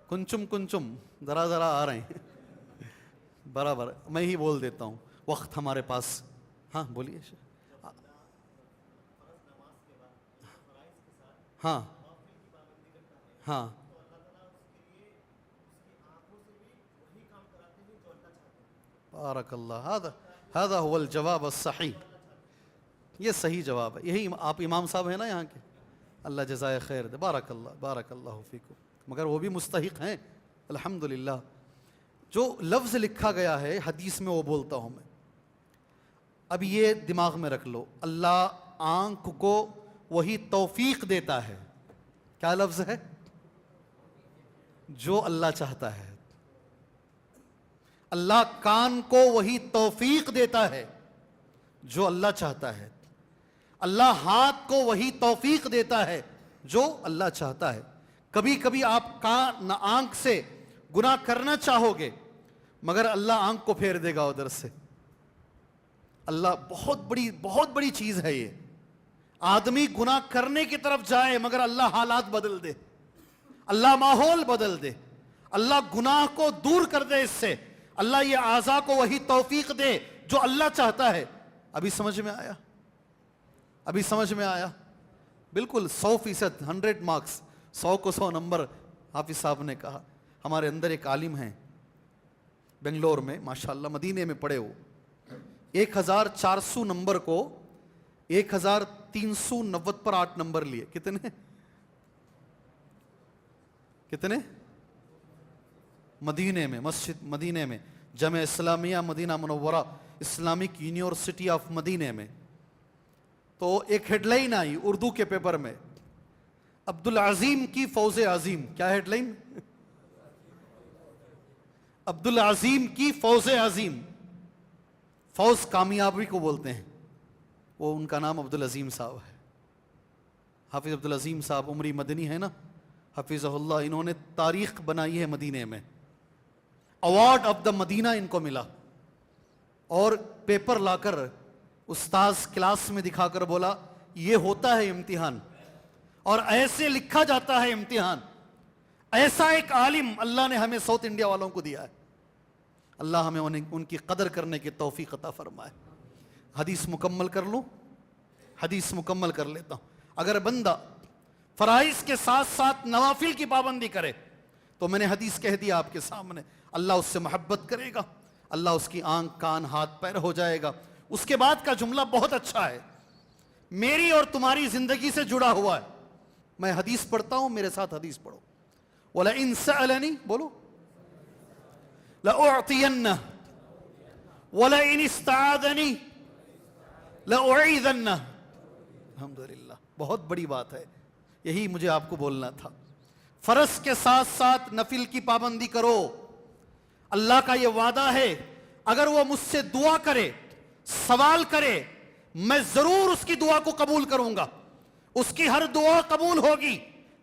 کنچم کنچم ذرا ذرا آ رہے ہیں، برابر میں ہی بول دیتا ہوں، وقت ہمارے پاس۔ ہاں بولیے۔ ہاں ہاں بارک اللہ، هذا هو الجواب الصحیح، یہ صحیح جواب ہے، یہی آپ امام صاحب ہیں نا یہاں کے، اللہ جزائے خیر دے، بارک اللہ، بارک اللہ فیکم، مگر وہ بھی مستحق ہیں الحمدللہ۔ جو لفظ لکھا گیا ہے حدیث میں وہ بولتا ہوں میں، اب یہ دماغ میں رکھ لو، اللہ آنکھ کو وہی توفیق دیتا ہے، کیا لفظ ہے؟ جو اللہ چاہتا ہے۔ اللہ کان کو وہی توفیق دیتا ہے جو اللہ چاہتا ہے، اللہ ہاتھ کو وہی توفیق دیتا ہے جو اللہ چاہتا ہے۔ کبھی کبھی آپ آنکھ سے گناہ کرنا چاہو گے مگر اللہ آنکھ کو پھیر دے گا ادھر سے۔ اللہ بہت بڑی چیز ہے یہ، آدمی گناہ کرنے کی طرف جائے مگر اللہ حالات بدل دے، اللہ ماحول بدل دے، اللہ گناہ کو دور کر دے اس سے، اللہ یہ اعضاء کو وہی توفیق دے جو اللہ چاہتا ہے۔ ابھی سمجھ میں آیا؟ ابھی سمجھ میں آیا؟ بالکل 100%، 100 مارکس، 100 کو 100 نمبر حافظ صاحب نے کہا۔ ہمارے اندر ایک عالم ہیں بنگلور میں، ماشاءاللہ مدینے میں پڑھے ہو، 1400 نمبر کو 1390 پر 8 نمبر لیے، کتنے؟ کتنے؟ مدینے میں، مسجد مدینے میں، جامع اسلامیہ مدینہ منورہ، اسلامک یونیورسٹی آف مدینے میں. تو ایک ہیڈ لائن آئی اردو کے پیپر میں، عبد العظیم کی فوز عظیم. کیا ہیڈ لائن؟ عبد العظیم کی فوز عظیم. فوز کامیابی کو بولتے ہیں، وہ ان کا نام عبد العظیم صاحب ہے. حافظ عبد العظیم صاحب عمری مدنی ہے نا، حفظہ اللہ، انہوں نے تاریخ بنائی ہے مدینے میں. ایوارڈ آف دا مدینہ ان کو ملا. اور پیپر لا کر استاذ کلاس میں دکھا کر بولا یہ ہوتا ہے امتحان، اور ایسے لکھا جاتا ہے امتحان. ایسا ایک عالم اللہ نے ہمیں ساؤتھ انڈیا والوں کو دیا ہے. اللہ ہمیں ان کی قدر کرنے کی توفیق عطا فرمائے. حدیث مکمل کر لوں، حدیث مکمل کر لیتا ہوں. اگر بندہ فرائض کے ساتھ ساتھ نوافل کی پابندی کرے تو میں نے حدیث کہہ دیا آپ کے سامنے، اللہ اس سے محبت کرے گا، اللہ اس کی آنکھ کان ہاتھ پیر ہو جائے گا. اس کے بعد کا جملہ بہت اچھا ہے، میری اور تمہاری زندگی سے جڑا ہوا ہے. میں حدیث پڑھتا ہوں، میرے ساتھ حدیث پڑھو. وَلَئِن سَأَلَنِي، بولو، لَأُعْطِيَنَّهُ وَلَئِنِ اسْتَعَاذَنِي لَأُعِيذَنَّهُ. الحمدللہ، بہت بڑی بات ہے، یہی مجھے آپ کو بولنا تھا. فرض کے ساتھ ساتھ نفل کی پابندی کرو. اللہ کا یہ وعدہ ہے اگر وہ مجھ سے دعا کرے، سوال کرے، میں ضرور اس کی دعا کو قبول کروں گا. اس کی ہر دعا قبول ہوگی.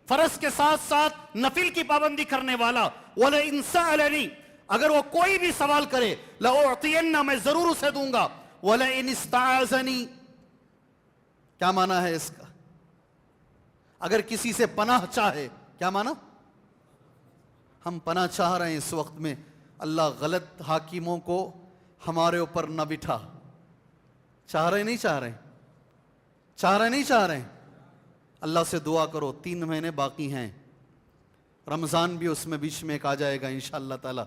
فرض کے ساتھ ساتھ نفل کی پابندی کرنے والا، وَلَئِن سَأَلَنِي، اگر وہ کوئی بھی سوال کرے، لَأُعْطِيَنَّ، میں ضرور اسے دوں گا. وَلَئِنِ اسْتَعَاذَنِي، کیا معنی ہے اس کا؟ اگر کسی سے پناہ چاہے، کیا معنی؟ ہم پناہ چاہ رہے ہیں اس وقت میں، اللہ غلط حاکموں کو ہمارے اوپر نہ بٹھا. چاہ رہے نہیں چاہ رہے؟ چاہ رہے نہیں چاہ رہے؟ اللہ سے دعا کرو. 3 مہینے باقی ہیں، رمضان بھی اس میں بیچ میں ایک آ جائے گا انشاءاللہ تعالی.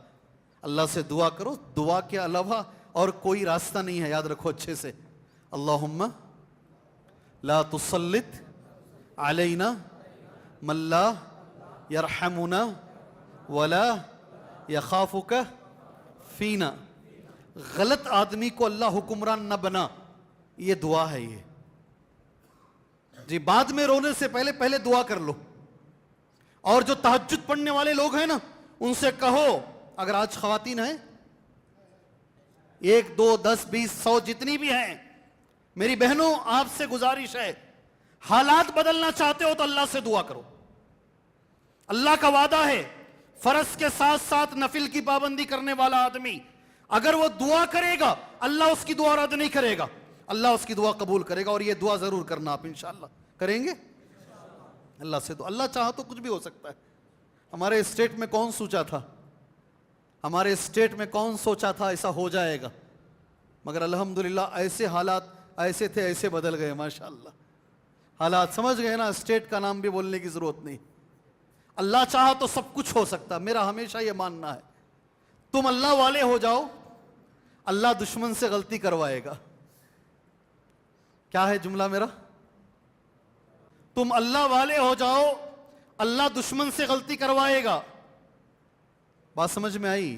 اللہ سے دعا کرو. دعا کے علاوہ اور کوئی راستہ نہیں ہے، یاد رکھو اچھے سے. اللہم لا تسلط علینا من لا یرحمنا ولا یخافک فینا. غلط آدمی کو اللہ حکمران نہ بنا، یہ دعا ہے. یہ جی بعد میں رونے سے پہلے پہلے دعا کر لو. اور جو تہجد پڑھنے والے لوگ ہیں نا، ان سے کہو، اگر آج خواتین ہیں 1 2 10 20 100 جتنی بھی ہیں، میری بہنوں آپ سے گزارش ہے، حالات بدلنا چاہتے ہو تو اللہ سے دعا کرو. اللہ کا وعدہ ہے فرض کے ساتھ ساتھ نفل کی پابندی کرنے والا آدمی اگر وہ دعا کرے گا، اللہ اس کی دعا رد نہیں کرے گا، اللہ اس کی دعا قبول کرے گا. اور یہ دعا ضرور کرنا آپ انشاءاللہ کریں گے. اللہ سے تو اللہ چاہا تو کچھ بھی ہو سکتا ہے. ہمارے اسٹیٹ میں کون سوچا تھا، ہمارے اسٹیٹ میں کون سوچا تھا ایسا ہو جائے گا؟ مگر الحمدللہ ایسے حالات ایسے تھے، ایسے بدل گئے ماشاءاللہ. حالات سمجھ گئے نا، اسٹیٹ کا نام بھی بولنے کی ضرورت نہیں. اللہ چاہا تو سب کچھ ہو سکتا. میرا ہمیشہ یہ ماننا ہے، تم اللہ والے ہو جاؤ، اللہ دشمن سے غلطی کروائے گا. کیا ہے جملہ میرا؟ تم اللہ والے ہو جاؤ، اللہ دشمن سے غلطی کروائے گا. بات سمجھ میں آئی؟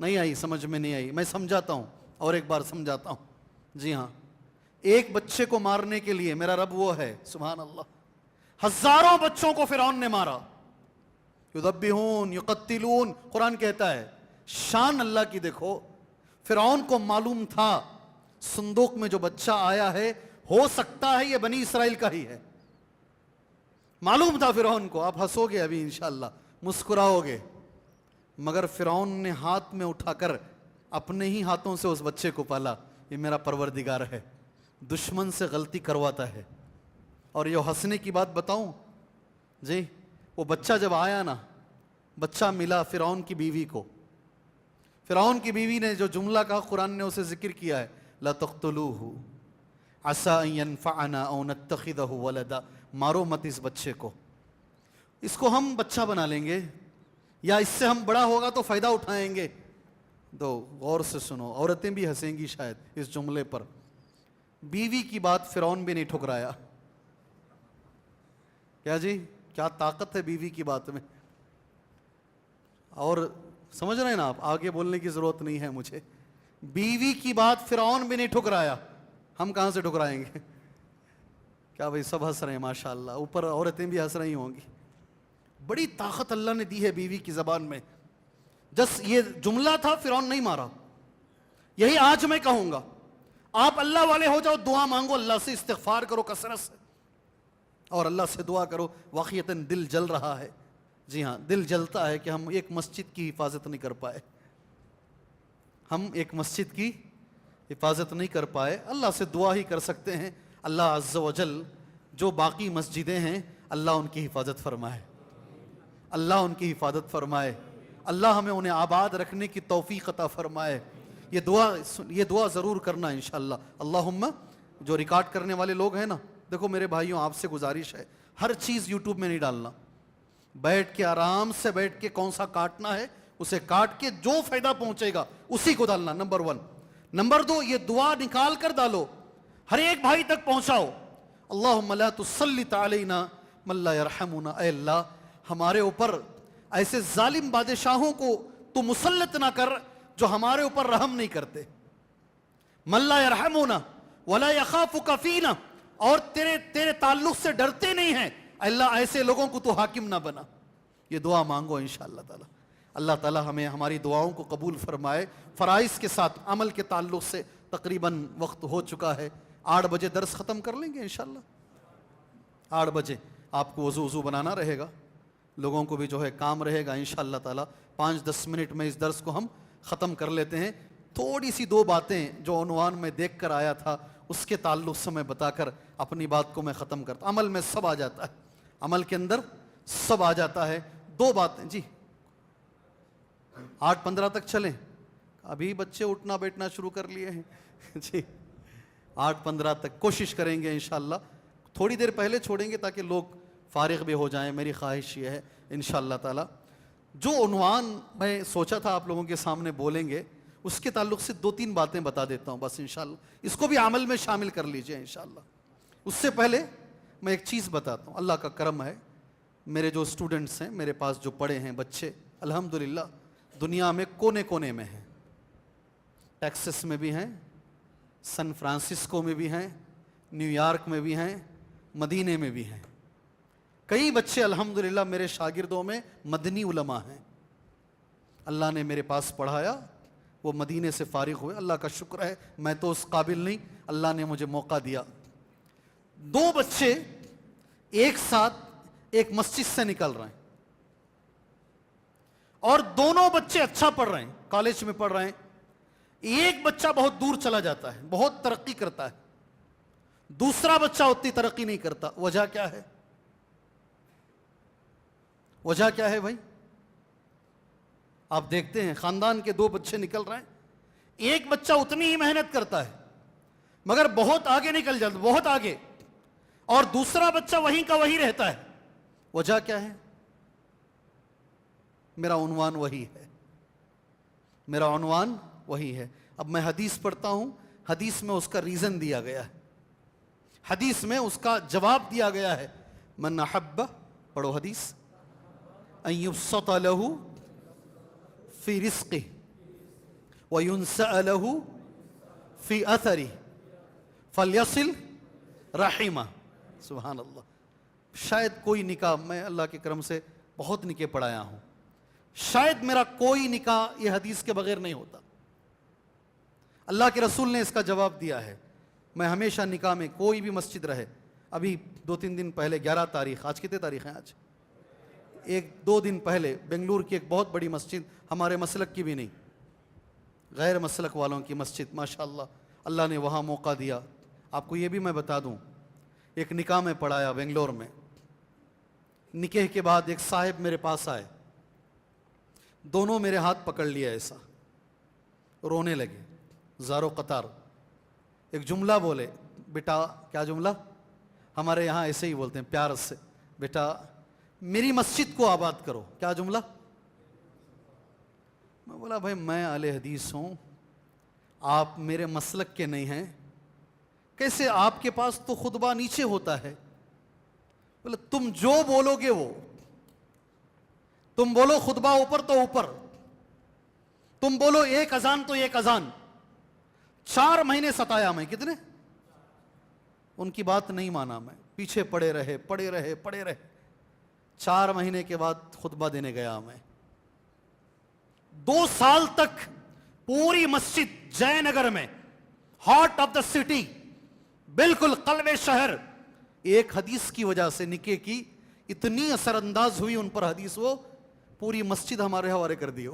نہیں آئی؟ سمجھ میں نہیں آئی. میں سمجھاتا ہوں اور ایک بار سمجھاتا ہوں. جی ہاں، ایک بچے کو مارنے کے لیے میرا رب وہ ہے، سبحان اللہ، ہزاروں بچوں کو فرعون نے مارا. یذبحون یقتلون، قرآن کہتا ہے. شان اللہ کی دیکھو. فرعون کو معلوم تھا صندوق میں جو بچہ آیا ہے ہو سکتا ہے یہ بنی اسرائیل کا ہی ہے. معلوم تھا فرعون کو. آپ ہنسو گے ابھی انشاءاللہ، مسکراؤ گے. مگر فرعون نے ہاتھ میں اٹھا کر اپنے ہی ہاتھوں سے اس بچے کو پالا. یہ میرا پروردگار ہے، دشمن سے غلطی کرواتا ہے. اور یہ ہنسنے کی بات بتاؤں جی، وہ بچہ جب آیا نا، بچہ ملا فرعون کی بیوی کو. فرعون کی بیوی نے جو جملہ کہا قرآن نے اسے ذکر کیا ہے، لا تقتلوہ عسى ان ينفعنا او نتخذه ولدا. مارو مت اس بچے کو، اس کو ہم بچہ بنا لیں گے یا اس سے ہم بڑا ہوگا تو فائدہ اٹھائیں گے. تو غور سے سنو، عورتیں بھی ہنسیں گی شاید اس جملے پر. بیوی کی بات فرعون بھی نہیں ٹھکرایا. کیا جی، کیا طاقت ہے بیوی کی بات میں. اور سمجھ رہے ہیں نا آپ, آگے بولنے کی ضرورت نہیں ہے مجھے. بیوی کی بات فرعون بھی نہیں ٹھکرایا, ہم کہاں سے ٹھکرائیں گے؟ کیا بھائی سب ہنس رہے ہیں ماشاء اللہ, اوپر عورتیں بھی ہنس رہی ہوں گی. بڑی طاقت اللہ نے دی ہے بیوی کی زبان میں. جس یہ جملہ تھا, فرعون نہیں مارا. یہی آج میں کہوں گا, آپ اللہ والے ہو جاؤ, دعا مانگو اللہ سے, استغفار کرو کثرت سے, اور اللہ سے دعا کرو. واقعتاً دل جل رہا ہے, جی ہاں دل جلتا ہے کہ ہم ایک مسجد کی حفاظت نہیں کر پائے, ہم ایک مسجد کی حفاظت نہیں کر پائے. اللہ سے دعا ہی کر سکتے ہیں, اللہ عز و جل جو باقی مسجدیں ہیں اللہ ان کی حفاظت فرمائے, اللہ ان کی حفاظت فرمائے, اللہ ہمیں انہیں آباد رکھنے کی توفیق عطا فرمائے. یہ دعا ضرور کرنا انشاءاللہ. اللہم, جو ریکارڈ کرنے والے لوگ ہیں نا, دیکھو میرے بھائیوں آپ سے گزارش ہے, ہر چیز یوٹیوب میں نہیں ڈالنا. بیٹھ کے آرام سے بیٹھ کے کون سا کاٹنا ہے اسے کاٹ کے جو فائدہ پہنچے گا اسی کو ڈالنا, نمبر 1. نمبر 2, یہ دعا نکال کر ڈالو, ہر ایک بھائی تک پہنچاؤ. اللہم لا تسلط علینا من لا یرحمنا, اے اللہ ہمارے اوپر ایسے ظالم بادشاہوں کو تو مسلط نہ کر جو ہمارے اوپر رحم نہیں کرتے. من لا یرحمنا ولا یخافک فینا, اور تیرے تعلق سے ڈرتے نہیں ہیں, اللہ ایسے لوگوں کو تو حاکم نہ بنا. یہ دعا مانگو انشاءاللہ تعالی. اللہ تعالی ہمیں ہماری دعاؤں کو قبول فرمائے. فرائض کے ساتھ عمل کے تعلق سے تقریباً وقت ہو چکا ہے, 8 بجے درس ختم کر لیں گے انشاءاللہ. 8 بجے آپ کو وضو بنانا رہے گا, لوگوں کو بھی جو ہے کام رہے گا انشاءاللہ تعالی. 5-10 منٹ میں اس درس کو ہم ختم کر لیتے ہیں. تھوڑی سی 2 باتیں جو عنوان میں دیکھ کر آیا تھا اس کے تعلق سے میں بتا کر اپنی بات کو میں ختم کرتا. عمل میں سب آ جاتا ہے, عمل کے اندر سب آ جاتا ہے. 2 باتیں جی, 8:15 تک چلیں, ابھی بچے اٹھنا بیٹھنا شروع کر لیے ہیں جی. 8:15 تک کوشش کریں گے انشاءاللہ. تھوڑی دیر پہلے چھوڑیں گے تاکہ لوگ فارغ بھی ہو جائیں, میری خواہش یہ ہے انشاءاللہ تعالی. جو عنوان میں سوچا تھا آپ لوگوں کے سامنے بولیں گے اس کے تعلق سے 2-3 باتیں بتا دیتا ہوں بس انشاءاللہ. اس کو بھی عمل میں شامل کر لیجئے انشاءاللہ. اس سے پہلے میں ایک چیز بتاتا ہوں. اللہ کا کرم ہے, میرے جو اسٹوڈنٹس ہیں میرے پاس جو پڑھے ہیں بچے, الحمدللہ دنیا میں کونے کونے میں ہیں. ٹیکسس میں بھی ہیں, سن فرانسسکو میں بھی ہیں, نیو یارک میں بھی ہیں, مدینے میں بھی ہیں. کئی بچے الحمدللہ میرے شاگردوں میں مدنی علماء ہیں. اللہ نے میرے پاس پڑھایا, وہ مدینے سے فارغ ہوئے, اللہ کا شکر ہے. میں تو اس قابل نہیں, اللہ نے مجھے موقع دیا. 2 بچے ایک ساتھ ایک مسجد سے نکل رہے ہیں, اور دونوں بچے اچھا پڑھ رہے ہیں, کالج میں پڑھ رہے ہیں. ایک بچہ بہت دور چلا جاتا ہے, بہت ترقی کرتا ہے, دوسرا بچہ اتنی ترقی نہیں کرتا. وجہ کیا ہے؟ وجہ کیا ہے بھائی؟ آپ دیکھتے ہیں خاندان کے 2 بچے نکل رہے ہیں, ایک بچہ اتنی ہی محنت کرتا ہے مگر بہت آگے نکل جاتا, بہت آگے, اور دوسرا بچہ وہیں کا وہیں رہتا ہے. وجہ کیا ہے؟ میرا عنوان وہی ہے, میرا عنوان وہی ہے. اب میں حدیث پڑھتا ہوں, حدیث میں اس کا ریزن دیا گیا ہے, حدیث میں اس کا جواب دیا گیا ہے. من احب, پڑھو حدیث, ان یبسط له فی رزقه وینسأ له فی اثره فلیصل رحمہ. سبحان اللہ. شاید کوئی نکاح, میں اللہ کے کرم سے بہت نکاح پڑھایا ہوں, شاید میرا کوئی نکاح یہ حدیث کے بغیر نہیں ہوتا. اللہ کے رسول نے اس کا جواب دیا ہے. میں ہمیشہ نکاح میں کوئی بھی مسجد رہے, ابھی 2-3 دن پہلے 11 تاریخ, آج کتنے تاریخ ہیں؟ آج 1-2 دن پہلے بنگلور کی ایک بہت بڑی مسجد, ہمارے مسلک کی بھی نہیں, غیر مسلک والوں کی مسجد, ماشاءاللہ اللہ نے وہاں موقع دیا. آپ کو یہ بھی میں بتا دوں, ایک نکاح میں پڑھایا بنگلور میں. نکاح کے بعد ایک صاحب میرے پاس آئے, دونوں میرے ہاتھ پکڑ لیا, ایسا رونے لگے زارو قطار. ایک جملہ بولے, بیٹا, کیا جملہ؟ ہمارے یہاں ایسے ہی بولتے ہیں پیار سے, بیٹا میری مسجد کو آباد کرو. کیا جملہ؟ میں بولا بھائی میں اہل حدیث ہوں, آپ میرے مسلک کے نہیں ہیں, کیسے آپ کے پاس تو خطبہ نیچے ہوتا ہے. بولا تم جو بولو گے وہ, تم بولو خطبہ اوپر تو اوپر، تم بولو ایک اذان تو ایک اذان. 4 مہینے ستایا میں. کتنے؟ ان کی بات نہیں مانا میں، پیچھے پڑے رہے. 4 مہینے کے بعد خطبہ دینے گیا میں. 2 سال تک پوری مسجد جے نگر میں، ہارٹ آف دا سٹی، بالکل قلب شہر، ایک حدیث کی وجہ سے نکے کی اتنی اثر انداز ہوئی ان پر حدیث، وہ پوری مسجد ہمارے حوالے کر دی.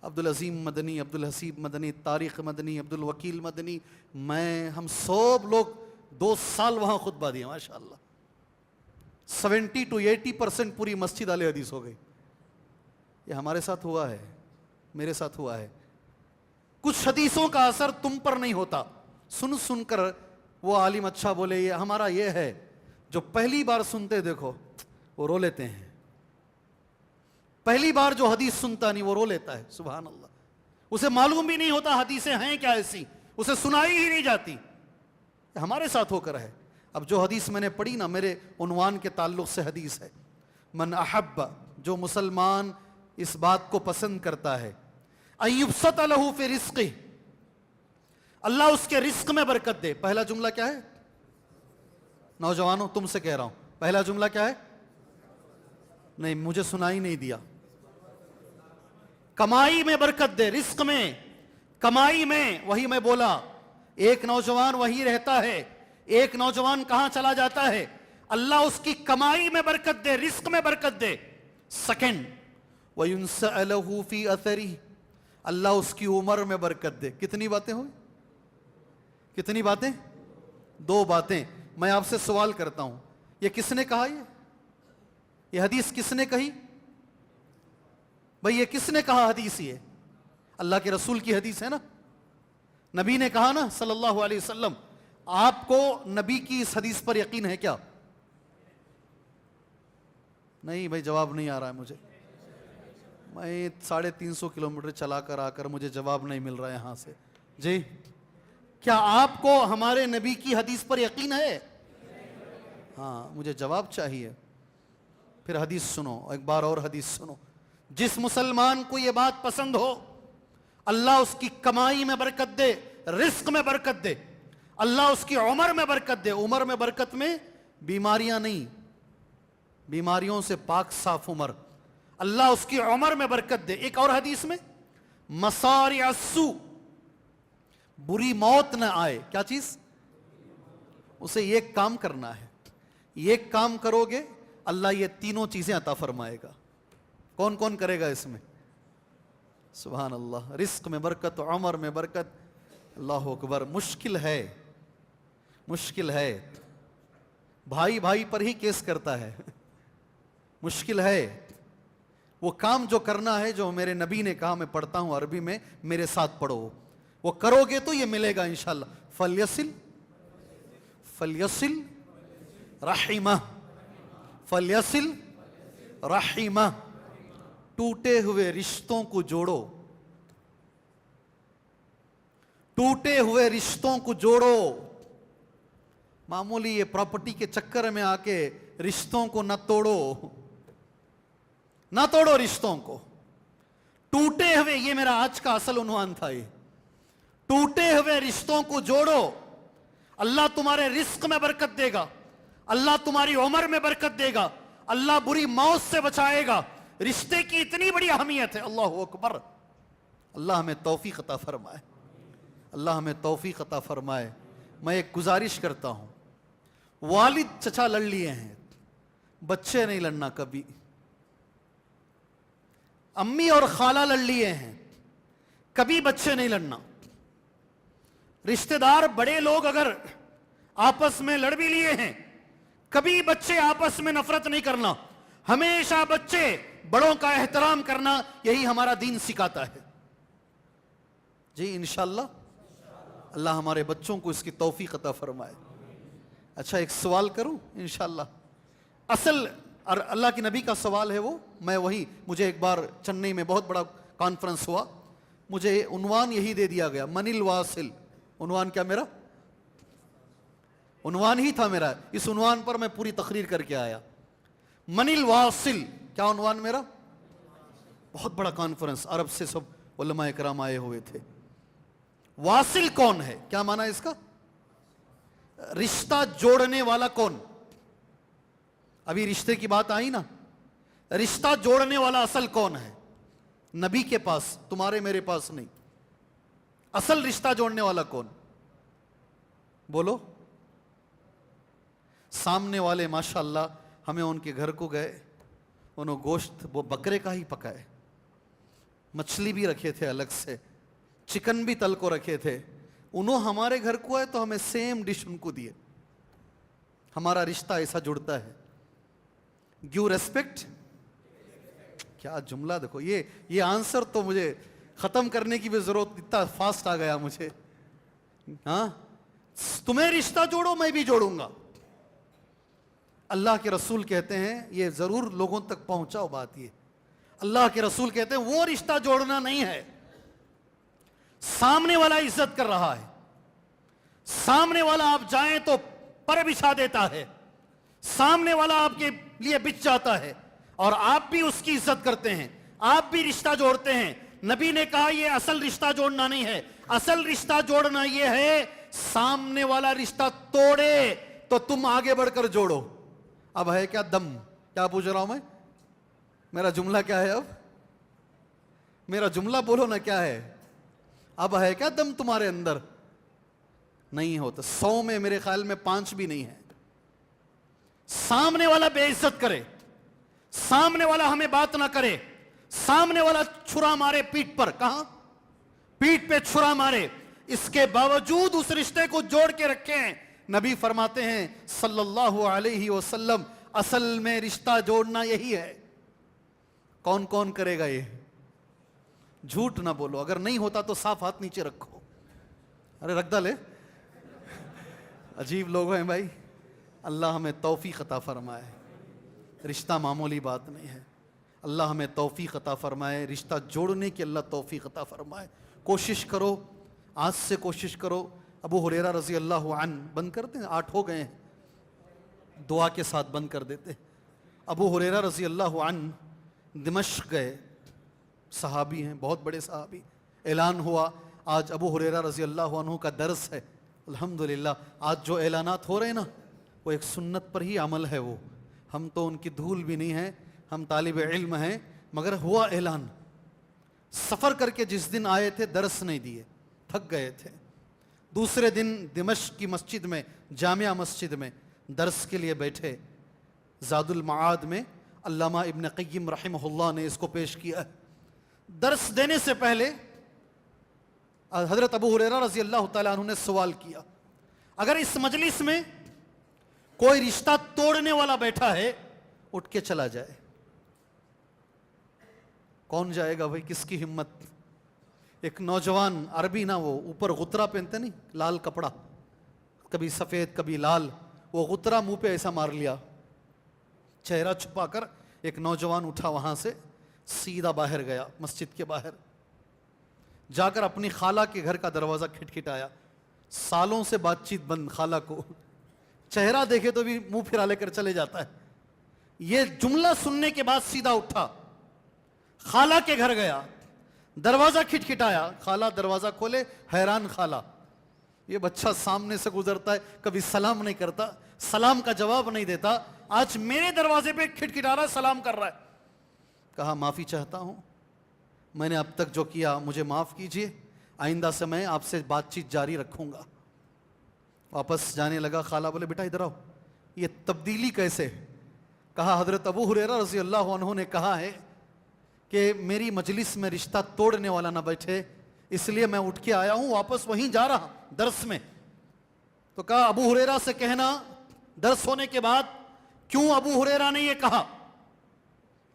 عبدالعظیم مدنی، عبدالحسیب مدنی، طارق مدنی، عبدالوکیل مدنی، میں، ہم سب لوگ 2 سال وہاں خطبہ دیا. ماشاءاللہ 70 to 80% پوری مسجد اہل حدیث ہو گئی. یہ ہمارے ساتھ ہوا ہے، میرے ساتھ ہوا ہے. کچھ حدیثوں کا اثر تم پر نہیں ہوتا، سن کر وہ عالم اچھا بولے. یہ ہمارا یہ ہے، جو پہلی بار سنتے دیکھو وہ رو لیتے ہیں. پہلی بار جو حدیث سنتا نہیں وہ رو لیتا ہے. سبحان اللہ. اسے معلوم بھی نہیں ہوتا حدیثیں ہیں کیا ایسی، اسے سنائی ہی نہیں جاتی. ہمارے ساتھ ہو کر ہے. اب جو حدیث میں نے پڑھی نا، میرے عنوان کے تعلق سے حدیث ہے. من احب، جو مسلمان اس بات کو پسند کرتا ہے، ان یبسط لہ فی رزقہ، اللہ اس کے رزق میں برکت دے. پہلا جملہ کیا ہے؟ نوجوانوں تم سے کہہ رہا ہوں، پہلا جملہ کیا ہے؟ نہیں، مجھے سنائی نہیں دیا. کمائی میں برکت دے، رزق میں، کمائی میں. وہی میں بولا، ایک نوجوان وہی رہتا ہے، ایک نوجوان کہاں چلا جاتا ہے؟ اللہ اس کی کمائی میں برکت دے، رزق میں برکت دے. سیکنڈ، وَيُنْسَأَ لَهُ فِي أَثَرِهِ، اللہ اس کی عمر میں برکت دے. کتنی باتیں ہوئی؟ کتنی باتیں؟ 2 باتیں. میں آپ سے سوال کرتا ہوں، یہ کس نے کہا؟ یہ حدیث کس نے کہی بھئی؟ یہ کس نے کہا حدیث؟ یہ اللہ کے رسول کی حدیث ہے نا. نبی نے کہا نا صلی اللہ علیہ وسلم. آپ کو نبی کی اس حدیث پر یقین ہے کیا؟ نہیں بھائی، جواب نہیں آ رہا ہے مجھے. میں 350 کلومیٹر چلا کر آ کر مجھے جواب نہیں مل رہا ہے یہاں سے. جی، کیا آپ کو ہمارے نبی کی حدیث پر یقین ہے؟ ہاں، مجھے جواب چاہیے. پھر حدیث سنو، ایک بار اور حدیث سنو. جس مسلمان کو یہ بات پسند ہو، اللہ اس کی کمائی میں برکت دے، رزق میں برکت دے. اللہ اس کی عمر میں برکت دے. عمر میں برکت میں بیماریاں نہیں، بیماریوں سے پاک صاف عمر. اللہ اس کی عمر میں برکت دے. ایک اور حدیث میں، مصارع السوء، بری موت نہ آئے. کیا چیز؟ اسے یہ کام کرنا ہے، یہ کام کرو گے اللہ یہ تینوں چیزیں عطا فرمائے گا. کون کون کرے گا اس میں؟ سبحان اللہ. رزق میں برکت، عمر میں برکت. اللہ اکبر. مشکل ہے، مشکل ہے. بھائی بھائی پر ہی کیس کرتا ہے. مشکل ہے. وہ کام جو کرنا ہے، جو میرے نبی نے کہا، میں پڑھتا ہوں عربی میں، میرے ساتھ پڑھو. وہ کرو گے تو یہ ملے گا انشاءاللہ. فلیصل فلیصل رحمہ، فلیصل رحمہ. ٹوٹے ہوئے رشتوں کو جوڑو، ٹوٹے ہوئے رشتوں کو جوڑو. معمولی یہ پراپرٹی کے چکر میں آ کے رشتوں کو نہ توڑو، نہ توڑو رشتوں کو. ٹوٹے ہوئے، یہ میرا آج کا اصل عنوان تھا. یہ ٹوٹے ہوئے رشتوں کو جوڑو. اللہ تمہارے رزق میں برکت دے گا، اللہ تمہاری عمر میں برکت دے گا، اللہ بری موت سے بچائے گا. رشتے کی اتنی بڑی اہمیت ہے. اللہ اکبر. اللہ ہمیں توفیق عطا فرمائے، اللہ ہمیں توفیق عطا فرمائے. میں ایک گزارش کرتا ہوں، والد چچا لڑ لیے ہیں، بچے نہیں لڑنا کبھی. امی اور خالہ لڑ لیے ہیں، کبھی بچے نہیں لڑنا. رشتہ دار بڑے لوگ اگر آپس میں لڑ بھی لیے ہیں، کبھی بچے آپس میں نفرت نہیں کرنا. ہمیشہ بچے بڑوں کا احترام کرنا، یہی ہمارا دین سکھاتا ہے. جی انشاءاللہ اللہ ہمارے بچوں کو اس کی توفیق عطا فرمائے. اچھا، ایک سوال کروں انشاءاللہ. اصل اللہ کے نبی کا سوال ہے وہ. میں وہی، مجھے ایک بار چنئی میں بہت بڑا کانفرنس ہوا، مجھے عنوان یہی دے دیا گیا، من الواصل. عنوان کیا میرا؟ عنوان ہی تھا میرا. اس عنوان پر میں پوری تقریر کر کے آیا. من الواصل، کیا عنوان میرا؟ بہت بڑا کانفرنس، عرب سے سب علماء اکرام آئے ہوئے تھے. واصل کون ہے؟ کیا معنی ہے اس کا؟ رشتہ جوڑنے والا کون؟ ابھی رشتے کی بات آئی نا. رشتہ جوڑنے والا اصل کون ہے؟ نبی کے پاس، تمہارے میرے پاس نہیں. اصل رشتہ جوڑنے والا کون؟ بولو. سامنے والے ماشاءاللہ ہمیں ان کے گھر کو گئے، انہوں گوشت وہ بکرے کا ہی پکائے، مچھلی بھی رکھے تھے الگ سے، چکن بھی تل کو رکھے تھے. انہوں ہمارے گھر کو آئے تو ہمیں سیم ڈش ان کو دیے. ہمارا رشتہ ایسا جڑتا ہے. Give respect. کیا جملہ دیکھو. یہ آنسر تو مجھے ختم کرنے کی بھی ضرورت، اتنا فاسٹ آ گیا مجھے. ہاں، تمہیں رشتہ جوڑو میں بھی جوڑوں گا. اللہ کے رسول کہتے ہیں، یہ ضرور لوگوں تک پہنچاؤ بات. یہ اللہ کے رسول کہتے ہیں وہ رشتہ جوڑنا نہیں ہے. سامنے والا عزت کر رہا ہے، سامنے والا آپ جائیں تو پر بچھا دیتا ہے، سامنے والا آپ کے لیے بچ جاتا ہے اور آپ بھی اس کی عزت کرتے ہیں، آپ بھی رشتہ جوڑتے ہیں. نبی نے کہا یہ اصل رشتہ جوڑنا نہیں ہے. اصل رشتہ جوڑنا یہ ہے سامنے والا رشتہ توڑے تو تم آگے بڑھ کر جوڑو. اب ہے کیا دم؟ کیا پوچھ رہا ہوں میں؟ میرا جملہ کیا ہے؟ اب میرا جملہ بولو نا، کیا ہے؟ اب ہے کیا دم تمہارے اندر؟ نہیں ہوتا. 100 میں میرے خیال میں 5 بھی نہیں ہے. سامنے والا بے عزت کرے، سامنے والا ہمیں بات نہ کرے، سامنے والا چھرا مارے پیٹھ پر. کہاں؟ پیٹھ پہ چھرا مارے، اس کے باوجود اس رشتے کو جوڑ کے رکھے ہیں. نبی فرماتے ہیں صلی اللہ علیہ وسلم، اصل میں رشتہ جوڑنا یہی ہے. کون کون کرے گا یہ؟ جھوٹ نہ بولو. اگر نہیں ہوتا تو صاف ہاتھ نیچے رکھو. ارے رکھ ڈالے. عجیب لوگ ہیں بھائی. اللہ ہمیں توفیق عطا فرمائے. رشتہ معمولی بات نہیں ہے. اللہ ہمیں توفیق عطا فرمائے، رشتہ جوڑنے کی اللہ توفیق عطا فرمائے. کوشش کرو، آج سے کوشش کرو. ابو ہریرہ رضی اللہ عنہ، بند کرتے ہیں، 8 ہو گئے ہیں، دعا کے ساتھ بند کر دیتے. ابو ہریرہ رضی اللہ عنہ دمشق گئے، صحابی ہیں، بہت بڑے صحابی. اعلان ہوا آج ابو ہریرہ رضی اللہ عنہ کا درس ہے. الحمدللہ آج جو اعلانات ہو رہے ہیں نا، وہ ایک سنت پر ہی عمل ہے. وہ ہم تو ان کی دھول بھی نہیں ہیں، ہم طالب علم ہیں، مگر ہوا اعلان. سفر کر کے جس دن آئے تھے درس نہیں دیے، تھک گئے تھے. دوسرے دن دمشق کی مسجد میں، جامعہ مسجد میں درس کے لیے بیٹھے. زاد المعاد میں علامہ ابن قیم رحمہ اللہ نے اس کو پیش کیا. درس دینے سے پہلے حضرت ابو ہریرہ رضی اللہ تعالیٰ عنہ نے سوال کیا، اگر اس مجلس میں کوئی رشتہ توڑنے والا بیٹھا ہے اٹھ کے چلا جائے. کون جائے گا بھائی؟ کس کی ہمت؟ ایک نوجوان عربی نا، وہ اوپر غترہ پہنتے نہیں، لال کپڑا، کبھی سفید کبھی لال، وہ غترہ منہ پہ ایسا مار لیا، چہرہ چھپا کر. ایک نوجوان اٹھا وہاں سے، سیدھا باہر گیا مسجد کے باہر، جا کر اپنی خالہ کے گھر کا دروازہ کھٹکھٹایا. سالوں سے بات چیت بند، خالہ کو چہرہ دیکھے تو بھی منہ پھرا لے کر چلے جاتا ہے. یہ جملہ سننے کے بعد سیدھا اٹھا، خالہ کے گھر گیا، دروازہ کھٹکھٹایا. خالہ دروازہ کھولے، حیران خالہ، یہ بچہ سامنے سے گزرتا ہے کبھی سلام نہیں کرتا، سلام کا جواب نہیں دیتا، آج میرے دروازے پہ کھٹکھٹا رہا ہے، سلام کر رہا ہے. کہا معافی چاہتا ہوں، میں نے اب تک جو کیا مجھے معاف کیجئے، آئندہ سے میں آپ سے بات چیت جاری رکھوں گا. واپس جانے لگا. خالہ بولے بیٹا ادھر آؤ، یہ تبدیلی کیسے؟ کہا حضرت ابو ہریرہ رضی اللہ عنہ نے کہا ہے کہ میری مجلس میں رشتہ توڑنے والا نہ بیٹھے، اس لیے میں اٹھ کے آیا ہوں، واپس وہیں جا رہا درس میں. تو کہا ابو ہریرہ سے کہنا درس ہونے کے بعد کیوں ابو ہریرہ نے یہ کہا،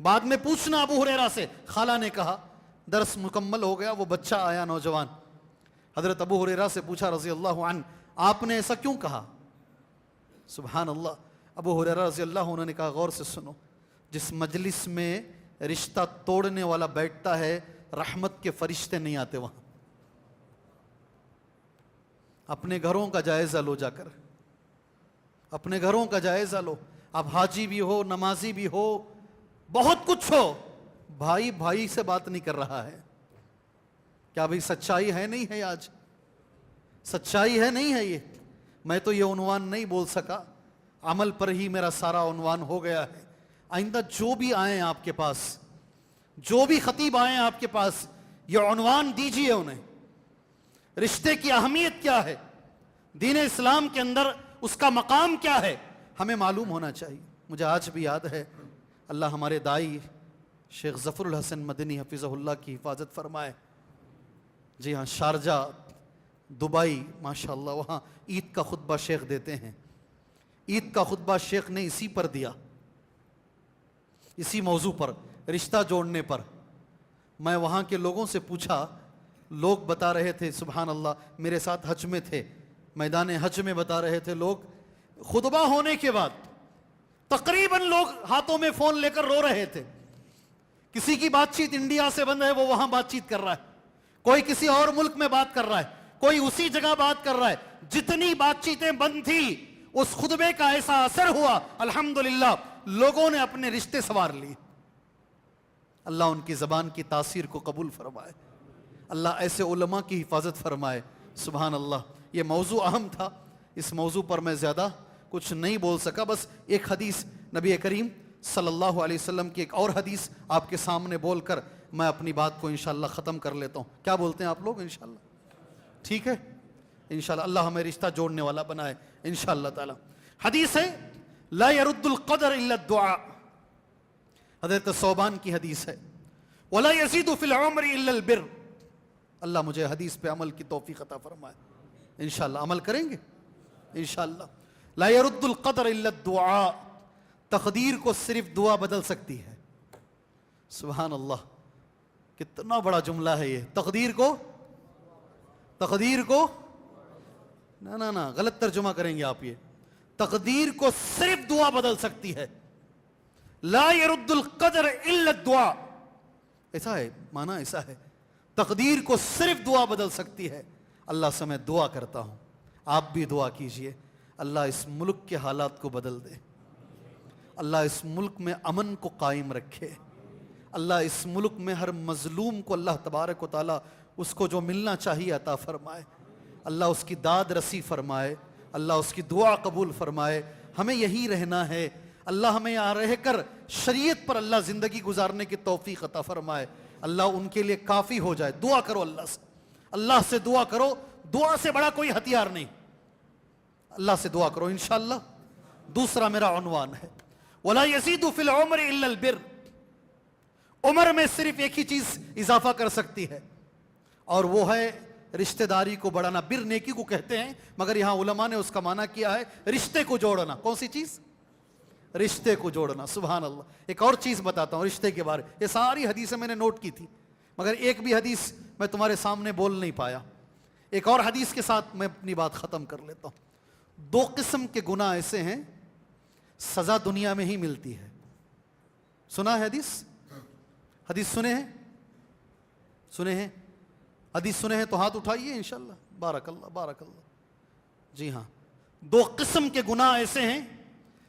بعد میں پوچھنا ابو ہریرہ سے. خالہ نے کہا. درس مکمل ہو گیا. وہ بچہ آیا نوجوان، حضرت ابو ہریرہ سے پوچھا رضی اللہ عنہ، آپ نے ایسا کیوں کہا؟ سبحان اللہ. ابو ہریرہ رضی اللہ عنہ نے کہا غور سے سنو، جس مجلس میں رشتہ توڑنے والا بیٹھتا ہے رحمت کے فرشتے نہیں آتے وہاں. اپنے گھروں کا جائزہ لو، جا کر اپنے گھروں کا جائزہ لو. آپ حاجی بھی ہو، نمازی بھی ہو، بہت کچھ ہو، بھائی بھائی سے بات نہیں کر رہا ہے. کیا بھئی سچائی ہے نہیں ہے؟ آج سچائی ہے نہیں ہے؟ یہ میں تو یہ عنوان نہیں بول سکا، عمل پر ہی میرا سارا عنوان ہو گیا ہے. آئندہ جو بھی آئیں آپ کے پاس، جو بھی خطیب آئیں آپ کے پاس، یہ عنوان دیجئے انہیں. رشتے کی اہمیت کیا ہے، دین اسلام کے اندر اس کا مقام کیا ہے، ہمیں معلوم ہونا چاہیے. مجھے آج بھی یاد ہے، اللہ ہمارے دائی شیخ ظفر الحسن مدنی حفظہ اللہ کی حفاظت فرمائے. جی ہاں، شارجہ، دبئی، ماشاءاللہ وہاں عید کا خطبہ شیخ دیتے ہیں. عید کا خطبہ شیخ نے اسی پر دیا، اسی موضوع پر، رشتہ جوڑنے پر. میں وہاں کے لوگوں سے پوچھا، لوگ بتا رہے تھے، سبحان اللہ، میرے ساتھ حج میں تھے، میدان حج میں بتا رہے تھے لوگ، خطبہ ہونے کے بعد تقریباً لوگ ہاتھوں میں فون لے کر رو رہے تھے. کسی کی بات چیت انڈیا سے بند ہے، وہ وہاں بات چیت کر رہا ہے، کوئی کسی اور ملک میں بات کر رہا ہے، کوئی اسی جگہ بات کر رہا ہے. جتنی بات چیتیں بند تھی، اس خطبے کا ایسا اثر ہوا، الحمدللہ لوگوں نے اپنے رشتے سنوار لیے. اللہ ان کی زبان کی تاثیر کو قبول فرمائے، اللہ ایسے علماء کی حفاظت فرمائے. سبحان اللہ. یہ موضوع اہم تھا، اس موضوع پر میں زیادہ کچھ نہیں بول سکا. بس ایک حدیث نبی کریم صلی اللہ علیہ وسلم کی، ایک اور حدیث آپ کے سامنے بول کر میں اپنی بات کو انشاءاللہ ختم کر لیتا ہوں. کیا بولتے ہیں آپ لوگ؟ انشاءاللہ ٹھیک ہے؟ انشاءاللہ اللہ ہمیں رشتہ جوڑنے والا بنائے انشاءاللہ تعالی. حدیث ہے، لا يرد القدر الا الدعاء. حضرت ثوبان کی حدیث ہے، ولا يزيد في العمر الا البر. اللہ مجھے حدیث پہ عمل کی توفیق عطا فرمائے. انشاءاللہ عمل کریں گے انشاءاللہ. لا يرد القدر الا الدعاء. تقدیر کو صرف دعا بدل سکتی ہے. سبحان اللہ، کتنا بڑا جملہ ہے یہ. تقدیر کو نہ غلط ترجمہ کریں گے آپ. یہ تقدیر کو صرف دعا بدل سکتی ہے. لا يرد القدر الا الدعاء. ایسا ہے معنی، ایسا ہے. تقدیر کو صرف دعا بدل سکتی ہے. اللہ سے میں دعا کرتا ہوں، آپ بھی دعا کیجئے، اللہ اس ملک کے حالات کو بدل دے، اللہ اس ملک میں امن کو قائم رکھے، اللہ اس ملک میں ہر مظلوم کو اللہ تبارک و تعالی اس کو جو ملنا چاہیے عطا فرمائے، اللہ اس کی داد رسی فرمائے، اللہ اس کی دعا قبول فرمائے. ہمیں یہی رہنا ہے. اللہ ہمیں یہاں رہ کر شریعت پر اللہ زندگی گزارنے کی توفیق عطا فرمائے. اللہ ان کے لیے کافی ہو جائے. دعا کرو اللہ سے، اللہ سے دعا کرو. دعا سے بڑا کوئی ہتھیار نہیں. اللہ سے دعا کرو انشاءاللہ. دوسرا میرا عنوان ہے، وَلَا يَزِيدُ فِي الْعُمْرِ إِلَّا الْبِرُّ. عمر میں صرف ایک ہی چیز اضافہ کر سکتی ہے، اور وہ ہے رشتہ داری کو بڑھانا. بر نیکی کو کہتے ہیں، مگر یہاں علماء نے اس کا معنی کیا ہے رشتے کو جوڑنا. کون سی چیز؟ رشتے کو جوڑنا. سبحان اللہ. ایک اور چیز بتاتا ہوں رشتے کے بارے. یہ ساری حدیثیں میں نے نوٹ کی تھی، مگر ایک بھی حدیث میں تمہارے سامنے بول نہیں پایا. ایک اور حدیث کے ساتھ میں اپنی بات ختم کر لیتا ہوں. 2 قسم کے گناہ ایسے ہیں، سزا دنیا میں ہی ملتی ہے. سنا ہے حدیث سنے ہیں؟ سنے ہیں حدیث سنے ہیں تو ہاتھ اٹھائیے انشاءاللہ. بارک اللہ بارک اللہ. جی ہاں، 2 قسم کے گناہ ایسے ہیں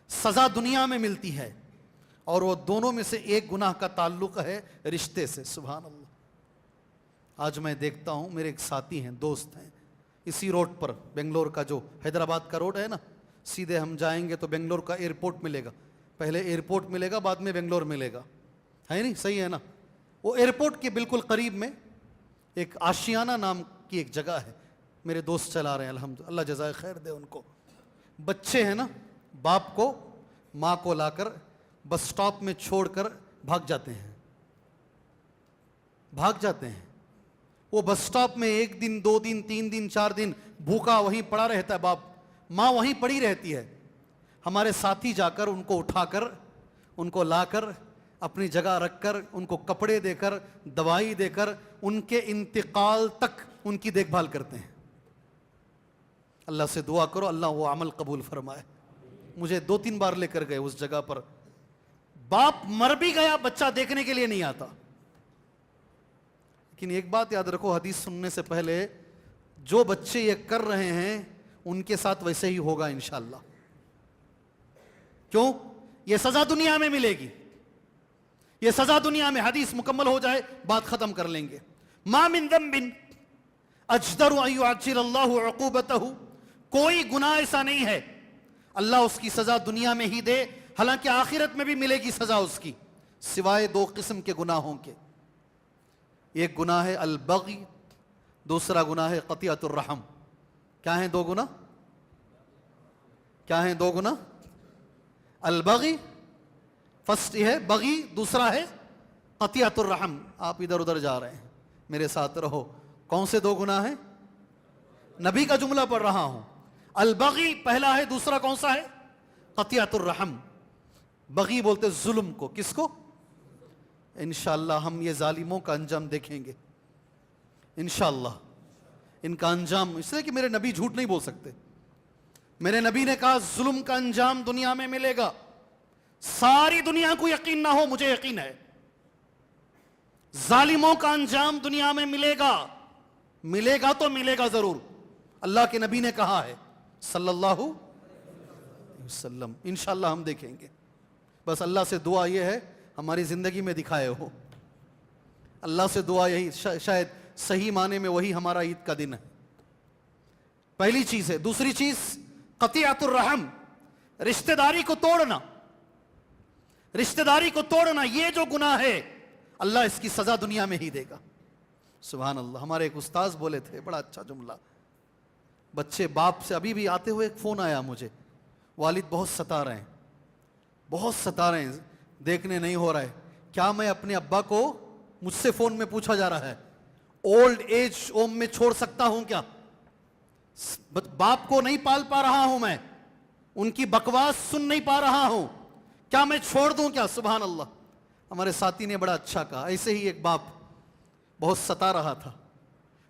سزا دنیا میں ملتی ہے، اور وہ دونوں میں سے ایک گناہ کا تعلق ہے رشتے سے. سبحان اللہ. آج میں دیکھتا ہوں میرے ایک ساتھی ہیں، دوست ہیں، اسی روڈ پر، بنگلور کا جو حیدرآباد کا روڈ ہے نا، سیدھے ہم جائیں گے تو بنگلور کا ایئرپورٹ ملے گا. پہلے ایئرپورٹ ملے گا، بعد میں بنگلور ملے گا، ہے نہیں؟ صحیح ہے نا؟ وہ ایئرپورٹ کے بالکل قریب میں ایک آشیانہ نام کی ایک جگہ ہے. میرے دوست چلا رہے ہیں الحمدللہ، اللہ جزائے خیر دے ان کو. بچے ہیں نا، باپ کو ماں کو لا کر بس سٹاپ میں چھوڑ کر بھاگ جاتے ہیں. وہ بس سٹاپ میں 1 دن 2 دن 3 دن 4 دن بھوکا وہیں پڑا رہتا ہے باپ، ماں وہیں پڑی رہتی ہے. ہمارے ساتھی جا کر ان کو اٹھا کر، ان کو لا کر اپنی جگہ رکھ کر، ان کو کپڑے دے کر، دوائی دے کر، ان کے انتقال تک ان کی دیکھ بھال کرتے ہیں. اللہ سے دعا کرو اللہ وہ عمل قبول فرمائے. مجھے 2-3 بار لے کر گئے اس جگہ پر. باپ مر بھی گیا، بچہ دیکھنے کے لیے نہیں آتا. لیکن ایک بات یاد رکھو، حدیث سننے سے پہلے جو بچے یہ کر رہے ہیں ان کے ساتھ ویسے ہی ہوگا انشاءاللہ. کیوں؟ یہ سزا دنیا میں ملے گی، یہ سزا دنیا میں. حدیث مکمل ہو جائے بات ختم کر لیں گے. ما من ذنب اجدر ان یعجل اللہ عقوبتہ، کوئی گناہ ایسا نہیں ہے اللہ اس کی سزا دنیا میں ہی دے، حالانکہ آخرت میں بھی ملے گی سزا اس کی، سوائے دو قسم کے گناہوں کے. ایک گناہ ہے البغی، دوسرا گناہ ہے قطیعۃ الرحم. کیا ہیں دو گناہ؟ کیا ہیں دو گناہ؟ البغی فرسٹ ہے بغی، دوسرا ہے قطیعۃ الرحم. آپ ادھر ادھر جا رہے ہیں، میرے ساتھ رہو. کون سے دو گناہ ہیں؟ نبی کا جملہ پڑھ رہا ہوں. البغی پہلا ہے، دوسرا کون سا ہے؟ قطیعۃ الرحم. بغی بولتے ظلم کو. کس کو؟ انشاءاللہ ہم یہ ظالموں کا انجام دیکھیں گے انشاءاللہ. ان کا انجام، اس لیے کہ میرے نبی جھوٹ نہیں بول سکتے. میرے نبی نے کہا ظلم کا انجام دنیا میں ملے گا. ساری دنیا کو یقین نہ ہو، مجھے یقین ہے ظالموں کا انجام دنیا میں ملے گا. ملے گا تو ملے گا ضرور. اللہ کے نبی نے کہا ہے صلی اللہ علیہ وسلم. انشاءاللہ ہم دیکھیں گے. بس اللہ سے دعا یہ ہے ہماری زندگی میں دکھائے ہو. اللہ سے دعا یہی، شاید صحیح معنی میں وہی ہمارا عید کا دن ہے. پہلی چیز ہے. دوسری چیز قطیعۃ الرحم، رشتہ داری کو توڑنا. رشتہ داری کو توڑنا یہ جو گناہ ہے اللہ اس کی سزا دنیا میں ہی دے گا. سبحان اللہ. ہمارے ایک استاذ بولے تھے بڑا اچھا جملہ. بچے باپ سے، ابھی بھی آتے ہوئے ایک فون آیا مجھے، والد بہت ستا رہے ہیں، بہت ستا رہے ہیں، دیکھنے نہیں ہو رہا ہے. کیا میں اپنے ابا کو، مجھ سے فون میں پوچھا جا رہا ہے، اولڈ ایج ہوم میں چھوڑ سکتا ہوں کیا؟ باپ کو نہیں پال پا رہا ہوں میں، ان کی بکواس سن نہیں پا رہا ہوں، کیا میں چھوڑ دوں کیا؟ سبحان اللہ. ہمارے ساتھی نے بڑا اچھا کہا. ایسے ہی ایک باپ بہت ستا رہا تھا،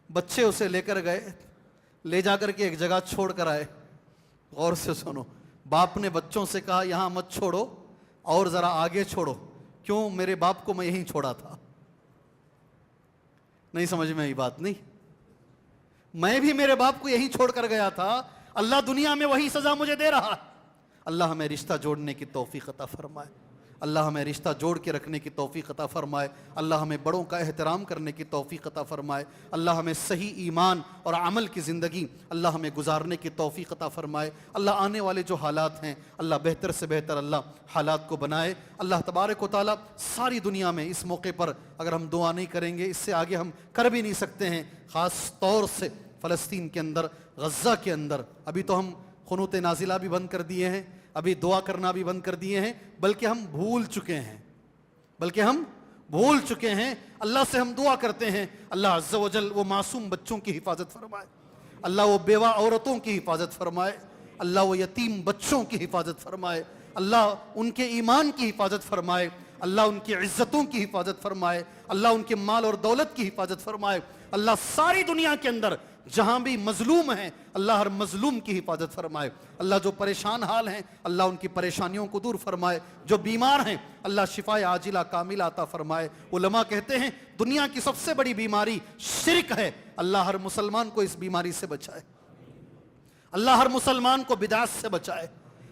بچے اسے لے کر گئے، لے جا کر کے ایک جگہ چھوڑ کر آئے. غور سے سنو، باپ نے بچوں سے کہا یہاں مت چھوڑو اور ذرا آگے چھوڑو. کیوں؟ میرے باپ کو میں یہیں چھوڑا تھا. نہیں سمجھ میں آئی بات؟ نہیں، میں بھی میرے باپ کو یہیں چھوڑ کر گیا تھا. اللہ دنیا میں وہی سزا مجھے دے رہا ہے. اللہ ہمیں رشتہ جوڑنے کی توفیق عطا فرمائے. اللہ ہمیں رشتہ جوڑ کے رکھنے کی توفیق عطا فرمائے. اللہ ہمیں بڑوں کا احترام کرنے کی توفیق عطا فرمائے. اللہ ہمیں صحیح ایمان اور عمل کی زندگی اللہ ہمیں گزارنے کی توفیق عطا فرمائے. اللہ آنے والے جو حالات ہیں اللہ بہتر سے بہتر اللہ حالات کو بنائے. اللہ تبارک و تعالیٰ ساری دنیا میں اس موقع پر اگر ہم دعا نہیں کریں گے، اس سے آگے ہم کر بھی نہیں سکتے ہیں. خاص طور سے فلسطین کے اندر، غزہ کے اندر ابھی تو ہم قنوت نازلہ بھی بند کر دیے ہیں، ابھی دعا کرنا بھی بند کر دیے ہیں، بلکہ ہم بھول چکے ہیں. اللہ سے ہم دعا کرتے ہیں اللہ عز و جل وہ معصوم بچوں کی حفاظت فرمائے. اللہ وہ بیوہ عورتوں کی حفاظت فرمائے. اللہ وہ یتیم بچوں کی حفاظت فرمائے. اللہ ان کے ایمان کی حفاظت فرمائے. اللہ ان کی عزتوں کی حفاظت فرمائے. اللہ ان کے مال اور دولت کی حفاظت فرمائے. اللہ ساری دنیا کے اندر جہاں بھی مظلوم ہیں اللہ ہر مظلوم کی حفاظت فرمائے. اللہ جو پریشان حال ہیں اللہ ان کی پریشانیوں کو دور فرمائے. جو بیمار ہیں اللہ شفائے عاجلہ کاملہ عطا فرمائے. علماء کہتے ہیں دنیا کی سب سے بڑی بیماری شرک ہے. اللہ ہر مسلمان کو اس بیماری سے بچائے. اللہ ہر مسلمان کو بدعت سے بچائے.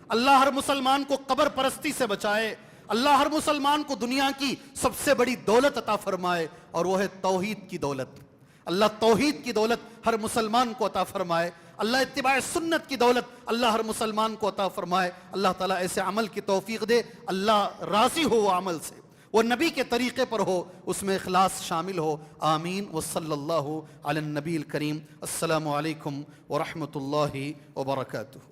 اللہ ہر مسلمان کو قبر پرستی سے بچائے. اللہ ہر مسلمان کو دنیا کی سب سے بڑی دولت عطا فرمائے اور وہ ہے توحید کی دولت. اللہ توحید کی دولت ہر مسلمان کو عطا فرمائے. اللہ اتباع سنت کی دولت اللہ ہر مسلمان کو عطا فرمائے. اللہ تعالیٰ ایسے عمل کی توفیق دے. اللہ راضی ہو وہ عمل سے، وہ نبی کے طریقے پر ہو، اس میں اخلاص شامل ہو. آمین. وصلی اللہ علی النبی الکریم. السلام علیکم ورحمۃ اللہ وبرکاتہ.